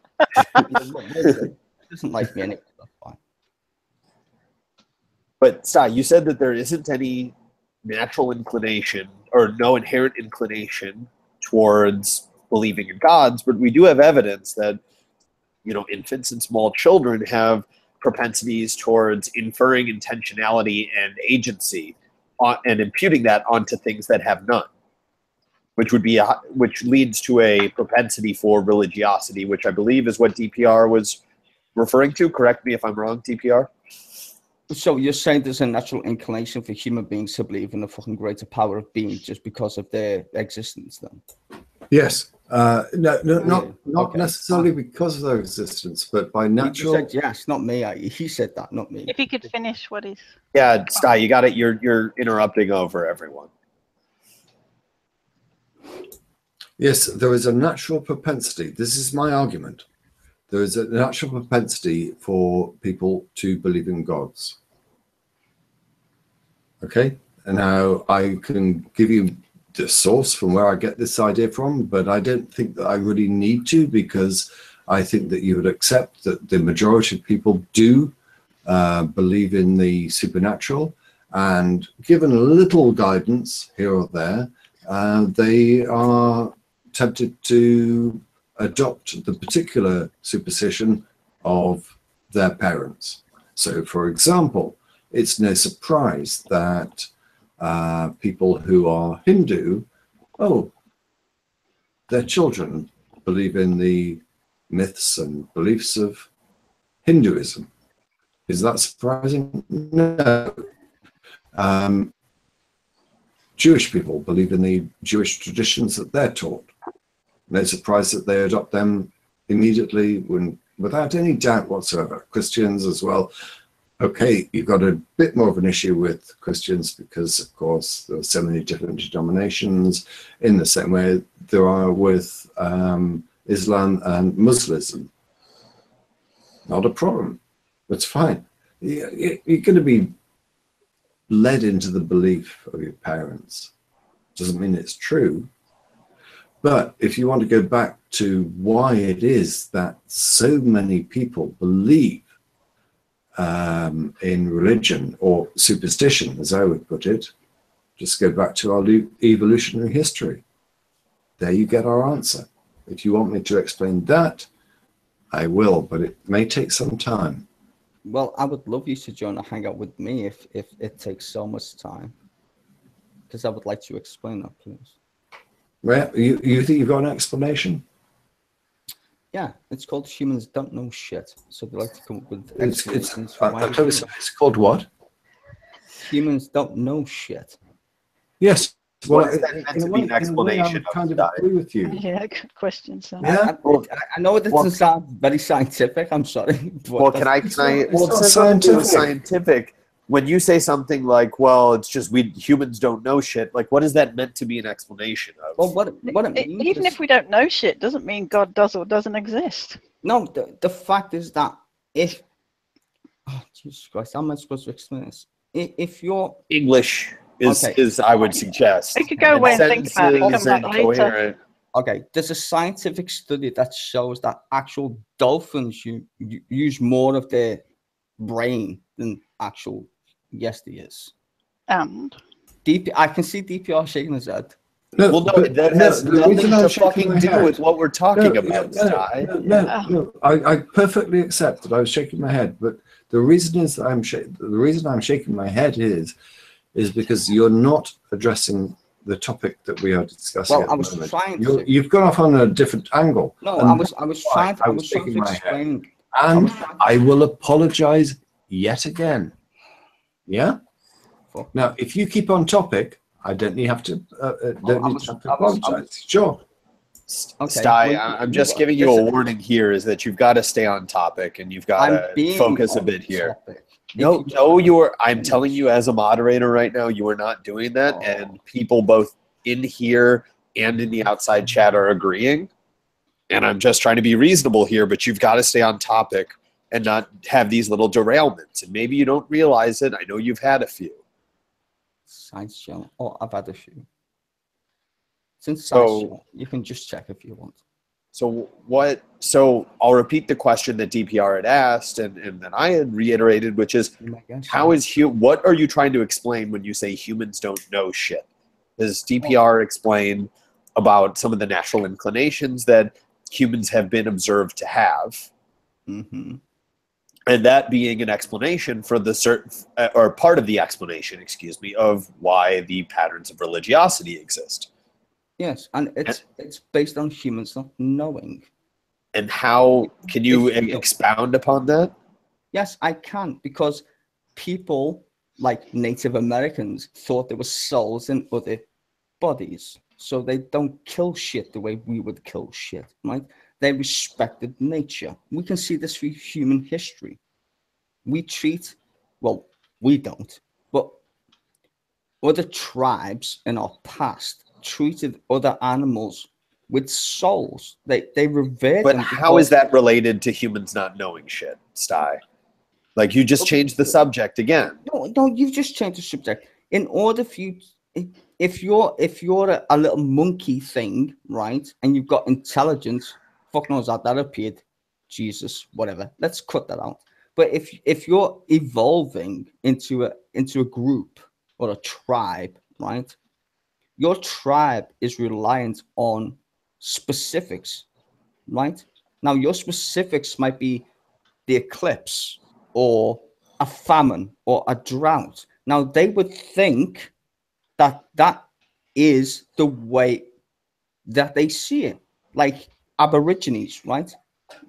Doesn't like me anyway. That's fine. But Sty, you said that there isn't any natural inclination or no inherent inclination towards believing in gods, but we do have evidence that, you know, infants and small children have propensities towards inferring intentionality and agency and imputing that onto things that have none, which leads to a propensity for religiosity, which I believe is what DPR was referring to. Correct me if I'm wrong, DPR. So you're saying there's a natural inclination for human beings to believe in a fucking greater power of being just because of their existence, then? Yes. Not Okay. necessarily because of their existence, but by You natural. said yes, not me. He said that, not me. If he could finish what he's... Yeah, Sty, you got it. You're interrupting over everyone. Yes, there is a natural propensity. This is my argument. There is a natural propensity for people to believe in gods. Okay? And now I can give you the source from where I get this idea from, but I don't think that I really need to, because I think that you would accept that the majority of people do believe in the supernatural, and given a little guidance here or there, they are tempted to adopt the particular superstition of their parents. So, for example, it's no surprise that people who are Hindu, their children believe in the myths and beliefs of Hinduism. Is that surprising? No. Jewish people believe in the Jewish traditions that they're taught. No surprise that they adopt them immediately without any doubt whatsoever. Christians as well. Okay, you've got a bit more of an issue with Christians because, of course, there are so many different denominations, in the same way there are with Islam and Muslim. Not a problem. It's fine. You're going to be led into the belief of your parents. Doesn't mean it's true. But if you want to go back to why it is that so many people believe in religion or superstition, as I would put it, just go back to our evolutionary history. There you get our answer. If you want me to explain that, I will, but it may take some time. Well, I would love you to join a hangout with me if it takes so much time, because I would like to explain that, please. Well, you think you've got an explanation? Yeah, it's called Humans Don't Know Shit. So they like to come up with It's explanations for why they do it. called what? Humans don't know shit. Yes. Well, What is that meant to be an explanation I kind of of agree with you. Yeah, good question, Sam. Yeah. I know it doesn't sound very scientific. I'm sorry. Well, can I? What's Scientific. When you say something like, "Well, it's just we humans don't know shit," like, what is that meant to be an explanation of? Well, what it means Even is, if we don't know shit, doesn't mean God does or doesn't exist. no, the fact is that if Jesus Christ, how am I supposed to explain this? If you're English is I would suggest. I could go away and think about it and come back later. Coherent. okay, there's a scientific study that shows that actual dolphins use more of their brain than actual yesteryears. And I can see DPR shaking his head. No, Well, no, that has the nothing reason I'm to shaking fucking my do head- with what we're talking about, Sty. No. I perfectly accept that I was shaking my head, but the reason is that the reason I'm shaking my head is because you're not addressing the topic that we are discussing. Well, at I the was moment. trying to. You've gone off on a different angle. No, and I was trying I to was shaking my head. explain. And I will apologize yet again. Yeah. Now, if you keep on topic, I don't have to. Don't need to apologize. Sure. Okay, Sty, well, I'm just giving you a warning here is that you've got to stay on topic and you've got to focus a bit here. No, I'm telling you as a moderator right now, you are not doing that. And people both in here and in the outside chat are agreeing. And I'm just trying to be reasonable here, but you've got to stay on topic and not have these little derailments. And maybe you don't realize it. I know you've had a few. Science show. Oh, I've had a few. Since science show, you can just check if you want. So I'll repeat the question that DPR had asked and then I had reiterated, which is what are you trying to explain when you say humans don't know shit? Does DPR explain about some of the natural inclinations that humans have been observed to have? Mm-hmm. And that being an explanation for the certain, or part of the explanation, excuse me, of why the patterns of religiosity exist. Yes, and it's based on humans not knowing. And how can you expound upon that? Yes, I can, because people like Native Americans thought there were souls in other bodies, so they don't kill shit the way we would kill shit, right? They respected nature. We can see this through human history. We treat, well, we don't, but other tribes in our past treated other animals with souls. They revered them. But how is that related to humans not knowing shit, Sty? Like, you just changed the subject again. No, you've just changed the subject. In order for you, if you're a little monkey thing, right, and you've got intelligence, fuck knows how that appeared. Jesus, whatever. Let's cut that out. But if you're evolving into a group or a tribe, right, your tribe is reliant on specifics, right? Now, your specifics might be the eclipse or a famine or a drought. Now, they would think that that is the way that they see it. Like Aborigines, right?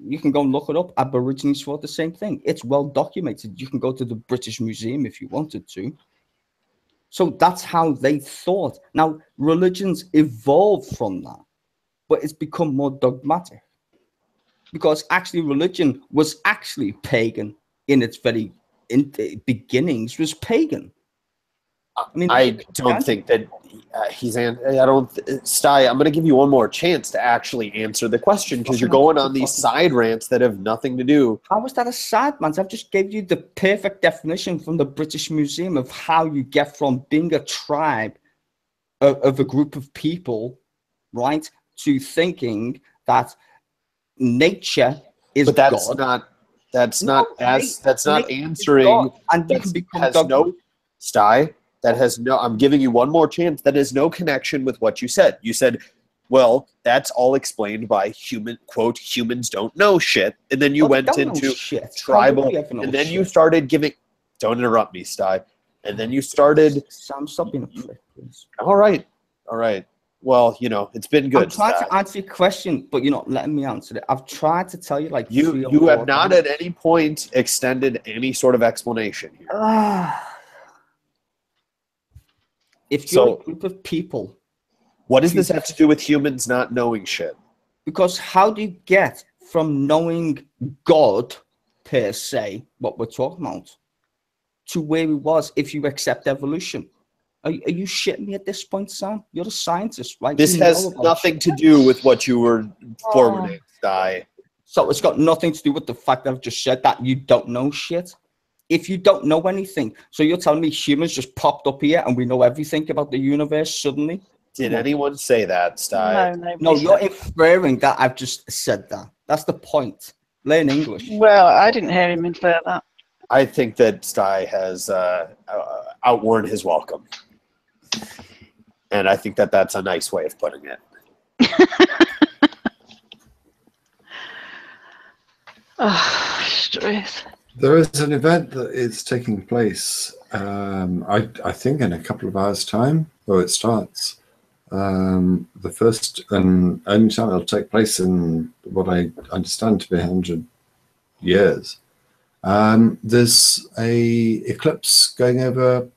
You can go and look it up. Aborigines thought the same thing. It's well documented. You can go to the British Museum if you wanted to. So that's how they thought. Now, religions evolved from that, but it's become more dogmatic. Because actually, religion was actually pagan in its very beginnings, was pagan. I mean, I don't think that Sty, I'm going to give you one more chance to actually answer the question, because you're going on these side rants that have nothing to do. How was that a side rant? I've just gave you the perfect definition from the British Museum of how you get from being a tribe of a group of people, right, to thinking that nature is God. That's not answering. And you can become Sty. That has no, I'm giving you one more chance. That has no connection with what you said. You said, well, that's all explained by humans don't know shit. And then you went into tribal, and then you started giving, don't interrupt me, Sty. And then you started. Sam, stop being a prick, please. All right. Well, it's been good. I'm trying to answer your question, but you're not letting me answer it. I've tried to tell you like you have not at any point extended any sort of explanation here. If you're a group of people, what does this have to do with humans not knowing shit? Because how do you get from knowing God per se, what we're talking about, to where we was if you accept evolution? Are you shitting me at this point, Sam? You're a scientist, right? This has nothing to do with what you were forwarding, Sty. So it's got nothing to do with the fact that I've just said that you don't know shit. If you don't know anything, so you're telling me humans just popped up here and we know everything about the universe suddenly? Did anyone say that, Sty? No, you're inferring that I've just said that. That's the point. Learn English. Well, I didn't hear him infer that. I think that Sty has outworn his welcome. And I think that that's a nice way of putting it. Stress. There is an event that is taking place, I think in a couple of hours' time, or it starts. The first and only time it'll take place in what I understand to be 100 years. There's a eclipse going over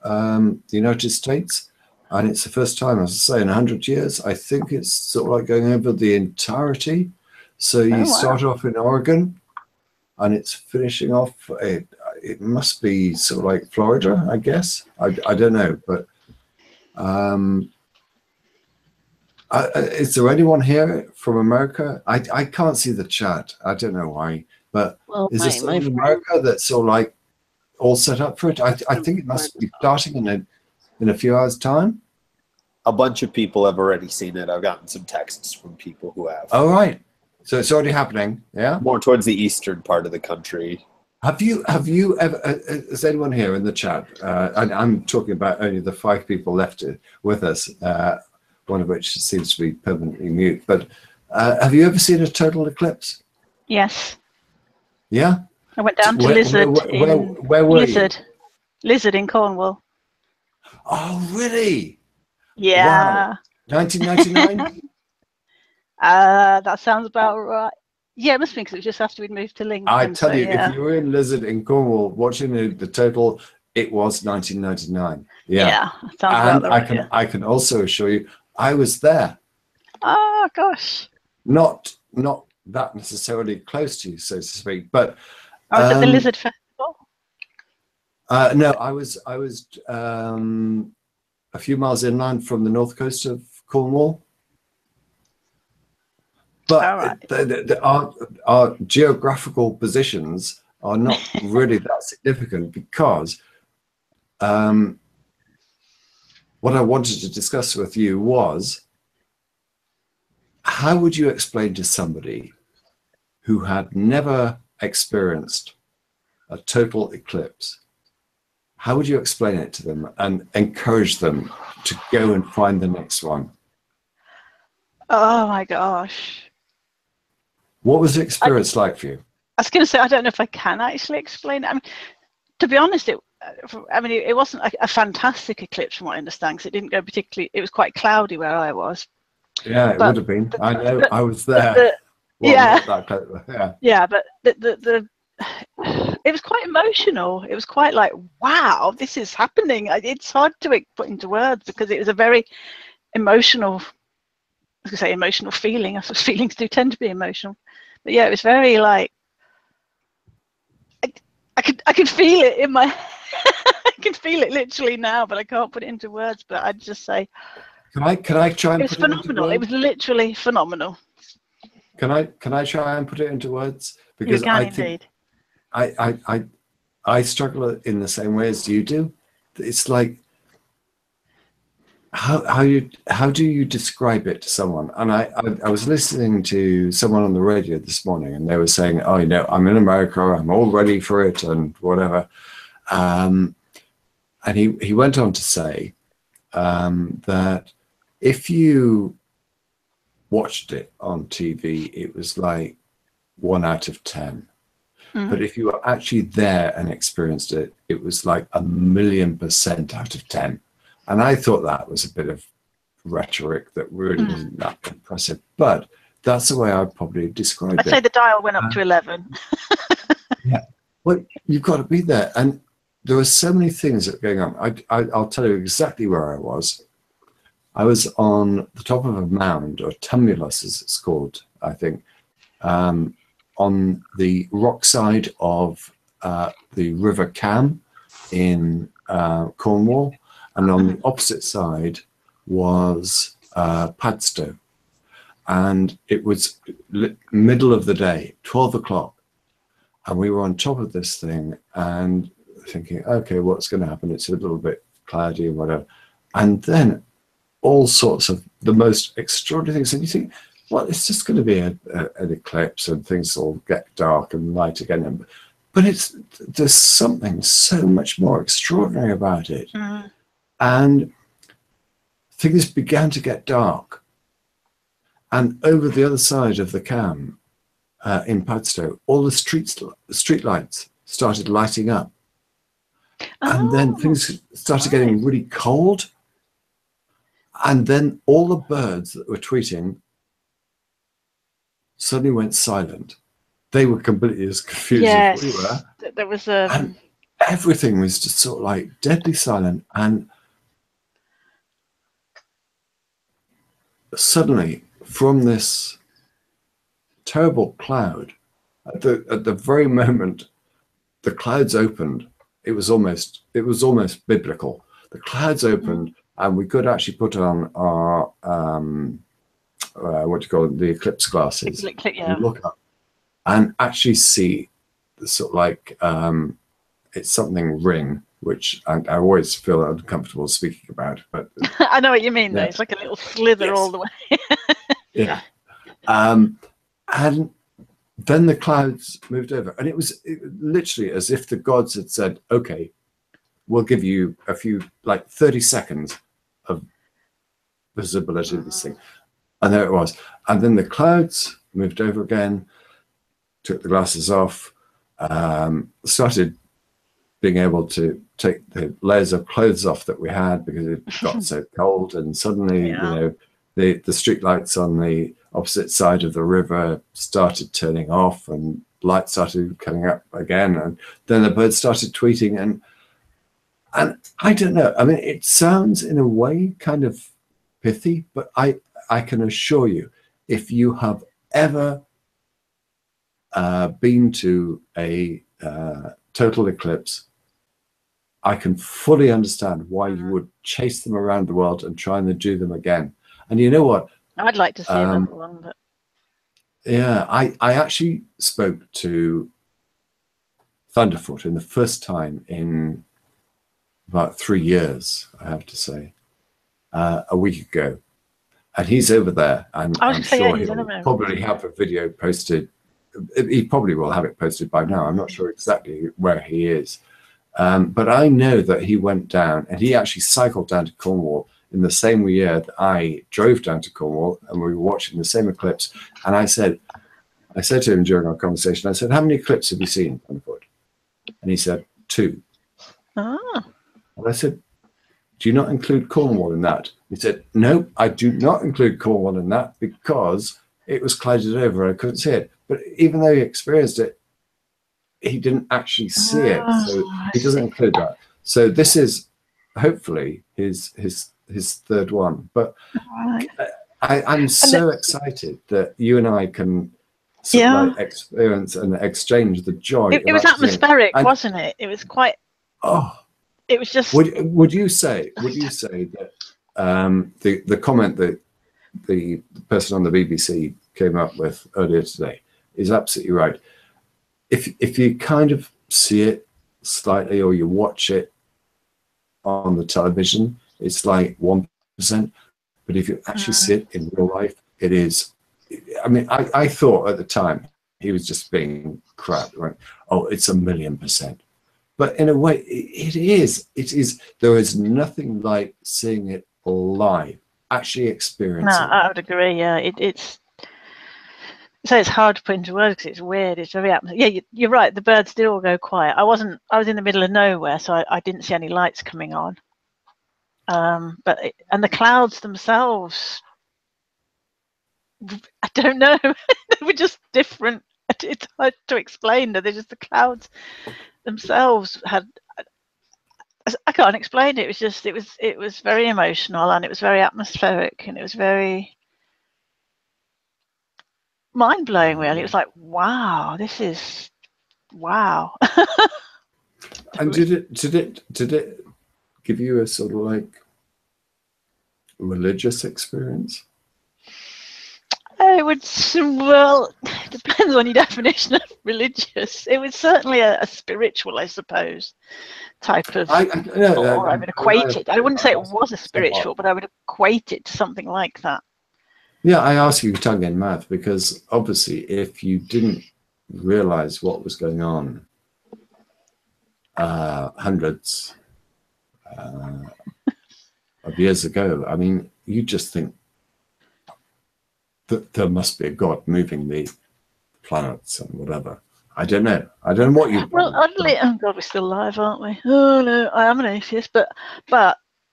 the United States, and it's the first time, as I say, in 100 years. I think it's sort of like going over the entirety. So you start off in Oregon, and it's finishing off. It must be sort of like Florida, I guess. I don't know, but is there anyone here from America? I can't see the chat. I don't know why, but is there someone in America that's sort of like all set up for it? I think it must be starting in a few hours' time. A bunch of people have already seen it. I've gotten some texts from people who have. Oh, right. So it's already happening, yeah? More towards the eastern part of the country. Have you ever, is anyone here in the chat, and I'm talking about only the 5 people left with us, one of which seems to be permanently mute, but have you ever seen a total eclipse? Yes. Yeah? I went down to Lizard where were you? Lizard in Cornwall. Oh, really? Yeah. Wow. 1999? That sounds about right. Yeah, it must be because it was just after we'd moved to Lincoln. I tell you, if you were in Lizard in Cornwall watching the total, it was 1999. Yeah, sounds about right. I can also assure you, I was there. Oh gosh. Not that necessarily close to you, so to speak, but. I was at the Lizard Festival. No, I was a few miles inland from the north coast of Cornwall. But our geographical positions are not really that significant because what I wanted to discuss with you was how would you explain to somebody who had never experienced a total eclipse, how would you explain it to them and encourage them to go and find the next one? Oh my gosh. What was the experience like for you? I was going to say, I don't know if I can actually explain it. I mean, to be honest, it wasn't a fantastic eclipse from what I understand, because it didn't go particularly, it was quite cloudy where I was. Yeah, it would have been. I know, I was there. Yeah, but it was quite emotional. It was quite like, wow, this is happening. It's hard to put into words because it was a very emotional, I was going to say emotional feeling. I suppose feelings do tend to be emotional. But yeah, it was very like, I could feel it in my, I can feel it literally now, but I can't put it into words. But I'd just say, can I try and it was phenomenal. It was literally phenomenal. Can I try and put it into words? Because you can indeed. I struggle in the same way as you do. It's like how do you describe it to someone? And I was listening to someone on the radio this morning, and they were saying, "Oh, I'm in America. I'm all ready for it, and whatever." And he went on to say that if you watched it on TV, it was like 1 out of 10. Mm-hmm. But if you were actually there and experienced it, it was like 1,000,000% out of 10. And I thought that was a bit of rhetoric that really wasn't that impressive. But that's the way I'd probably describe it. I'd say the dial went up to 11. Yeah. Well, you've got to be there. And there were so many things that were going on. I'll tell you exactly where I was. I was on the top of a mound, or tumulus as it's called, I think, on the rock side of the River Cam in Cornwall, and on the opposite side was Padstow. And it was middle of the day, 12 o'clock, and we were on top of this thing and thinking, okay, what's going to happen? It's a little bit cloudy and whatever. And then all sorts of the most extraordinary things. And you think, well, it's just going to be an eclipse and things will get dark and light again. But there's something so much more extraordinary about it. Mm-hmm. And things began to get dark. And over the other side of the Cam in Padstow, all the street lights started lighting up. And then things started getting really cold. And then all the birds that were tweeting suddenly went silent. They were completely as confused as we were. There was and everything was just sort of like deadly silent. And suddenly, from this terrible cloud, at the very moment the clouds opened, it was almost biblical. The clouds opened, and we could actually put on our what do you call it, the eclipse glasses, and look up and actually see sort of like it's something ring, which I always feel uncomfortable speaking about, but I know what you mean, though. It's like a little slither all the way. Yeah. And then the clouds moved over, and it was literally as if the gods had said, okay, we'll give you a few, like 30 seconds of visibility of this thing. And there it was. And then the clouds moved over again, took the glasses off, started being able to take the layers of clothes off that we had because it got so cold. And suddenly, you know, the street lights on the opposite side of the river started turning off, and lights started coming up again. And then the birds started tweeting. And I don't know. I mean, it sounds in a way kind of pithy, but I can assure you, if you have ever been to a total eclipse, I can fully understand why you would chase them around the world and try and do them again. And you know what? I'd like to see another one, but yeah, I actually spoke to Thunderfoot in the first time in about 3 years, I have to say, a week ago. And he's over there, and I'm sure he'll probably have a video posted. He probably will have it posted by now. I'm not sure exactly where he is. But I know that he went down, and he actually cycled down to Cornwall in the same year that I drove down to Cornwall, and we were watching the same eclipse. And I said to him during our conversation, I said, how many eclipses have you seen, Thunderfoot? And he said, 2. And I said, do you not include Cornwall in that? He said, no, I do not include Cornwall in that because it was clouded over and I couldn't see it. But even though he experienced it, he didn't actually see it. So he doesn't include that. So this is hopefully his third one. But I'm so excited that you and I can sort of like experience and exchange the joy. It was atmospheric, wasn't it? It was quite. It was just. Would you say that the comment that the person on the BBC came up with earlier today is absolutely right? If you kind of see it slightly or you watch it on the television, it's like 1%. But if you actually see it in real life, it is. I mean, I thought at the time he was just being crap, right? Oh, it's 1,000,000%. But in a way, it is. It is. There is nothing like seeing it live, actually experiencing. No, I would agree. Yeah, it's. So it's hard to put into words because it's weird. It's very yeah, you're right. The birds did all go quiet. I was in the middle of nowhere, so I didn't see any lights coming on. And the clouds themselves, I don't know. They were just different. It's hard to explain. They're just the clouds themselves had. I can't explain it. It was just. It was very emotional, and it was very atmospheric, and it was very mind-blowing, really. It was like, wow, this is wow. And did it give you a sort of like religious experience? It would, well, it depends on your definition of religious. It was certainly a spiritual, I suppose, type of. I would equate it. I wouldn't say it was a spiritual, but I would equate it to something like that. Yeah, I ask you tongue in mouth because obviously if you didn't realize what was going on hundreds of years ago, I mean, you just think that there must be a God moving the planets and whatever. I don't know what you. Well, oddly, oh God, we're still alive, aren't we? Oh no, I am an atheist, but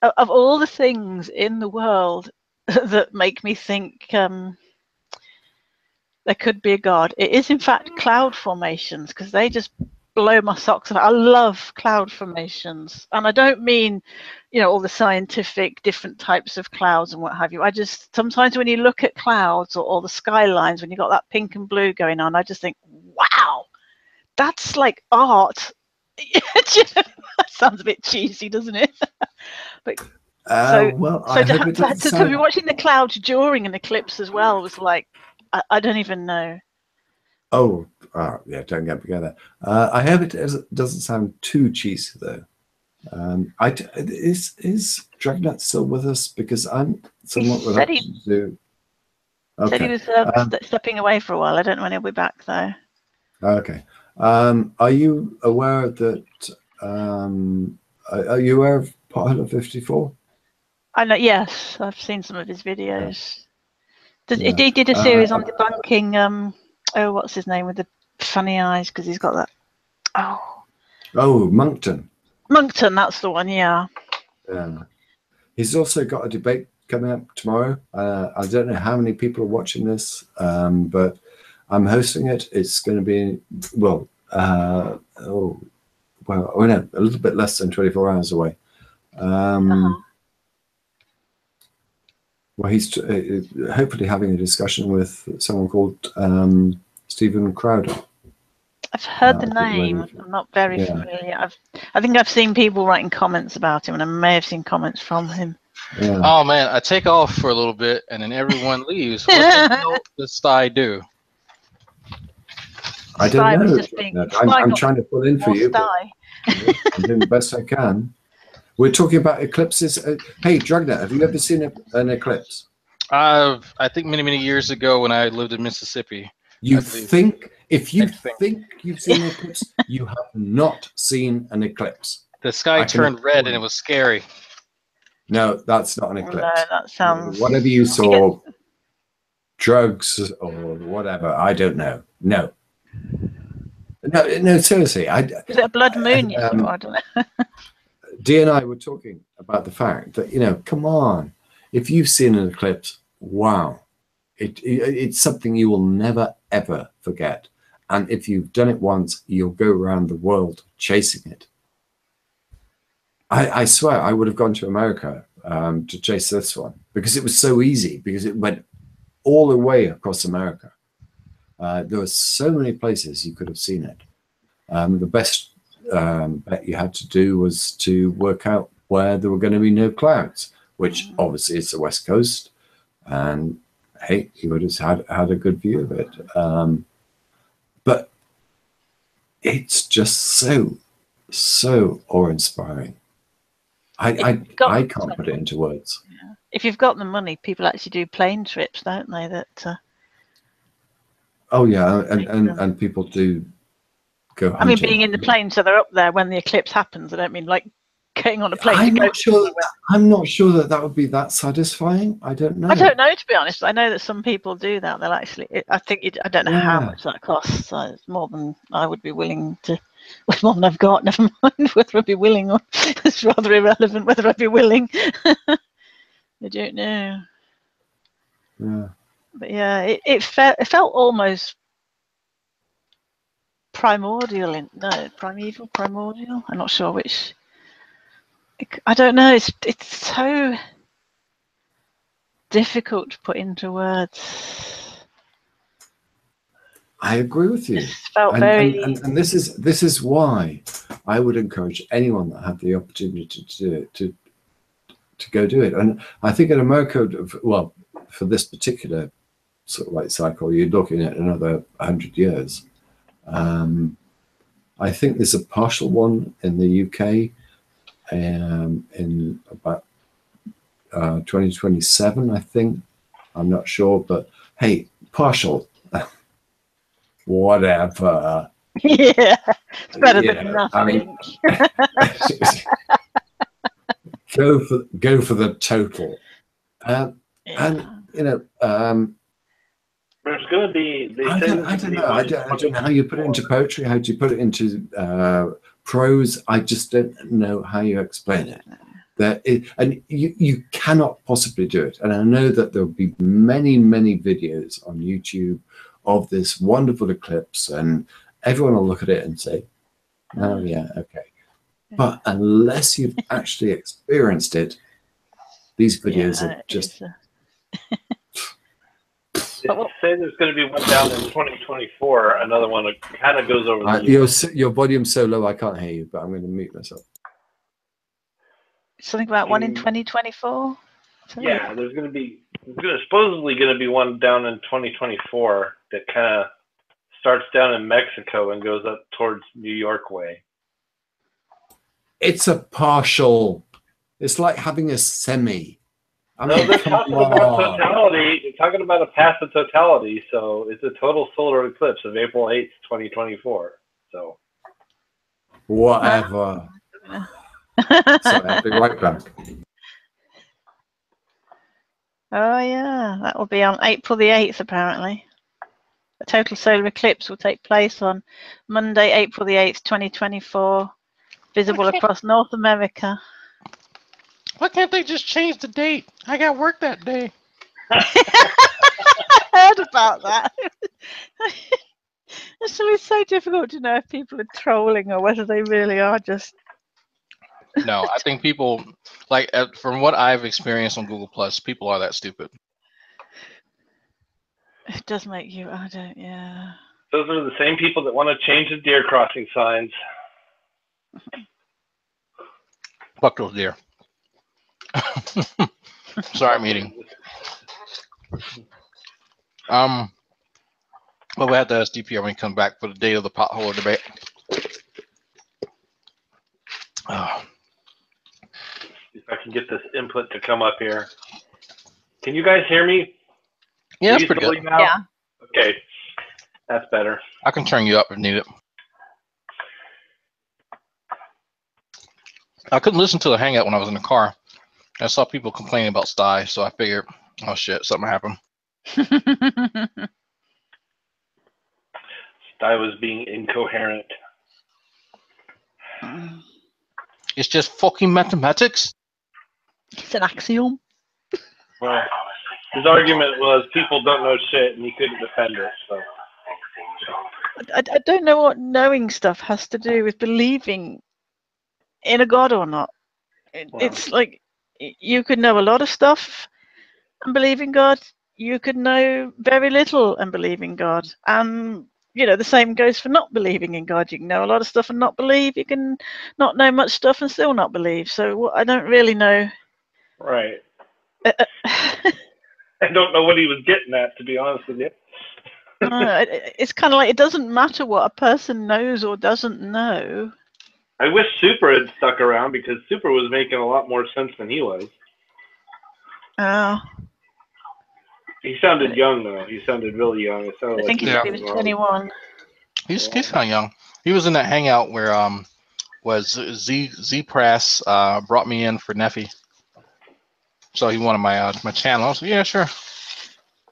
of all the things in the world that make me think there could be a God, it is in fact cloud formations, because they just blow my socks off. I love cloud formations, and I don't mean, all the scientific different types of clouds and what have you. I just sometimes when you look at clouds or the skylines, when you got that pink and blue going on, I just think, wow, that's like art. That sounds a bit cheesy, doesn't it? But to be watching the clouds during an eclipse as well was like, I don't even know. Oh, yeah, don't get together. I hope it doesn't sound too cheesy, though. Is Dragnut still with us? Because I'm somewhat reluctant to. Okay. Said he was stepping away for a while. I don't know when he'll be back, though. Okay. Are you aware that? Are you aware of Pilot 54? I know. Yes, I've seen some of his videos. Yeah. He did a series on debunking. What's his name with the funny eyes? Because he's got that. Moncton. Moncton, that's the one. Yeah. Yeah. He's also got a debate coming up tomorrow. I don't know how many people are watching this, but I'm hosting it. It's going to be a little bit less than 24 hours away. Well, he's hopefully having a discussion with someone called Stephen Crowder. I've heard the name. I'm not very familiar. I think I've seen people writing comments about him, and I may have seen comments from him. Yeah. Oh man, I take off for a little bit, and then everyone leaves. What the hell does Sty do? I don't know. I'm trying to pull in for you. I'm doing the best I can. We're talking about eclipses. Hey, Dragnet, have you ever seen an eclipse? I think many years ago when I lived in Mississippi. If you think you've seen an eclipse, you have not seen an eclipse. The sky turned red and it was scary. No, that's not an eclipse. No, that sounds. Whatever you saw, drugs or whatever, I don't know. No, seriously. Is it a blood moon? I don't know. Dee and I were talking about the fact that, come on, if you've seen an eclipse, wow, it's something you will never, ever forget. And if you've done it once, you'll go around the world chasing it. I swear I would have gone to America to chase this one because it was so easy, because it went all the way across America. There were so many places you could have seen it. The best bet you had to do was to work out where there were going to be no clouds, which obviously is the West Coast, and hey, you would have had a good view of it. But it's just so awe-inspiring. I can't put it into words. Yeah. If you've got the money, people actually do plane trips, don't they? That. Oh yeah, and people do. I mean, being in the plane, so they're up there when the eclipse happens. I don't mean like getting on a plane. I'm not sure that would be that satisfying. I don't know. I don't know, to be honest. I know that some people do that. They'll actually. I don't know how much that costs. So it's more than I would be willing to. Well, more than I've got. Never mind whether I'd be willing or it's rather irrelevant whether I'd be willing. I don't know. Yeah. But yeah, it felt almost primordial. Primeval, primordial. I'm not sure which. I don't know. It's so difficult to put into words. I agree with you. It felt very. And this is why I would encourage anyone that had the opportunity to do it to go do it. And I think in America, well, for this particular sort of like cycle, you're looking at another 100 years. I think there's a partial one in the UK in about 2027, I think. I'm not sure, but hey, partial, whatever. Yeah, it's better than nothing. I mean, go for the total, and There's going to be. I don't know. I don't know how you put it into poetry. How do you put it into prose? I just don't know how you explain it. And you cannot possibly do it. And I know that there will be many videos on YouTube of this wonderful eclipse, and everyone will look at it and say, Oh yeah, okay. But unless you've actually experienced it, these videos are just. Say there's going to be one down in 2024. Another one that kind of goes over the. Your volume's so low I can't hear you, but I'm going to mute myself. Something about one in 2024. Yeah, there's supposedly going to be one down in 2024 that kind of starts down in Mexico and goes up towards New York way. It's a partial. It's like having a semi. I mean, they're talking about totality. They're talking about a path of totality. So it's a total solar eclipse of April 8th, 2024. So whatever. Sorry, I'll be right back. Oh yeah, that will be on April the 8th apparently. A total solar eclipse will take place on Monday, April the 8th, 2024, visible across North America. Why can't they just change the date? I got work that day. I heard about that. It's so difficult to know if people are trolling or whether they really are just. No, I think people, like, from what I've experienced on Google Plus, people are that stupid. It does make you. I don't. Yeah. Those are the same people that want to change the deer crossing signs. Fuck those deer. Sorry, I'm eating. But we have to ask DPR when he comes back for the date of the pothole debate. If I can get this input to come up here. Can you guys hear me? Yeah, that's pretty good. Now? Yeah. Okay, that's better. I can turn you up if needed. I couldn't listen to the Hangout when I was in the car. I saw people complaining about sty, so I figured, oh shit, something happened. Sty was being incoherent. It's just fucking mathematics. It's an axiom. Well, his argument was people don't know shit, and he couldn't defend it. So I don't know what knowing stuff has to do with believing in a god or not. It's like you could know a lot of stuff and believe in God. You could know very little and believe in God. And the same goes for not believing in God. You can know a lot of stuff and not believe. You can not know much stuff and still not believe. So I don't really know. Right. I don't know what he was getting at, to be honest with you. It's kind of like it doesn't matter what a person knows or doesn't know. I wish Super had stuck around because Super was making a lot more sense than he was. Oh. He sounded young, though. He sounded really young. It sounded I think he was 21. He's kind of young. He was in that Hangout where was Z Press brought me in for Neffy. So he wanted my my channel. I was like, yeah, sure.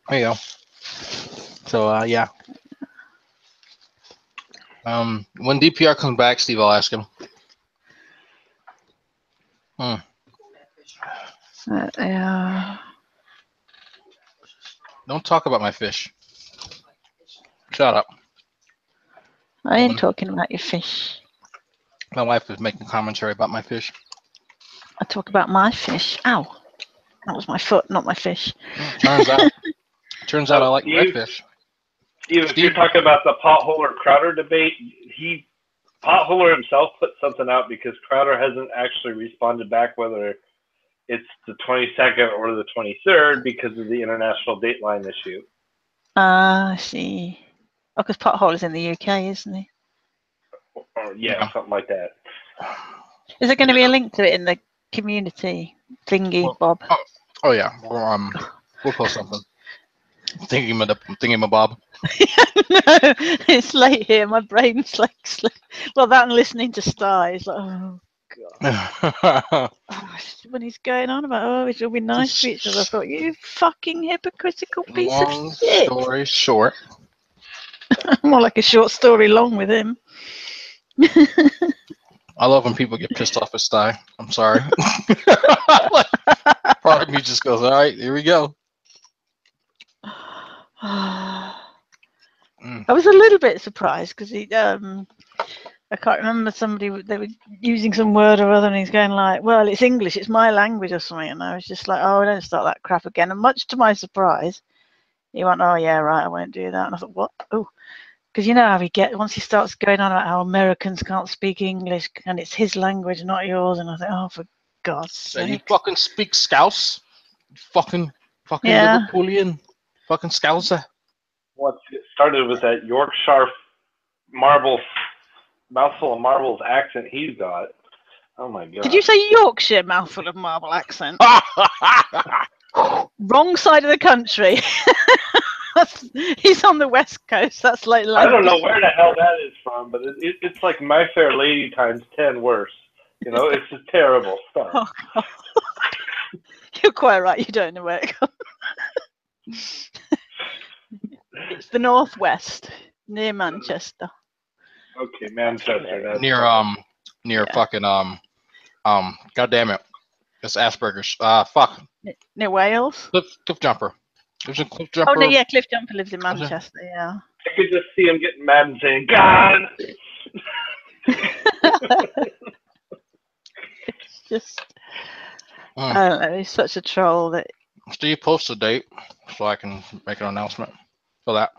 There you go. So yeah. When DPR comes back, Steve, I'll ask him. Yeah. Don't talk about my fish. Shut up. I ain't talking about your fish. My wife is making commentary about my fish. I talk about my fish. Ow. That was my foot, not my fish. Turns out I like redfish. Steve, if you're talking about the Potholer Crowder debate, Potholer himself put something out because Crowder hasn't actually responded back whether it's the 22nd or the 23rd because of the international dateline issue. I see. Oh, because Potholer's in the UK, isn't he? Or, yeah, something like that. Is there going to be a link to it in the community thingy, Bob? Oh yeah, we'll post something. Thinking my Bob. No, it's late here. My brain's like, well, that and listening to Sty is like, oh god. When he's going on about, it will be nice to each other. I thought, you fucking hypocritical piece of shit. Long story short. More like a short story long with him. I love when people get pissed off at Sty. I'm sorry. Part of me just goes, all right, here we go. I was a little bit surprised because he, I can't remember they were using some word or other, and he's going like, "Well, it's English, it's my language," or something. And I was just like, "Oh, don't start that crap again." And much to my surprise, he went, "Oh yeah, right, I won't do that." And I thought, "What? Oh." Because you know how once he starts going on about how Americans can't speak English and it's his language, not yours, and I think, oh, for God's sake. You fucking speak Scouse? Fucking Yeah. Liverpoolian. Fucking Scouser. Once it started with that Yorkshire marbles, mouthful of marbles accent he's got. Oh my God. Did you say Yorkshire mouthful of marble accent? Wrong side of the country. He's on the West Coast. That's like I don't know where the hell that is from, but it's like My Fair Lady times 10 worse. You know, it's just terrible stuff. Oh, you're quite right. You don't know where it comes. It's the Northwest, near Manchester. Okay, Manchester. That's near fucking God damn it, it's Asperger's. Fuck. Near Wales. Cliff Jumper. There's a Cliff Jumper. Oh no, yeah, Cliff Jumper lives in Manchester. Yeah. I could just see him getting mad and saying, "God." It's just, I don't know. He's such a troll that. Steve, post a date so I can make an announcement for that.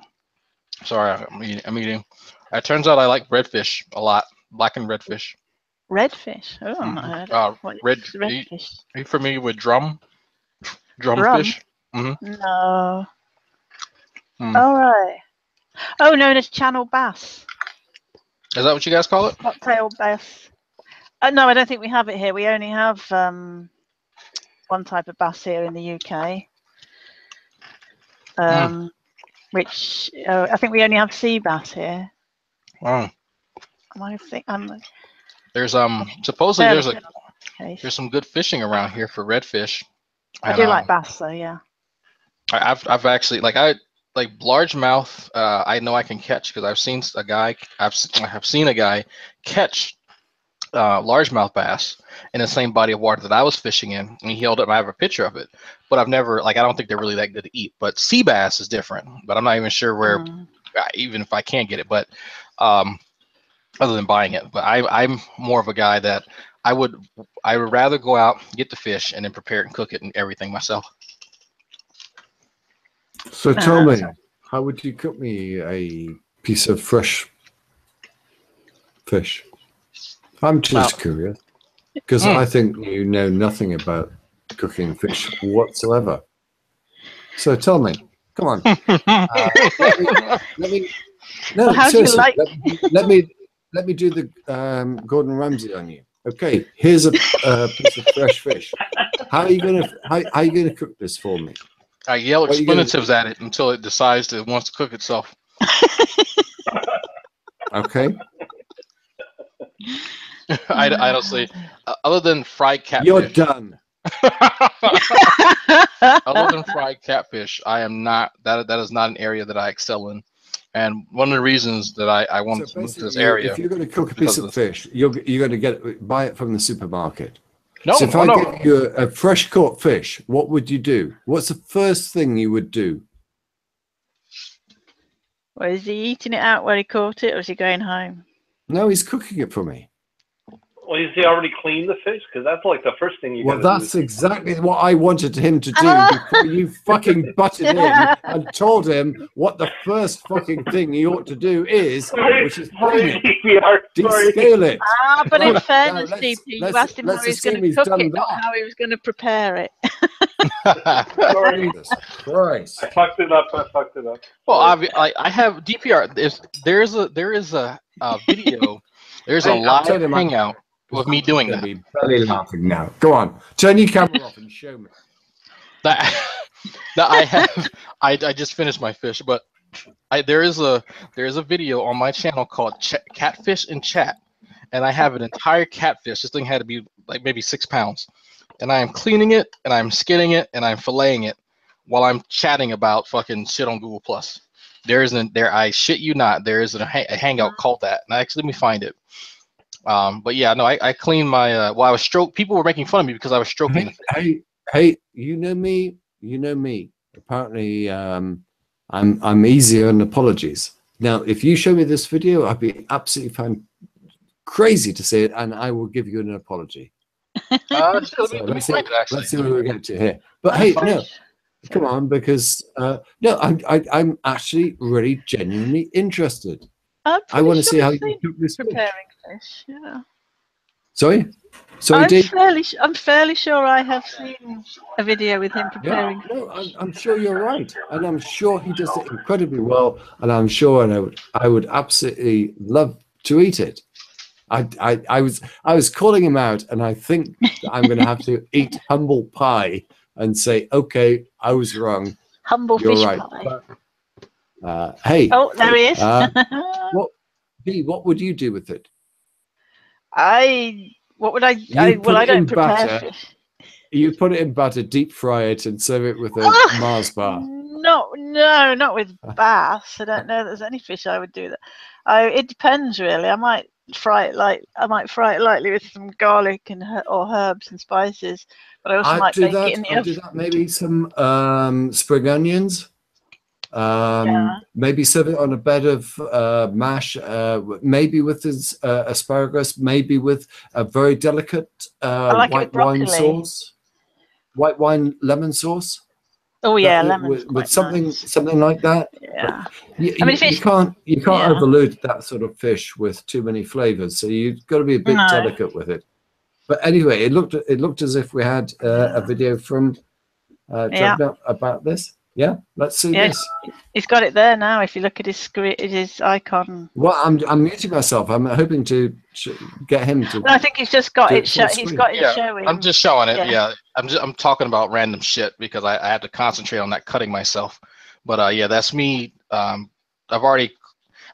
Sorry, I'm eating. It turns out I like redfish a lot. Blackened redfish. Redfish? Oh, I've not heard of it. Redfish. Are you familiar with drumfish? Mm-hmm. No. All right. Oh, known as channel bass. Is that what you guys call it? Cocktail bass. No, I don't think we have it here. We only have one type of bass here in the UK. Which I think we only have sea bass here. Oh. There's supposedly there's some good fishing around here for redfish. I do like bass though, yeah. I've actually like largemouth. I know I can catch because I've seen a guy catch largemouth bass in the same body of water that I was fishing in, and he held it. And I have a picture of it, but I've never I don't think they're really that good to eat. But sea bass is different. But I'm not even sure where, even if I can get it. But other than buying it, but I'm more of a guy that I would rather go out, get the fish, and then prepare it and cook it and everything myself. So tell me, how would you cook me a piece of fresh fish? I'm just curious, because I think you know nothing about cooking fish whatsoever. So tell me, come on. Let me do the Gordon Ramsay on you. Okay, here's a piece of fresh fish. How are you gonna cook this for me? I yell expletives at it until it decides that it wants to cook itself. Okay. I don't see. Other than fried catfish. You're done. Other than fried catfish, I am not. That is not an area that I excel in. And one of the reasons that I wanted to move to this area. If you're going to cook a piece of fish, you're going to buy it from the supermarket. No, so if I give you a fresh caught fish, what would you do? What's the first thing you would do? Well, is he eating it out where he caught it, or is he going home? No, he's cooking it for me. Well, is he already cleaned the fish? Because that's like the first thing you. Well, that's exactly what I wanted him to do before you fucking butted in and told him what the first fucking thing he ought to do is, which is clean it, descale it. But in fairness, DP, you asked him how he was going to cook it, not how he was going to prepare it. Jesus Christ! I fucked it up. Well, I have DPR. There is a video. There's a live hangout with me doing that. Be belly laughing now. Go on, turn your camera off and show me. That I have. I just finished my fish, but there is a video on my channel called Catfish in Chat, and I have an entire catfish. This thing had to be like maybe 6 pounds, and I am cleaning it, and I'm skinning it, and I'm filleting it while I'm chatting about fucking shit on Google Plus. I shit you not, there is a hangout called that. And actually, let me find it. But yeah, no, I cleaned my. I was people were making fun of me because I was stroking. Hey, you know me. Apparently, I'm easier on apologies. Now, if you show me this video, I'd be absolutely fine. crazy to say it, and I will give you an apology. So let's see where we get to here. But hey, no, come on, because no, I'm actually really genuinely interested. I want to see how you cook this preparing fish. Yeah. Sorry, Dave. I'm fairly sure I have seen a video with him preparing. Yeah, no, I'm sure you're right, and I'm sure he does it incredibly well, and I'm sure, and I would absolutely love to eat it. I was calling him out, and I think that I'm going to have to eat humble pie and say, okay, I was wrong. Humble You're fish right. pie. But, hey. Oh, there he is. What would you do with it? I don't prepare fish. You put it in batter, deep fry it, and serve it with a Mars bar. No, not with bass. I don't know if there's any fish I would do that. It depends really. I might fry it lightly with some garlic or herbs and spices. But I also might bake it in the oven. Do that. Maybe some spring onions. Maybe serve it on a bed of mash. Maybe with asparagus. Maybe with a very delicate white wine sauce. White wine lemon sauce. Oh yeah, lemon with something like that. Yeah, you can't overload that sort of fish with too many flavors. So you've got to be a bit delicate with it. But anyway, it looked as if we had a video from Jugna about this. Yeah, let's see this. He's got it there now. If you look at his screen, his icon. Well, I'm muting myself. I'm hoping to get him to. No, I think he's just got it. He's got it showing. I'm just showing it. Yeah, I'm talking about random shit because I have to concentrate on that cutting myself. But yeah, that's me. I've already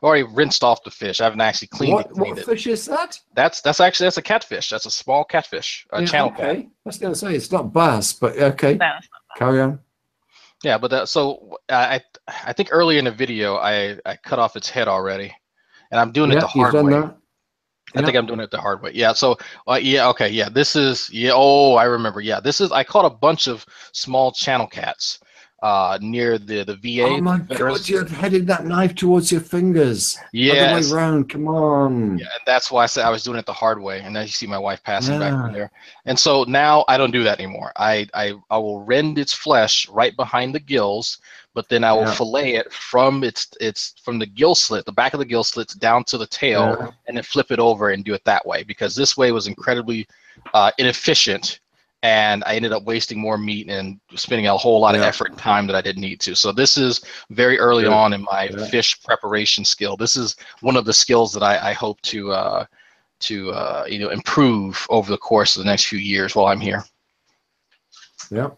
rinsed off the fish. I haven't actually cleaned it. What fish is that? That's a catfish. That's a small catfish. Channel cat. I was going to say it's not bass, but okay. No, it's not. Carry on. Yeah, but I think earlier in the video I cut off its head already, and I'm doing it the hard way. I think I'm doing it the hard way. Yeah. So okay. Yeah. This is Oh, I remember. Yeah. I caught a bunch of small channel cats near the VA. Oh my God! You're heading that knife towards your fingers. Yeah. Other way around. Come on. Yeah, and that's why I said I was doing it the hard way. And then you see my wife passing back there. And so now I don't do that anymore. I will rend its flesh right behind the gills, but then I will fillet it from from the gill slit, the back of the gill slits down to the tail, and then flip it over and do it that way, because this way was incredibly inefficient. And I ended up wasting more meat and spending a whole lot of effort and time that I didn't need to. So this is very early on in my fish preparation skill. This is one of the skills that I hope to improve over the course of the next few years while I'm here. Yeah.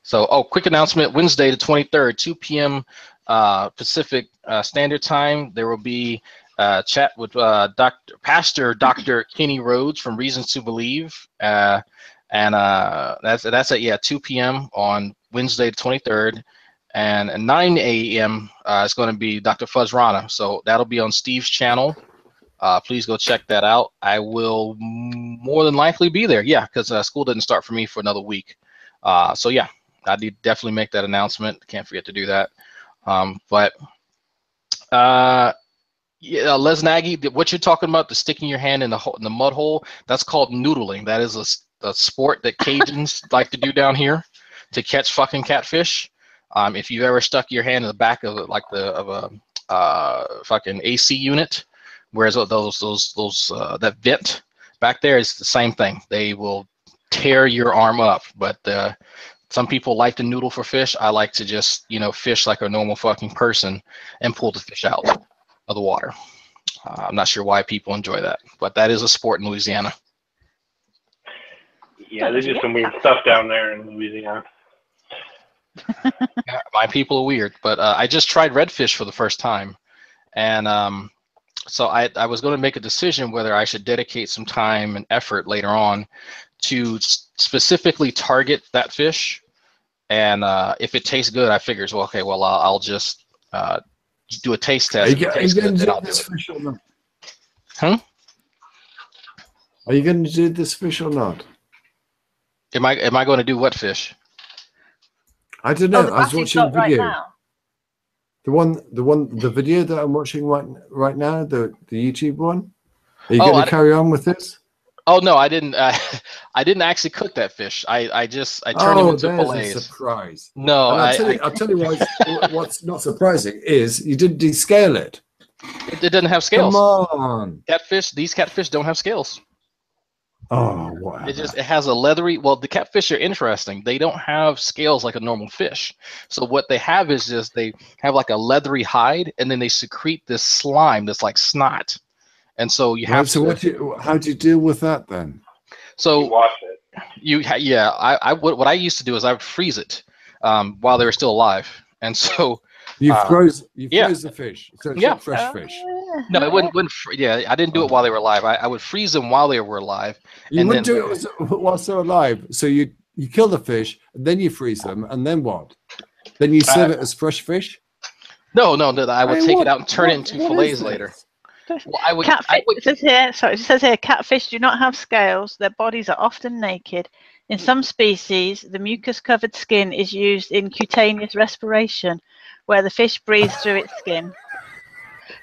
So, quick announcement: Wednesday the 23rd, 2 p.m. Pacific Standard Time. There will be chat with Pastor Dr. Kenny Rhodes from Reasons to Believe. And that's at 2 p.m. on Wednesday the 23rd, and at 9 a.m. It's going to be Dr. Fuzz Rana. So that'll be on Steve's channel. Please go check that out. I will more than likely be there. Yeah, because school doesn't start for me for another week. So yeah, I need to definitely make that announcement. Can't forget to do that. Yeah, Les Nagy, what you're talking about, the sticking your hand in the mud hole, that's called noodling. That is a sport that Cajuns like to do down here to catch fucking catfish. If you've ever stuck your hand in the back of a fucking AC unit, whereas that vent back there is the same thing. They will tear your arm up. But some people like to noodle for fish. I like to just fish like a normal fucking person and pull the fish out of the water. I'm not sure why people enjoy that, but that is a sport in Louisiana. Yeah, they do some weird stuff down there in Louisiana. Yeah, my people are weird, but I just tried redfish for the first time, and so I was going to make a decision whether I should dedicate some time and effort later on to specifically target that fish, and if it tastes good, I figures, well, okay, well I'll just do a taste test. Are you going to do this fish or not? Huh? Are you going to do this fish or not? Am I going to do what fish? I don't know. I was watching a video. Right, the video that I'm watching right now, the YouTube one. Are you going to carry on with this? Oh no, I didn't. I didn't actually cook that fish. I turned him into fillets. A surprise. No, and I'll tell you what's not surprising is you didn't descale it. It doesn't have scales. Come on. These catfish don't have scales. Oh, wow. It has a leathery. Well, the catfish are interesting. They don't have scales like a normal fish. So what they have is just they have like a leathery hide, and then they secrete this slime that's like snot. And so you have to. How do you deal with that then? So you wash it. What I used to do is I would freeze it while they were still alive, and so you froze the fish. So it's not fresh fish. No, it wouldn't. I didn't do it while they were alive. I would freeze them while they were alive. You wouldn't do it whilst they're alive. So you kill the fish, and then you freeze them, and then what? Then you serve it as fresh fish? No. I would take it out and turn it into fillets later. Well, it says here, catfish do not have scales. Their bodies are often naked. In some species, the mucus-covered skin is used in cutaneous respiration, where the fish breathes through its skin.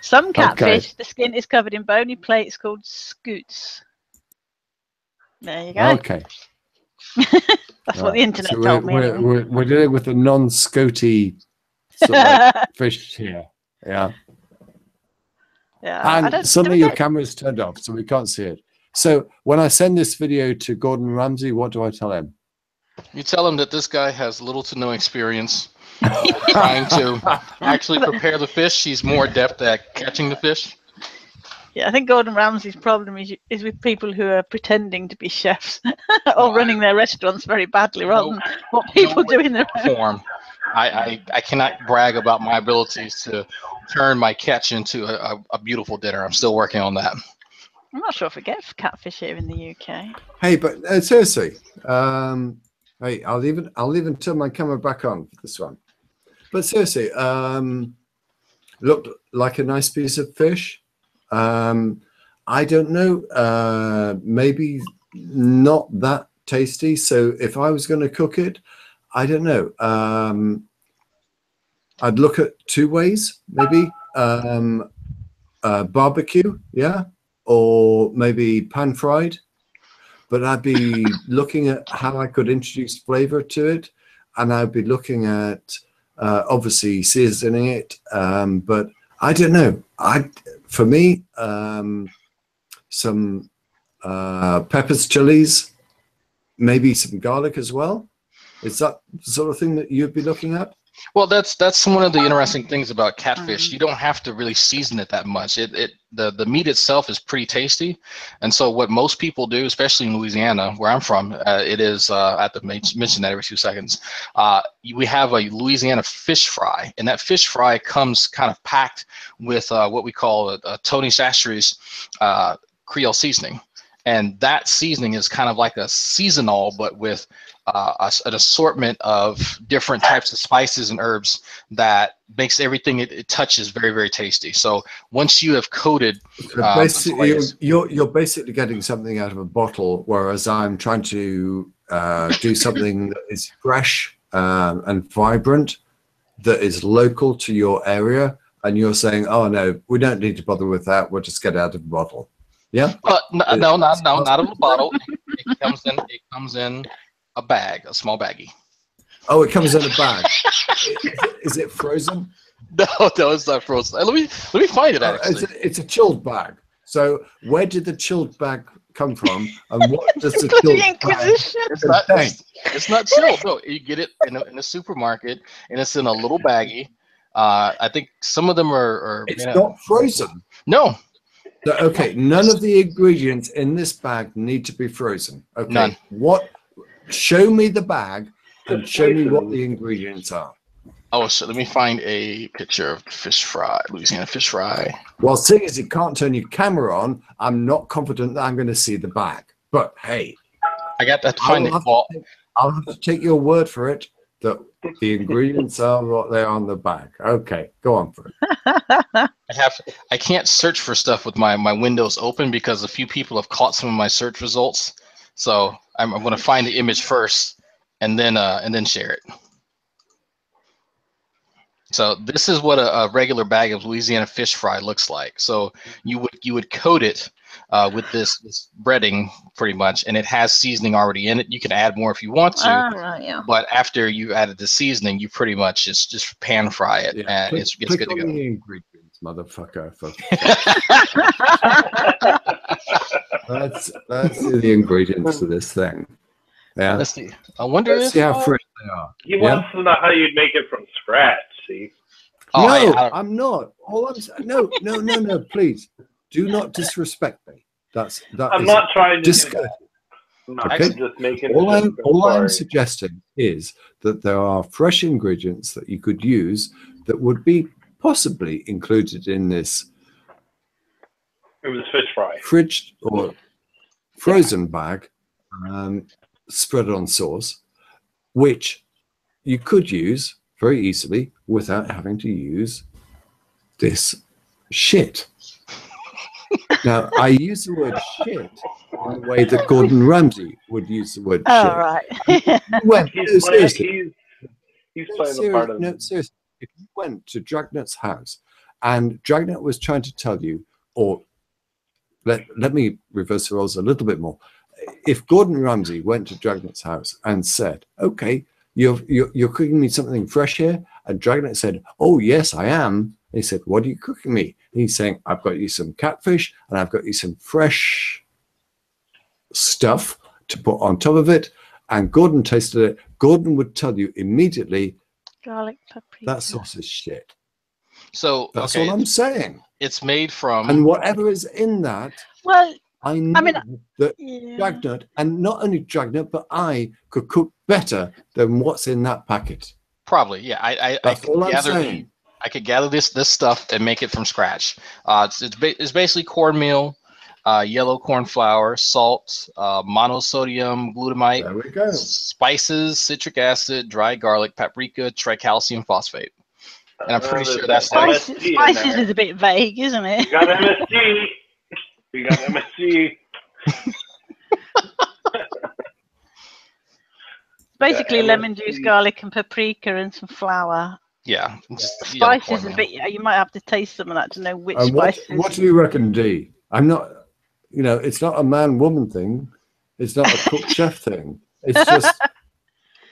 Some catfish, the skin is covered in bony plates called scutes. There you go. Okay. That's what the internet told me. We're dealing with a non-scoty sort of fish here. Yeah. Yeah, and suddenly your camera's turned off, so we can't see it. So when I send this video to Gordon Ramsay, what do I tell him? You tell him that this guy has little to no experience trying to actually prepare the fish. He's more adept at catching the fish. Yeah, I think Gordon Ramsay's problem is with people who are pretending to be chefs or running their restaurants very badly rather than what people do in their form. I cannot brag about my abilities to turn my catch into a beautiful dinner. I'm still working on that. I'm not sure if we get catfish here in the UK. Hey, but seriously, hey, I'll even turn my camera back on for this one. But seriously, looked like a nice piece of fish. I don't know, maybe not that tasty. So if I was going to cook it, I don't know. I'd look at two ways, maybe barbecue, or maybe pan fried. But I'd be looking at how I could introduce flavor to it, and I'd be looking at obviously seasoning it. But I don't know. For me, some peppers, chilies, maybe some garlic as well. Is that the sort of thing that you'd be looking at? Well, that's one of the interesting things about catfish. You don't have to really season it that much. The meat itself is pretty tasty, and so what most people do, especially in Louisiana, where I'm from, it is I have to mention that every 2 seconds. We have a Louisiana fish fry, and that fish fry comes kind of packed with what we call a Tony Chachere's Creole seasoning, and that seasoning is kind of like a seasonal, but with an assortment of different types of spices and herbs that makes everything it touches very, very tasty. So once you have coated, you're basically getting something out of a bottle, whereas I'm trying to do something that is fresh and vibrant, that is local to your area, and you're saying, "Oh no, we don't need to bother with that. We'll just get out of the bottle." Yeah. No, not out of the bottle. It comes in a bag, a small baggie. Oh, it comes in a bag. Is it frozen? No, it's not frozen. Let me find it. Actually, it's a chilled bag. So where did the chilled bag come from, and what does the chilled bag? It's not chilled. No, you get it in a supermarket, and it's in a little baggie. I think some of them are. It's not frozen. No. So, okay, none of the ingredients in this bag need to be frozen. Okay. None. What? Show me the bag and show me what the ingredients are. Oh, so let me find a picture of fish fry, Louisiana fish fry. Well, seeing as you can't turn your camera on, I'm not confident that I'm going to see the bag. But hey, I got that. I'll have to take your word for it that the ingredients are what they are on the bag. Okay, go on for it. I can't search for stuff with my windows open because a few people have caught some of my search results. So I'm going to find the image first and then share it. So this is what a regular bag of Louisiana fish fry looks like. So you would coat it with this breading pretty much, and it has seasoning already in it. You can add more if you want to, Right, yeah. but after you added the seasoning, you pretty much just pan fry it, and it's good to go. The ingredients, motherfucker. Let's see the ingredients to this thing. Yeah. Let's see. I wonder Let's see how fresh they are. He wants to know how you'd make it from scratch. See? Oh, no, I'm not. No, please do not disrespect me. I'm not trying to disgusting. do that. Okay? Just making all I'm suggesting is that there are fresh ingredients that you could use that would be possibly included in this. It was fish fry. Fridged or frozen bag, spread on sauce, which you could use very easily without having to use this shit. Now, I use the word shit in the way that Gordon Ramsay would use the word shit. Right. He's playing the part of No, seriously. If you went to Dragnet's house and Dragnet was trying to tell you, or let me reverse the roles a little bit more. If Gordon Ramsay went to Dragnet's house and said, okay, you're cooking me something fresh here, and Dragnet said, oh, yes, I am. He said, what are you cooking me? And he's saying, I've got you some catfish, and I've got you some fresh stuff to put on top of it. And Gordon tasted it. Gordon would tell you immediately, garlic paprika. that sauce is shit. So that's all I'm saying. It's made from, and whatever is in that. Well, I mean that Dragnet, and not only Dragnet, but I could cook better than what's in that packet. Probably, yeah. I could gather this stuff and make it from scratch. It's basically cornmeal, yellow corn flour, salt, monosodium glutamate, there we go, spices, citric acid, dry garlic, paprika, tricalcium phosphate. And I'm pretty sure that's spices is a bit vague, isn't it? You got MSG. We got MSG. Basically, lemon juice, garlic, and paprika, and some flour. Yeah. Spices a bit. You might have to taste some of that to know which spices. What do you reckon, D? I'm not. It's not a man-woman thing. It's not a cook-chef thing. It's just.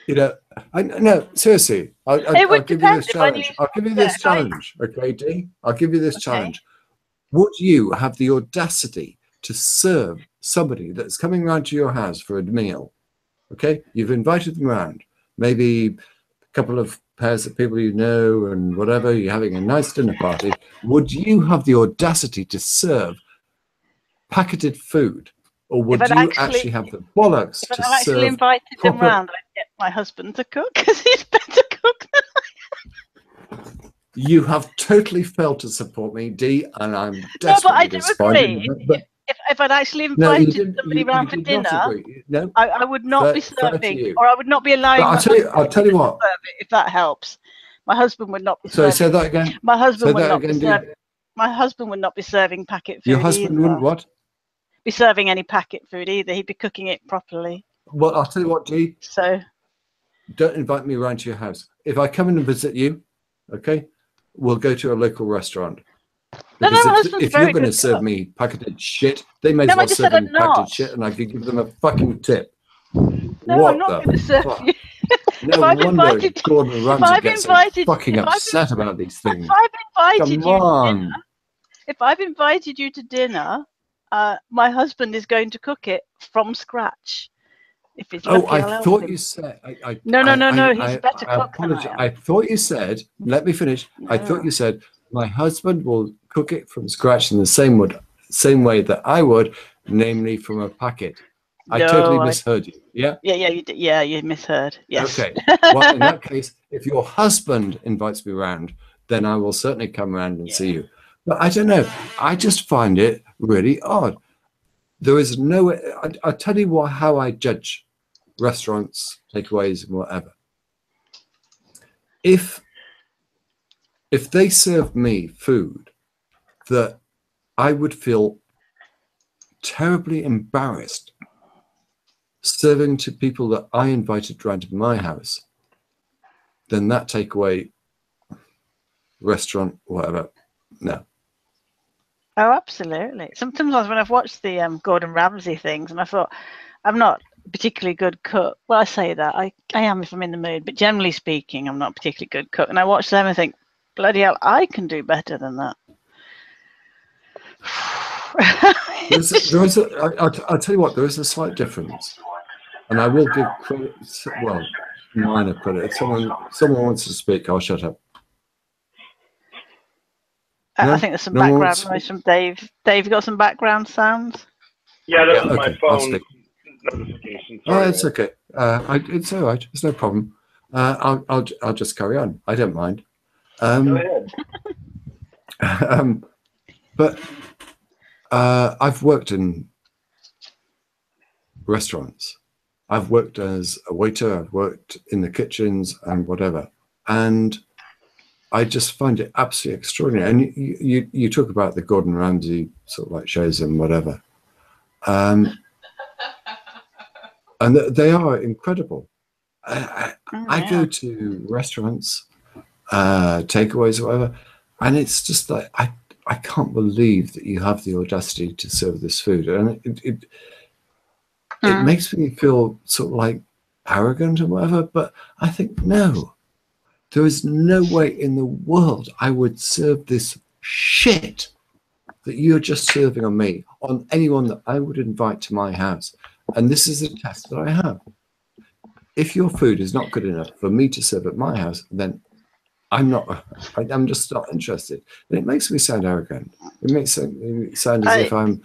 No, seriously. I'll give you this challenge. I'll give you this challenge, okay, D? I'll give you this challenge. Would you have the audacity to serve somebody that's coming around to your house for a meal? Okay, you've invited them around, maybe a couple of pairs of people you know and whatever, you're having a nice dinner party. Would you have the audacity to serve packeted food? Or would you actually have the bollocks to serve? If I actually invited them round, I'd get my husband to cook because he's better cook than I am. You have totally failed to support me, D, and I'm desperately disappointed. If I'd actually invited somebody round for dinner, I would not be serving, or I would not be allowing. I'll tell you what. If that helps, my husband would not be. Sorry, say that again. My husband would not be serving. My husband would not be serving packet food. Your husband wouldn't what? Be serving any packet food either. He'd be cooking it properly. Well, I'll tell you what, D. So, don't invite me around to your house. If I come in and visit you, okay, we'll go to a local restaurant. Because if you're going to serve me packeted shit, they may as well serve me packeted shit, and I could give them a fucking tip. No, I'm not going to serve you. No wonder Gordon Ramsay gets so fucking upset about these things. If I've invited you to dinner, my husband is going to cook it from scratch. If it's I thought you said. No. He's better cook than I am. I thought you said. Let me finish. No. I thought you said my husband will cook it from scratch in the same way that I would, namely from a packet. I totally misheard you. Yeah. Yeah, you did. Yeah, you misheard. Yes. Okay. Well, in that case, if your husband invites me around, then I will certainly come around and see you. But I don't know. I just find it really odd. There is no way. I'll tell you how I judge restaurants, takeaways, and whatever. If they serve me food that I would feel terribly embarrassed serving to people that I invited round to my house, then that takeaway, restaurant, whatever, no. Oh, absolutely. Sometimes when I've watched the Gordon Ramsay things, and I thought, I'm not a particularly good cook. Well, I say that I am if I'm in the mood, but generally speaking, I'm not a particularly good cook. And I watch them and think, bloody hell, I can do better than that. I'll tell you what, there is a slight difference, and I will give credit. Well, minor credit. If someone wants to speak, I'll shut up. I think there's some background noise from Dave. Dave, you got some background sounds? Yeah, that was okay, my phone notification. Oh, it's okay. It's all right. It's no problem. I'll just carry on. I don't mind. Go ahead. But I've worked in restaurants. I've worked as a waiter. I've worked in the kitchens and whatever. And I just find it absolutely extraordinary. And you talk about the Gordon Ramsay sort of like shows and whatever. And they are incredible. I go to restaurants, takeaways, or whatever, and it's just like I can't believe that you have the audacity to serve this food, and it makes me feel sort of like arrogant or whatever. But I think no, there is no way in the world I would serve this shit that you're just serving on me, on anyone that I would invite to my house. And this is a test that I have. If your food is not good enough for me to serve at my house, then I'm just not interested. And it makes me sound arrogant. It makes me sound as if I'm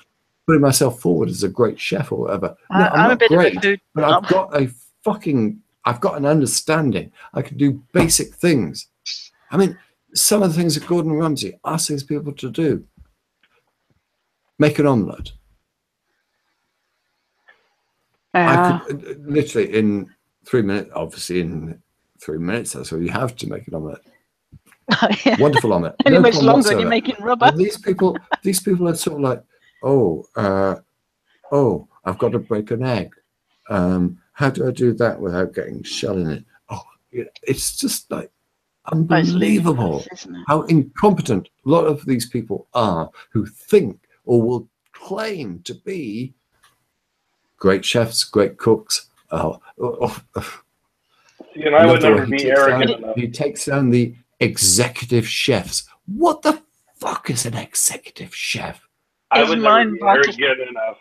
putting myself forward as a great chef or whatever. No, I'm not great, but I've got an understanding. I can do basic things. I mean, some of the things that Gordon Ramsay asks his people to do. Make an omelette. I could literally in 3 minutes, obviously in 3 minutes, that's all you have to make an omelette. Wonderful omelette. And it makes longer when you're making rubber. And these people are sort of like, I've got to break an egg. How do I do that without getting shell in it? Oh, it's just like unbelievable how incompetent a lot of these people are who think or will claim to be great chefs, great cooks. See, and I would never be arrogant enough. He takes down the executive chefs. What the fuck is an executive chef? I would never be arrogant enough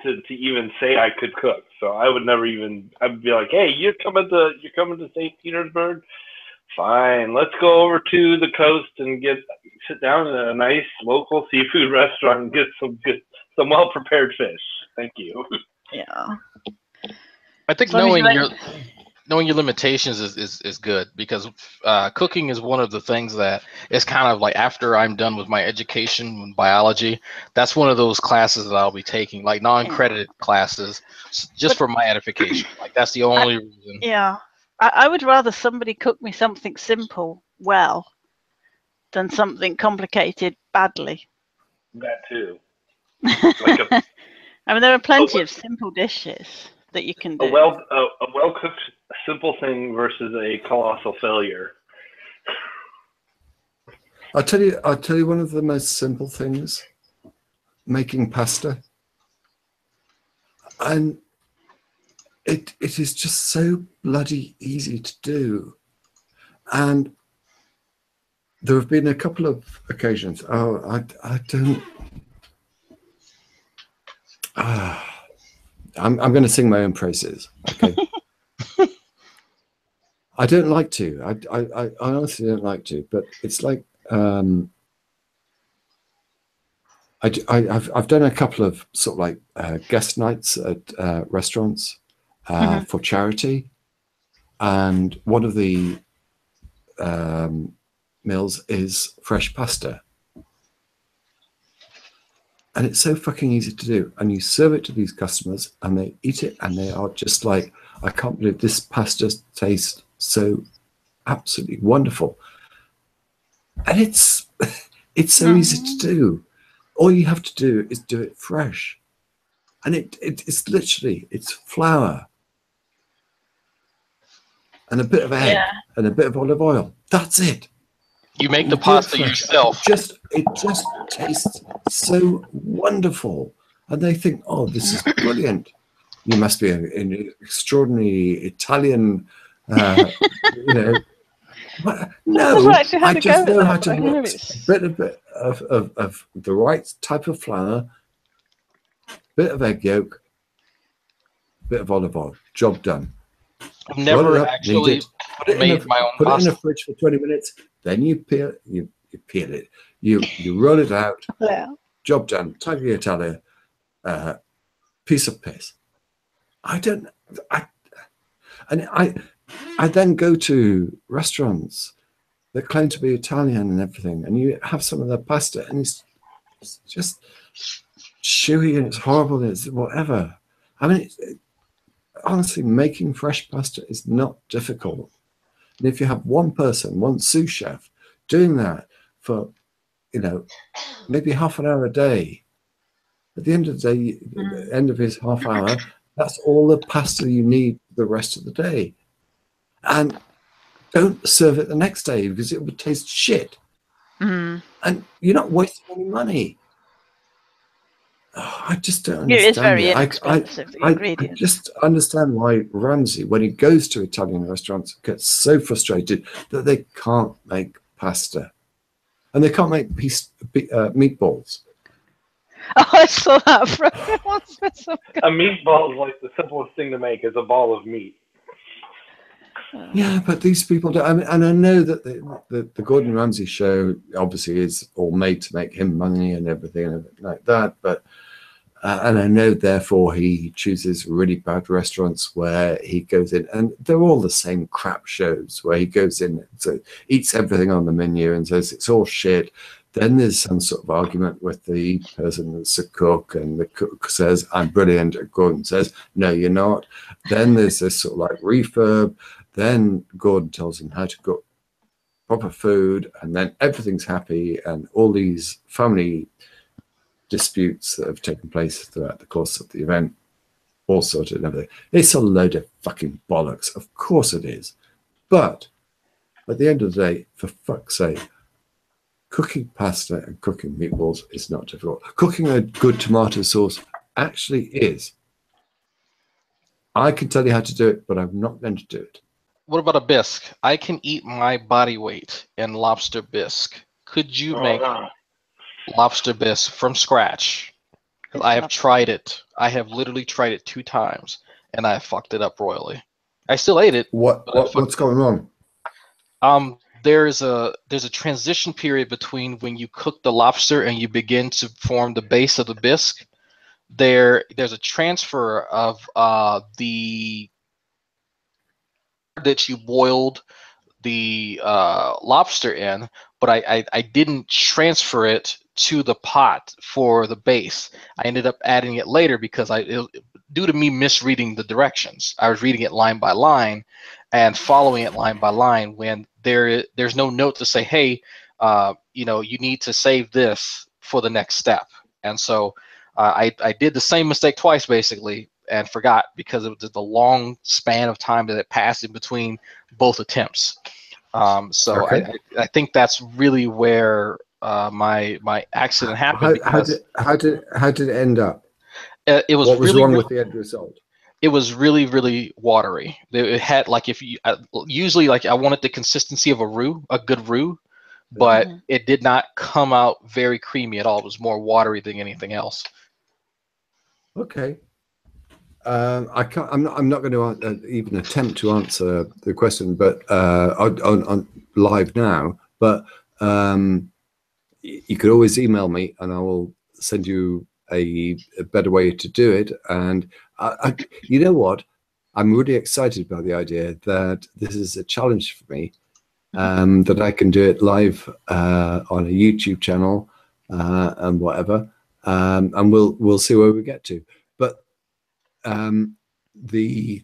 to even say I could cook. So I would never even. I'd be like, hey, you're coming to St. Petersburg? Fine, let's go over to the coast and sit down in a nice local seafood restaurant and get some well prepared fish. Thank you. Yeah. I think knowing your limitations is good, because cooking is one of the things that is kind of like, after I'm done with my education in biology, that's one of those classes that I'll be taking, like non-credited classes, just for my edification. Like that's the only reason. Yeah. I would rather somebody cook me something simple well than something complicated badly. That too. I mean, there are plenty of simple dishes that you can do. A well-cooked simple thing versus a colossal failure. I'll tell you one of the most simple things: making pasta. And it is just so bloody easy to do. And there have been a couple of occasions. I don't. I'm going to sing my own praises. Okay. I don't like to. I honestly don't like to. But it's like I've done a couple of sort of like guest nights at restaurants for charity, and one of the meals is fresh pasta. And it's so fucking easy to do. And you serve it to these customers and they eat it and they are just like, I can't believe this pasta tastes so absolutely wonderful. And it's so easy to do. All you have to do is do it fresh. And it's literally, it's flour and a bit of egg and a bit of olive oil. That's it. You make the do it pasta fresh. yourself. It just tastes so wonderful, and they think, "Oh, this is brilliant. You must be an extraordinary Italian." You know, but no, actually had I a just go at know that, how to but I know mix it's- a bit of the right type of flour, bit of egg yolk, bit of olive oil. Job done. I've Roll never it up, knead actually it, put it in made my own put it in pasta. the fridge for 20 minutes. Then you peel it. You roll it out. Yeah. Job done. Tagliatelle, piece of piss. I then go to restaurants that claim to be Italian and everything, and you have some of their pasta, and it's just chewy and it's horrible and it's whatever. I mean, honestly, making fresh pasta is not difficult. And if you have one person, one sous chef, doing that for, maybe half an hour a day, at the end of the day, the end of his half hour, that's all the pasta you need the rest of the day. And don't serve it the next day because it would taste shit. And you're not wasting any money. Oh, I just don't understand. It's very inexpensive, the ingredients. I just understand why Ramsay, when he goes to Italian restaurants, gets so frustrated that they can't make pasta. And they can't make meatballs. Oh, I saw that from once. A meatball is like the simplest thing to make. Is a ball of meat. Yeah, but these people don't. I mean, and I know that the Gordon Ramsay show obviously is all made to make him money and everything like that. But and I know, therefore, he chooses really bad restaurants where he goes in, and they're all the same crap shows where he goes in, so eats everything on the menu and says it's all shit. Then there's some sort of argument with the person that's a cook, and the cook says, "I'm brilliant," and Gordon says, "No, you're not." Then there's this sort of like refurb. Then Gordon tells him how to cook proper food, and then everything's happy, and all these family disputes that have taken place throughout the course of the event, all sorted and everything. It's a load of fucking bollocks. Of course it is. But at the end of the day, for fuck's sake, cooking pasta and cooking meatballs is not difficult. Cooking a good tomato sauce actually is. I can tell you how to do it, but I'm not going to do it. What about a bisque? I can eat my body weight in lobster bisque. Could you make lobster bisque from scratch? Because I have tried it. I have literally tried it 2 times, and I fucked it up royally. I still ate it. What's going on? There's a transition period between when you cook the lobster and you begin to form the base of the bisque. There's a transfer of the that you boiled the lobster in, but I didn't transfer it to the pot for the base. I ended up adding it later because due to me misreading the directions. I was reading it line by line and following it line by line when there's no note to say, hey, you need to save this for the next step. And so I did the same mistake twice basically and forgot because of the long span of time that it passed in between both attempts. So Okay. I think that's really where my accident happened. How did it end up? It was what was really, wrong really, with the end result? It was really, really watery. It had like usually like I wanted the consistency of a good roux, but it did not come out very creamy at all. It was more watery than anything else. Okay. I can't. I'm not going to even attempt to answer the question, but on live now. But you could always email me, and I will send you a better way to do it. And you know what? I'm really excited by the idea that this is a challenge for me. That I can do it live on a YouTube channel and whatever, and we'll see where we get to. But the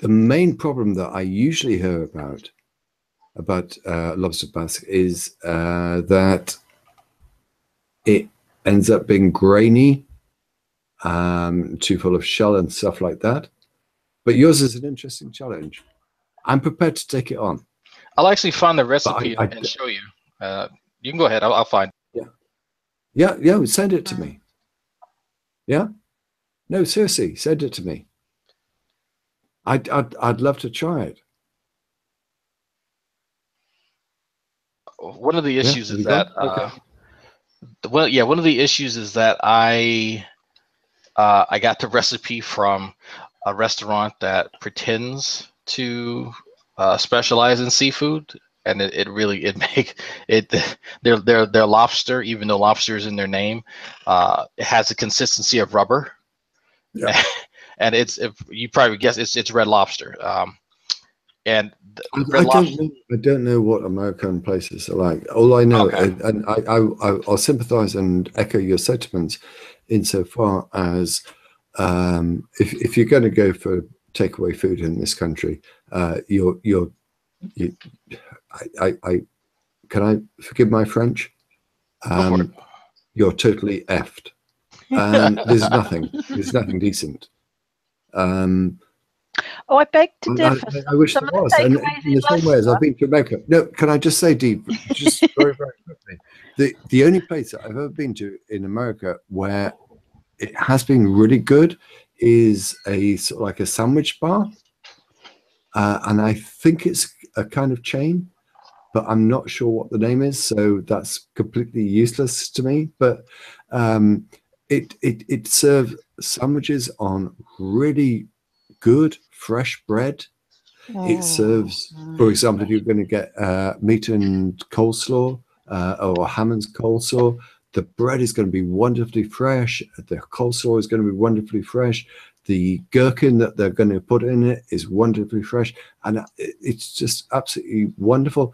main problem that I usually hear about lobster bisque is that it ends up being grainy, too full of shell and stuff like that. But yours is an interesting challenge. I'm prepared to take it on. I'll actually find the recipe and show you. You can go ahead. I'll find. Yeah. Send it to me. Yeah. No, seriously, send it to me. I'd love to try it. One of the issues is that one of the issues is that I got the recipe from a restaurant that pretends to specialize in seafood, and it their lobster, even though lobster is in their name, it has the consistency of rubber. Yeah. And if you probably guess it's Red Lobster. And I don't know what American places are like. All I know, and I'll sympathise and echo your sentiments, insofar as if you're going to go for takeaway food in this country, can I forgive my French? You're totally effed. There's nothing decent. I beg to differ. I wish there was. And in the same way as I've been to America. No, can I just say, Dee, just very, very quickly, the only place that I've ever been to in America where it has been really good is a sort of like a sandwich bar. And I think it's a kind of chain, but I'm not sure what the name is. So that's completely useless to me. But it serves sandwiches on really good fresh bread. It serves, for example, if you're going to get meat and coleslaw or Hammond's coleslaw, the bread is going to be wonderfully fresh. The coleslaw is going to be wonderfully fresh. The gherkin that they're going to put in it is wonderfully fresh, and it's just absolutely wonderful.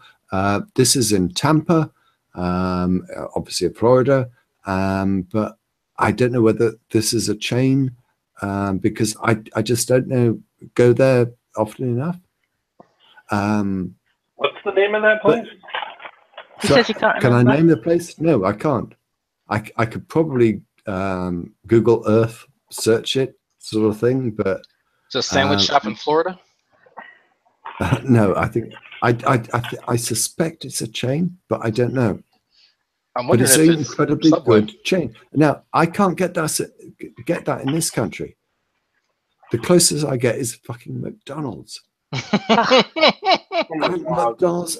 This is in Tampa, obviously in Florida, but I don't know whether this is a chain, because I just don't go there often enough. What's the name of that place? He says he can't Can I remember. name the place? No, I can't. I could probably Google Earth search it, sort of thing, but it's a sandwich shop in Florida. No, I think I suspect it's a chain, but I don't know. I'm But wondering it's if an it's incredibly Subway. good chain. Now I can't get that in this country. The closest I get is fucking McDonald's. And McDonald's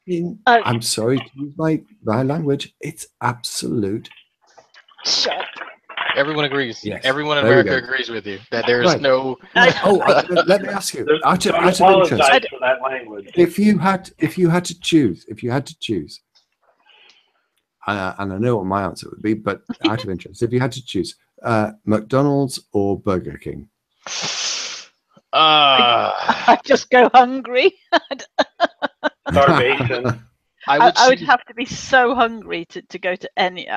is I'm sorry to use my language. It's absolute. Shut. Everyone agrees. Yes. Everyone in There we America go. agrees with you that there is Right. no. Let me ask you. Out of Don't interest, apologize for that language. if you had to choose, and I know what my answer would be, but out of interest, if you had to choose, McDonald's or Burger King? I just go hungry. Starvation. I would have to be so hungry to go to any.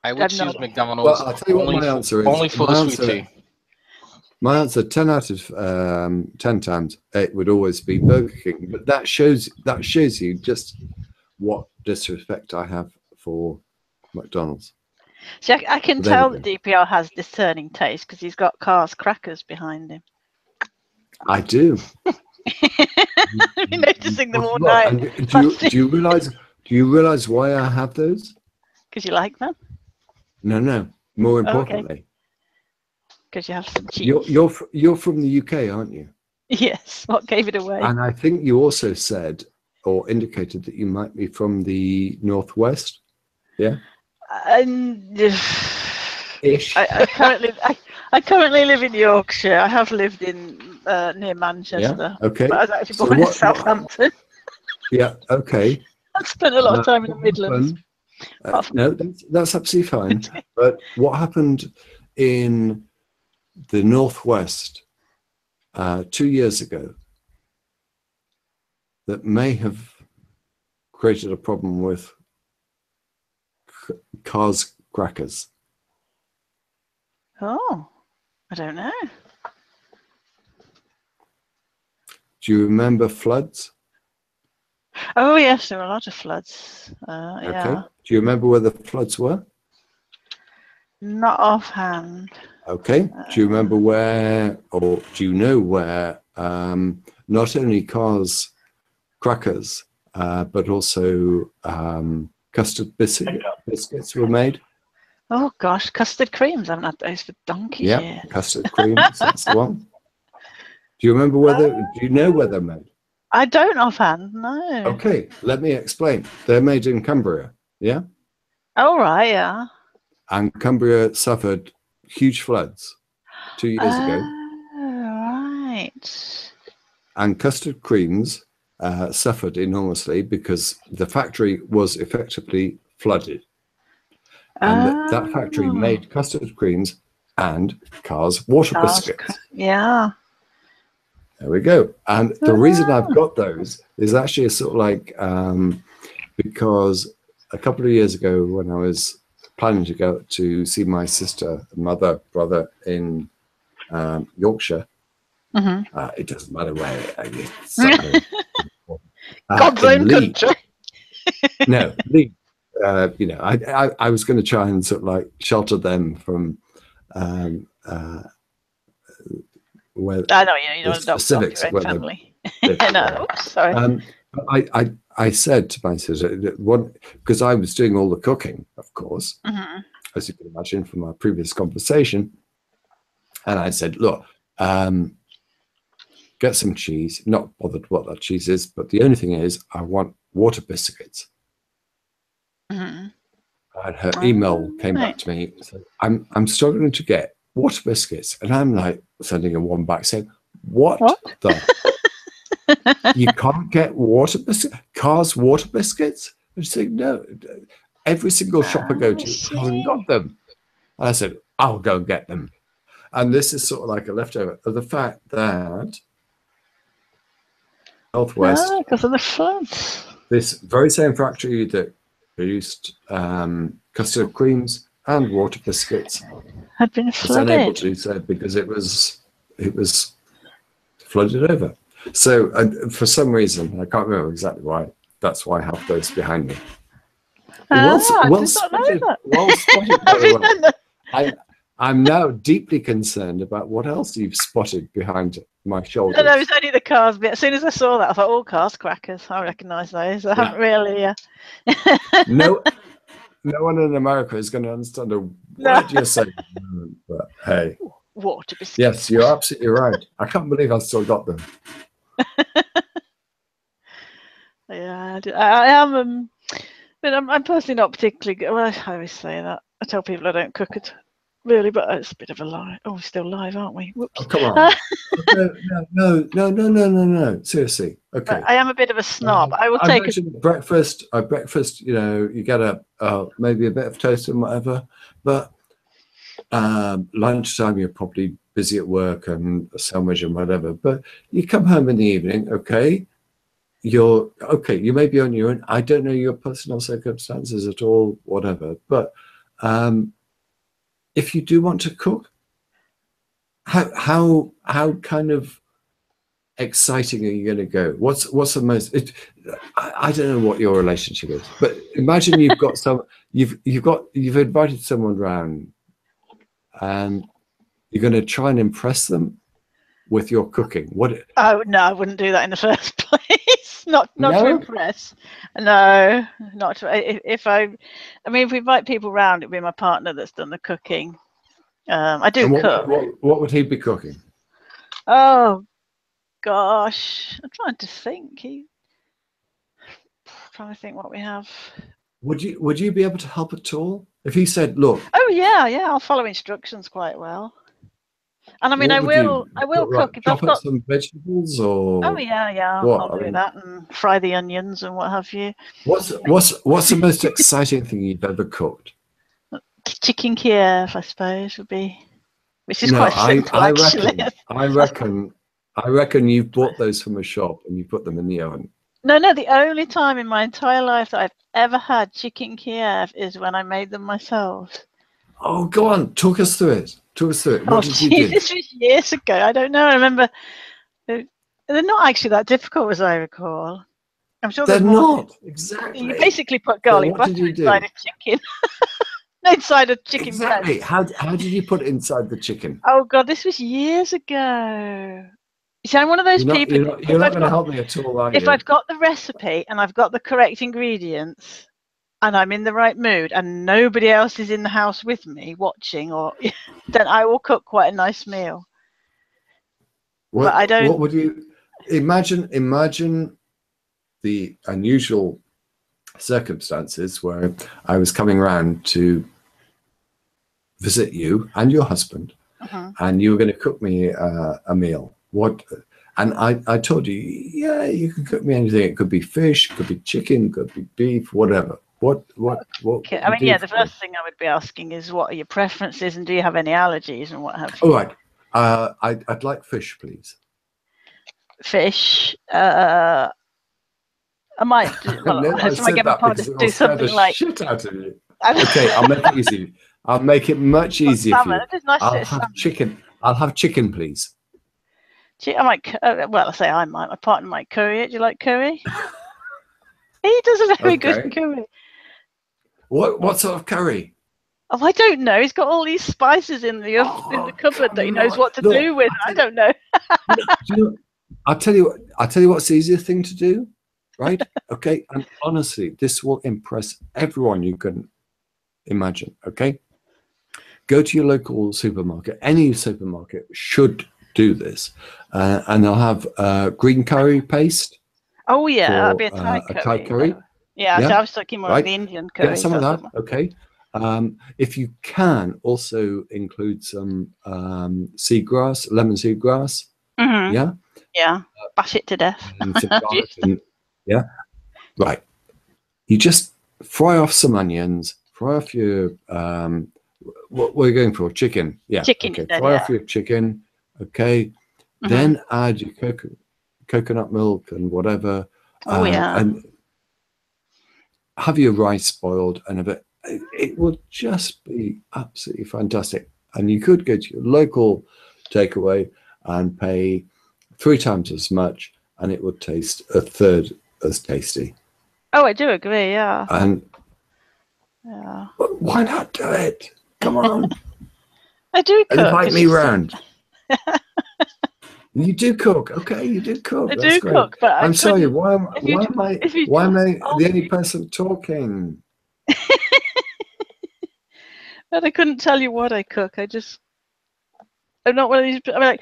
I would choose no. McDonald's. Well, I'll tell you what my answer is. Only for the sweet tea. My answer, 10 out of 10 times, it would always be Burger King. But that shows you just what disrespect I have for McDonald's. See, I can tell that DPR has discerning taste because he's got Carr's crackers behind him. I do. You're noticing them all Right. night. And do you realize why I have those? Because you like them? No. More importantly, because you have some cheese. You're from the UK, aren't you? Yes. What gave it away? And I think you also said or indicated that you might be from the Northwest. Yeah. Ish. I currently live in Yorkshire. I have lived in near Manchester. Yeah. Okay. But I was actually born in Southampton. Yeah. Okay. I spent a lot of time in the Midlands. No, that's absolutely fine. But what happened in the Northwest 2 years ago that may have created a problem with Carr's crackers? Oh, I don't know. Do you remember floods? Oh yes, there were a lot of floods. Okay. Yeah. Do you remember where the floods were? Not offhand. Okay. Do you remember where, or do you know where, not only Carr's crackers, but also custard biscuits were made. Oh gosh, custard creams. I haven't had those for donkey's Yeah, years. custard creams. That's the one. Do you remember do you know where they're made? I don't offhand, no. Okay, let me explain. They're made in Cumbria, yeah? Oh, right, yeah. And Cumbria suffered huge floods 2 years ago. Right. And custard creams suffered enormously because the factory was effectively flooded. And that factory made custard creams and Carr's water biscuits. Yeah. There we go. And the reason I've got those is actually sort of like because a couple of years ago when I was planning to go to see my sister, mother, brother in Yorkshire, it doesn't matter where it's God's own country. No, Leeds. You know, I was going to try and sort of like shelter them from where I know, you know, the civics. family. No, oops, sorry. I said to my sister, because I was doing all the cooking, of course, as you can imagine from our previous conversation, and I said, look, get some cheese, not bothered what that cheese is, but the only thing is I want water biscuits. And her email came back to me and said, I'm struggling to get water biscuits. And I'm like sending her one back saying, what? the? You can't get water biscuits? Car's water biscuits? And she's saying, no, every single shop I go to hasn't got them. And I said, I'll go and get them. And this is sort of like a leftover of the fact that Northwest, because of the floods, this very same factory that produced custard creams and water biscuits had been was unable flooded. to do so because it was flooded over. So for some reason, I can't remember exactly why. That's why I have those behind me. Well spotted, by the way. I'm now deeply concerned about what else you've spotted behind my shoulders. No, it's only the cars bit. As soon as I saw that, I thought, "Oh, cars crackers." I recognise those. I haven't really. No one in America is going to understand a word you're saying. But hey, water biscuits. Yes, you're absolutely right. I can't believe I've still got them. Yeah, I am. But I'm personally not particularly good. Well, I always say that. I tell people I don't cook it, really, but it's a bit of a lie. Oh, we're still live, aren't we? Whoops. Oh, come on. No. Seriously. Okay. But I am a bit of a snob. I will take breakfast. Breakfast. You know, you get maybe a bit of toast and whatever, but lunchtime you're probably busy at work and a sandwich and whatever. But you come home in the evening. Okay. You may be on your own. I don't know your personal circumstances at all, whatever. But if you do want to cook, how kind of exciting are you going to go? What's the most? I don't know what your relationship is, but imagine you've got you've invited someone round, and you're going to try and impress them with your cooking. Oh no, I wouldn't do that in the first place. Not No? to impress. No, not to. If we invite people round, it'd be my partner that's done the cooking. I do cook. What would he be cooking? Oh gosh, I'm trying to think. Trying to think what we have. Would you be able to help at all if he said, "Look"? Oh yeah, I'll follow instructions quite well. And I mean, I will cook if I've got some vegetables or. Oh yeah, I'll do that and fry the onions and what have you. What's the most exciting thing you've ever cooked? Chicken Kiev, I suppose, would be, which is quite simple actually. I reckon you've bought those from a shop and you put them in the oven. No, the only time in my entire life that I've ever had chicken Kiev is when I made them myself. Oh, go on, talk us through it. What did you do? This was years ago. I don't know. I remember they're not actually that difficult, as I recall. I'm sure they're not. Exactly. You basically put garlic butter inside a chicken. Inside a chicken exactly. breast. How did you put it inside the chicken? Oh God, this was years ago. See, I'm one of those people. You're not going to help me at all, are you? If I've got the recipe and I've got the correct ingredients and I'm in the right mood and nobody else is in the house with me watching, or then I will cook quite a nice meal. But I don't. What would you imagine? Imagine the unusual circumstances where I was coming around to visit you and your husband, and you were going to cook me a meal. What? And I told you, yeah, you can cook me anything. It could be fish, could be chicken, could be beef, whatever. What? Okay. I mean, yeah, the first thing I would be asking is what are your preferences and do you have any allergies and what have you? All right. I'd like fish, please. Fish. I might. Well, No, I I get my partner to do something like shit out of you. Okay, I'll make it easy. I'll make it much easier for you. It's nice I'll have chicken. I'll have chicken, please. I might. Well, I say I might. My partner might curry it. Do you like curry? He does a very good curry. What sort of curry? Oh, I don't know. He's got all these spices in the cupboard that he knows what to do with. I don't know. I'll tell you what's the easiest thing to do, right? Okay, and honestly, this will impress everyone you can imagine. Okay, go to your local supermarket. Any supermarket should do this, and they'll have green curry paste. Oh yeah, that'd be a Thai curry. Yeah, so I was talking more of the Indian curry. Get some of that. Okay. If you can, also include some seagrass, lemon seagrass. Mm-hmm. Yeah. Yeah. Bash it to death. Yeah. Right. You just fry off some onions. Fry off your what we're going for, chicken. Yeah. Chicken. Okay. Fry off your chicken. Okay. Then add your coconut milk and whatever. Oh yeah. And have your rice boiled and a bit. It will just be absolutely fantastic. And you could go to your local takeaway and pay 3 times as much, and it would taste a third as tasty. Oh, I do agree. Yeah. And yeah. Why not do it? Come on. I do cook. Invite me round. You do cook, okay? You do cook. That's great. Cook, but I'm sorry. Why am I the only person talking? But I couldn't tell you what I cook. I'm not one of these. I mean, like,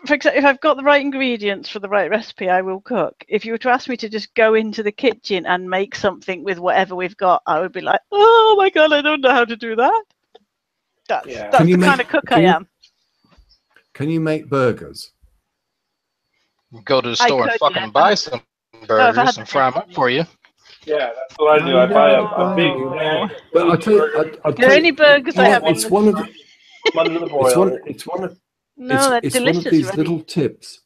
for example, if I've got the right ingredients for the right recipe, I will cook. If you were to ask me to just go into the kitchen and make something with whatever we've got, I would be like, oh my god, I don't know how to do that. That's the kind of cook I am. Can you make burgers? Go to the store and fucking buy some burgers and fry them up for you. Yeah, that's what I do. I buy a big bag. But I'll tell you, the only burgers I have it's one of the. Under the broiler. It's one of these little tips.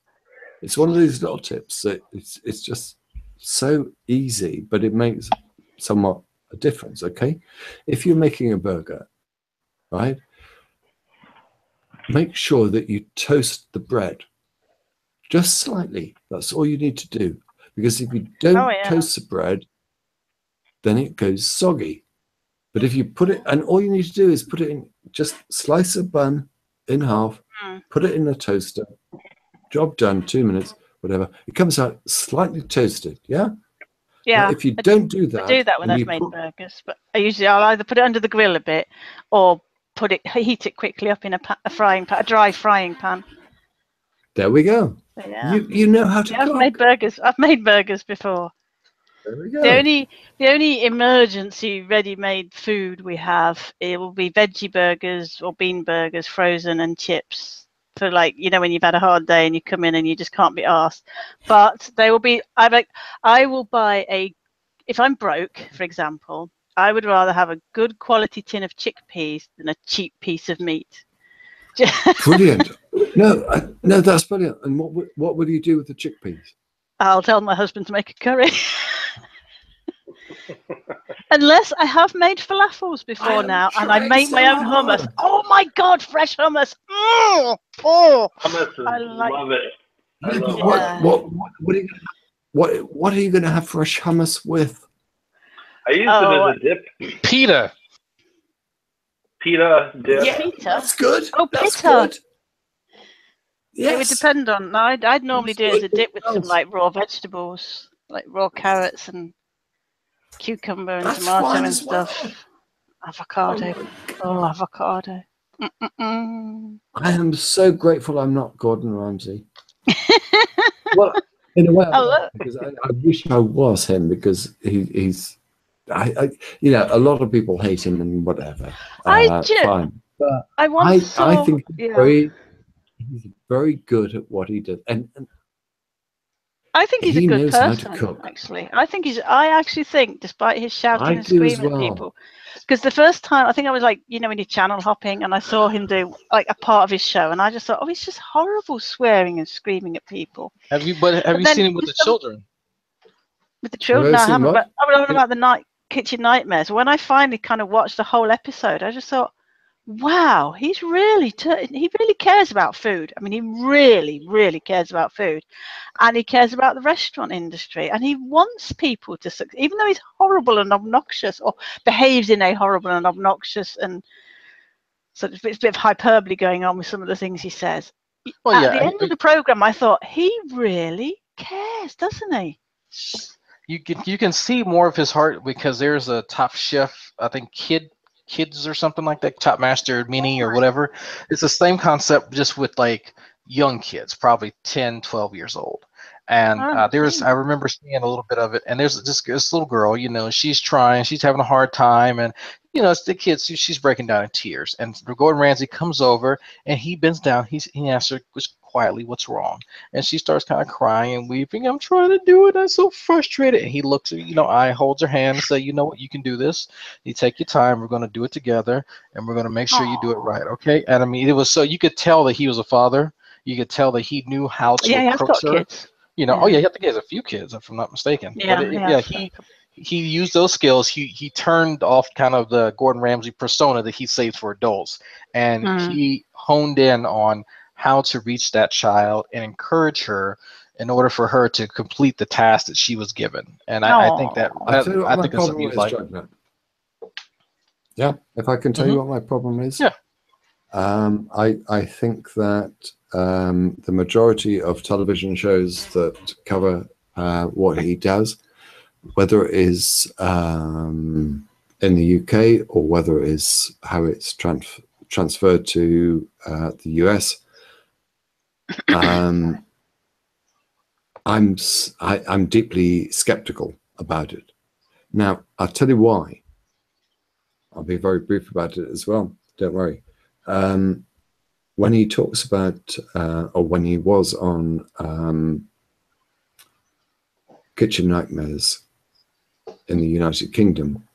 It's one of these little tips that it's just so easy, but it makes somewhat a difference. Okay, if you're making a burger, right, make sure that you toast the bread just slightly. That's all you need to do, because if you don't toast the bread, then it goes soggy. But if you put it, and all you need to do is put it in, just slice a bun in half, put it in a toaster, job done, 2 minutes, whatever. It comes out slightly toasted, yeah? Yeah. Now, if you don't do that. I do that when I've made burgers, but I'll either put it under the grill a bit or heat it quickly up in a frying pan, a dry frying pan. There we go. So, yeah. You know how to cook. I've made burgers before. There we go. The only emergency ready-made food we have, it will be veggie burgers or bean burgers, frozen, and chips. For when you've had a hard day and you come in and you just can't be arsed. But they will be. I will buy if I'm broke, for example, I would rather have a good quality tin of chickpeas than a cheap piece of meat. Brilliant. No, that's brilliant. And what will you do with the chickpeas? I'll tell my husband to make a curry. Unless I have made falafels before now, and I make my own hummus. Oh my god, fresh hummus! Hummus I love it. What are you going to have fresh hummus with? I use it as a dip. Pita dip. Yeah, pita. That's good. Oh, that's pita. Good. It would depend on. I'd normally do it as a dip with some else. like raw vegetables, like raw carrots and cucumber and That's tomato fine and as well. stuff. Avocado. Oh, avocado. Mm-mm-mm. I am so grateful I'm not Gordon Ramsay. Well, in a way, because I wish I was him, because he's, you know, a lot of people hate him and whatever. Fine, but I think he's very good at what he does, and I think he's he a good knows how to person. cook. Actually, I actually think, despite his shouting I and do as screaming at well. people, because the first time I think I was like, you know, when you're channel hopping, and I saw him do like a part of his show, and I just thought, oh, he's just horrible, swearing and screaming at people. Have you seen him with the children? With the children, no, I haven't. But I was talking about the kitchen nightmares. When I finally kind of watched the whole episode, I just thought, wow, he really cares about food. I mean, he really cares about food, and he cares about the restaurant industry, and he wants people to succeed, even though he's horrible and obnoxious, or behaves in a horrible and obnoxious, and so it's a bit of hyperbole going on with some of the things he says. Well, At the end of the program, I thought, he really cares, doesn't he? You can see more of his heart, because there's a Top Chef, I think kids or something like that, Top Master Mini or whatever. It's the same concept, just with like young kids, probably 10, 12 years old. And I remember seeing a little bit of it, and there's this little girl, you know, she's having a hard time, and you know, it's the kids, she's breaking down in tears. And Gordon Ramsay comes over, and he bends down, he asks her just quietly, what's wrong? And she starts kind of crying and weeping. I'm trying to do it, I'm so frustrated. And he looks at her, you know, holds her hand and say, you know what, you can do this. You take your time, we're going to do it together, and we're going to make sure you do it right, okay? And I mean, it was so, you could tell that he was a father. You could tell that he knew how to approach her. Kids. You know, I think he has a few kids, if I'm not mistaken. Yeah, he used those skills. He turned off kind of the Gordon Ramsay persona that he saved for adults, and he honed in on how to reach that child and encourage her in order for her to complete the task that she was given. And I think that I think that's something he was like. Yeah, if I can tell you what my problem is. Yeah. I think that the majority of television shows that cover what he does, whether it is in the UK or whether it is how it's transferred to the US, I'm deeply skeptical about it. Now, I'll tell you why. I'll be very brief about it as well. Don't worry. When he talks about, or when he was on Kitchen Nightmares in the United Kingdom,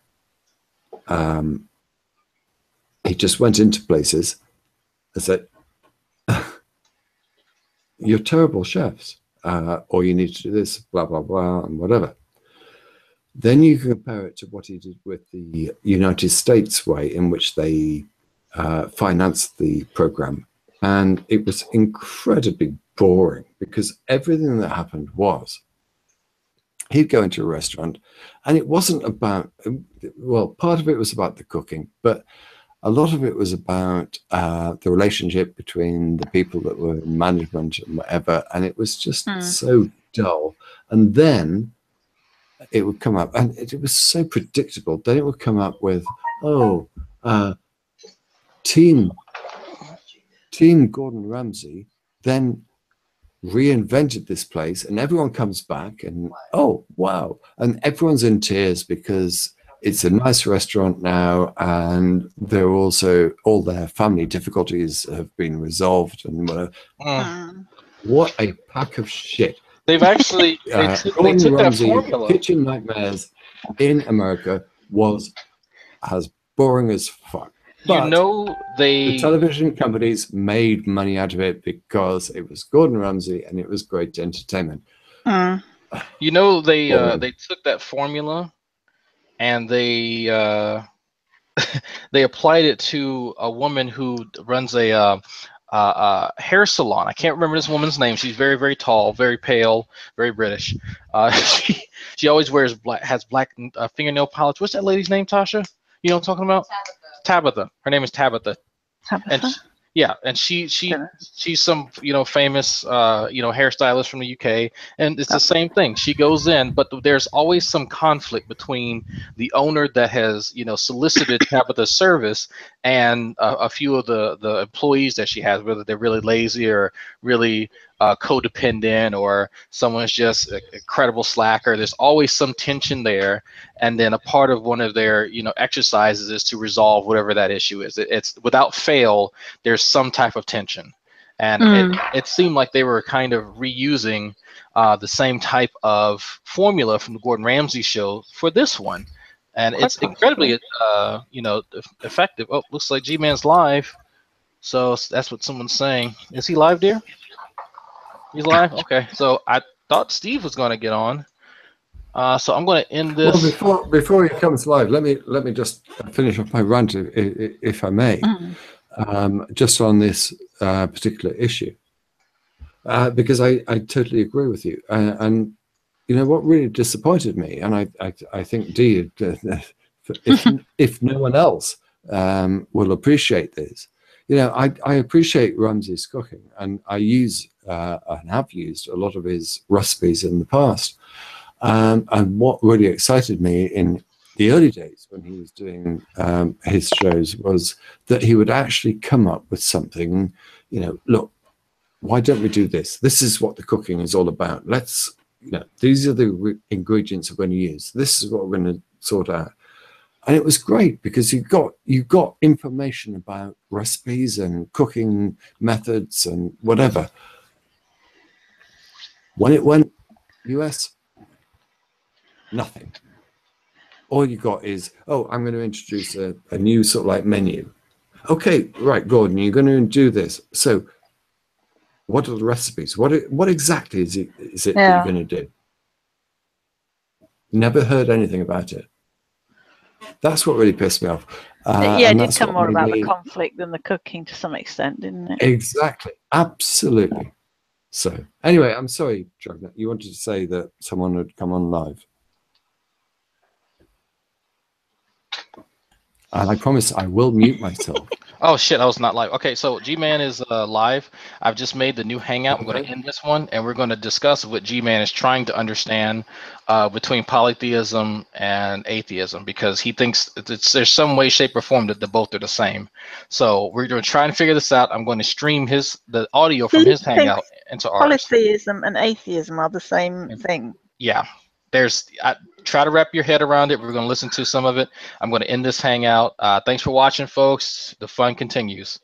he just went into places and said, you're terrible chefs, or you need to do this, blah, blah, blah, and whatever. Then you compare it to what he did with the United States way in which they financed the program. And it was incredibly boring, because everything that happened was he'd go into a restaurant, and it wasn't about, well, part of it was about the cooking, but a lot of it was about the relationship between the people that were in management and whatever. And it was just so dull. And then it would come up, and it was so predictable. Then it would come up with, Team Gordon Ramsay then reinvented this place, and everyone comes back, and oh wow, and everyone's in tears because it's a nice restaurant now, and they're also, all their family difficulties have been resolved, and what a pack of shit. They've actually they took that formula. Kitchen Nightmares in America was as boring as fuck. But you know, the television companies made money out of it because it was Gordon Ramsay and it was great entertainment. You know, they took that formula and they they applied it to a woman who runs a hair salon. I can't remember this woman's name. She's very, very tall, very pale, very British. She always wears has black fingernail polish. What's that lady's name, Tasha? You know what I'm talking about? Tabitha. Her name is Tabitha. Tabitha? And Yeah, and she's some famous hairstylist from the UK, and it's the same thing. She goes in, but there's always some conflict between the owner that has solicited Tabitha's service and a few of the employees that she has, whether they're really lazy or really codependent, or someone's just an incredible slacker. There's always some tension there, and then a part of one of their exercises is to resolve whatever that issue is. It's without fail there's some type of tension, and it seemed like they were kind of reusing the same type of formula from the Gordon Ramsay show for this one, and it's incredibly effective. Oh, looks like G-Man's live, so that's what someone's saying. Is he live, dear? He's live. Okay, so I thought Steve was going to get on, so I'm going to end this. Well, before he comes live, let me just finish off my rant, if I may. Just on this particular issue, because I totally agree with you. And what really disappointed me, and I think Dee, if no one else will appreciate this, I appreciate Ramsay's cooking, and I use and have used a lot of his recipes in the past. And what really excited me in the early days when he was doing his shows was that he would actually come up with something, look, why don't we do this? This is what the cooking is all about. Let's, these are the ingredients we're going to use. This is what we're going to sort out. And it was great because you got information about recipes and cooking methods and whatever. When it went US, nothing. All you got is, I'm going to introduce a new sort of like menu. Okay, right, Gordon, you're going to do this. So what are the recipes? What exactly is it that you're going to do? Never heard anything about it. That's what really pissed me off. It did come more about the conflict than the cooking to some extent, didn't it? Exactly. Absolutely. So anyway, I'm sorry, Dragnet, you wanted to say that someone had come on live. And I promise I will mute myself. Oh shit, I was not live. Okay, so G-Man is live. I've just made the new hangout. I'm going to end this one, and we're going to discuss what G-Man is trying to understand between polytheism and atheism, because he thinks there's some way, shape, or form that both are the same. So we're going to try and figure this out. I'm going to stream the audio from his hangout into ours. Polytheism and atheism are the same thing. Yeah. Try to wrap your head around it. We're going to listen to some of it. I'm going to end this hangout. Thanks for watching, folks. The fun continues.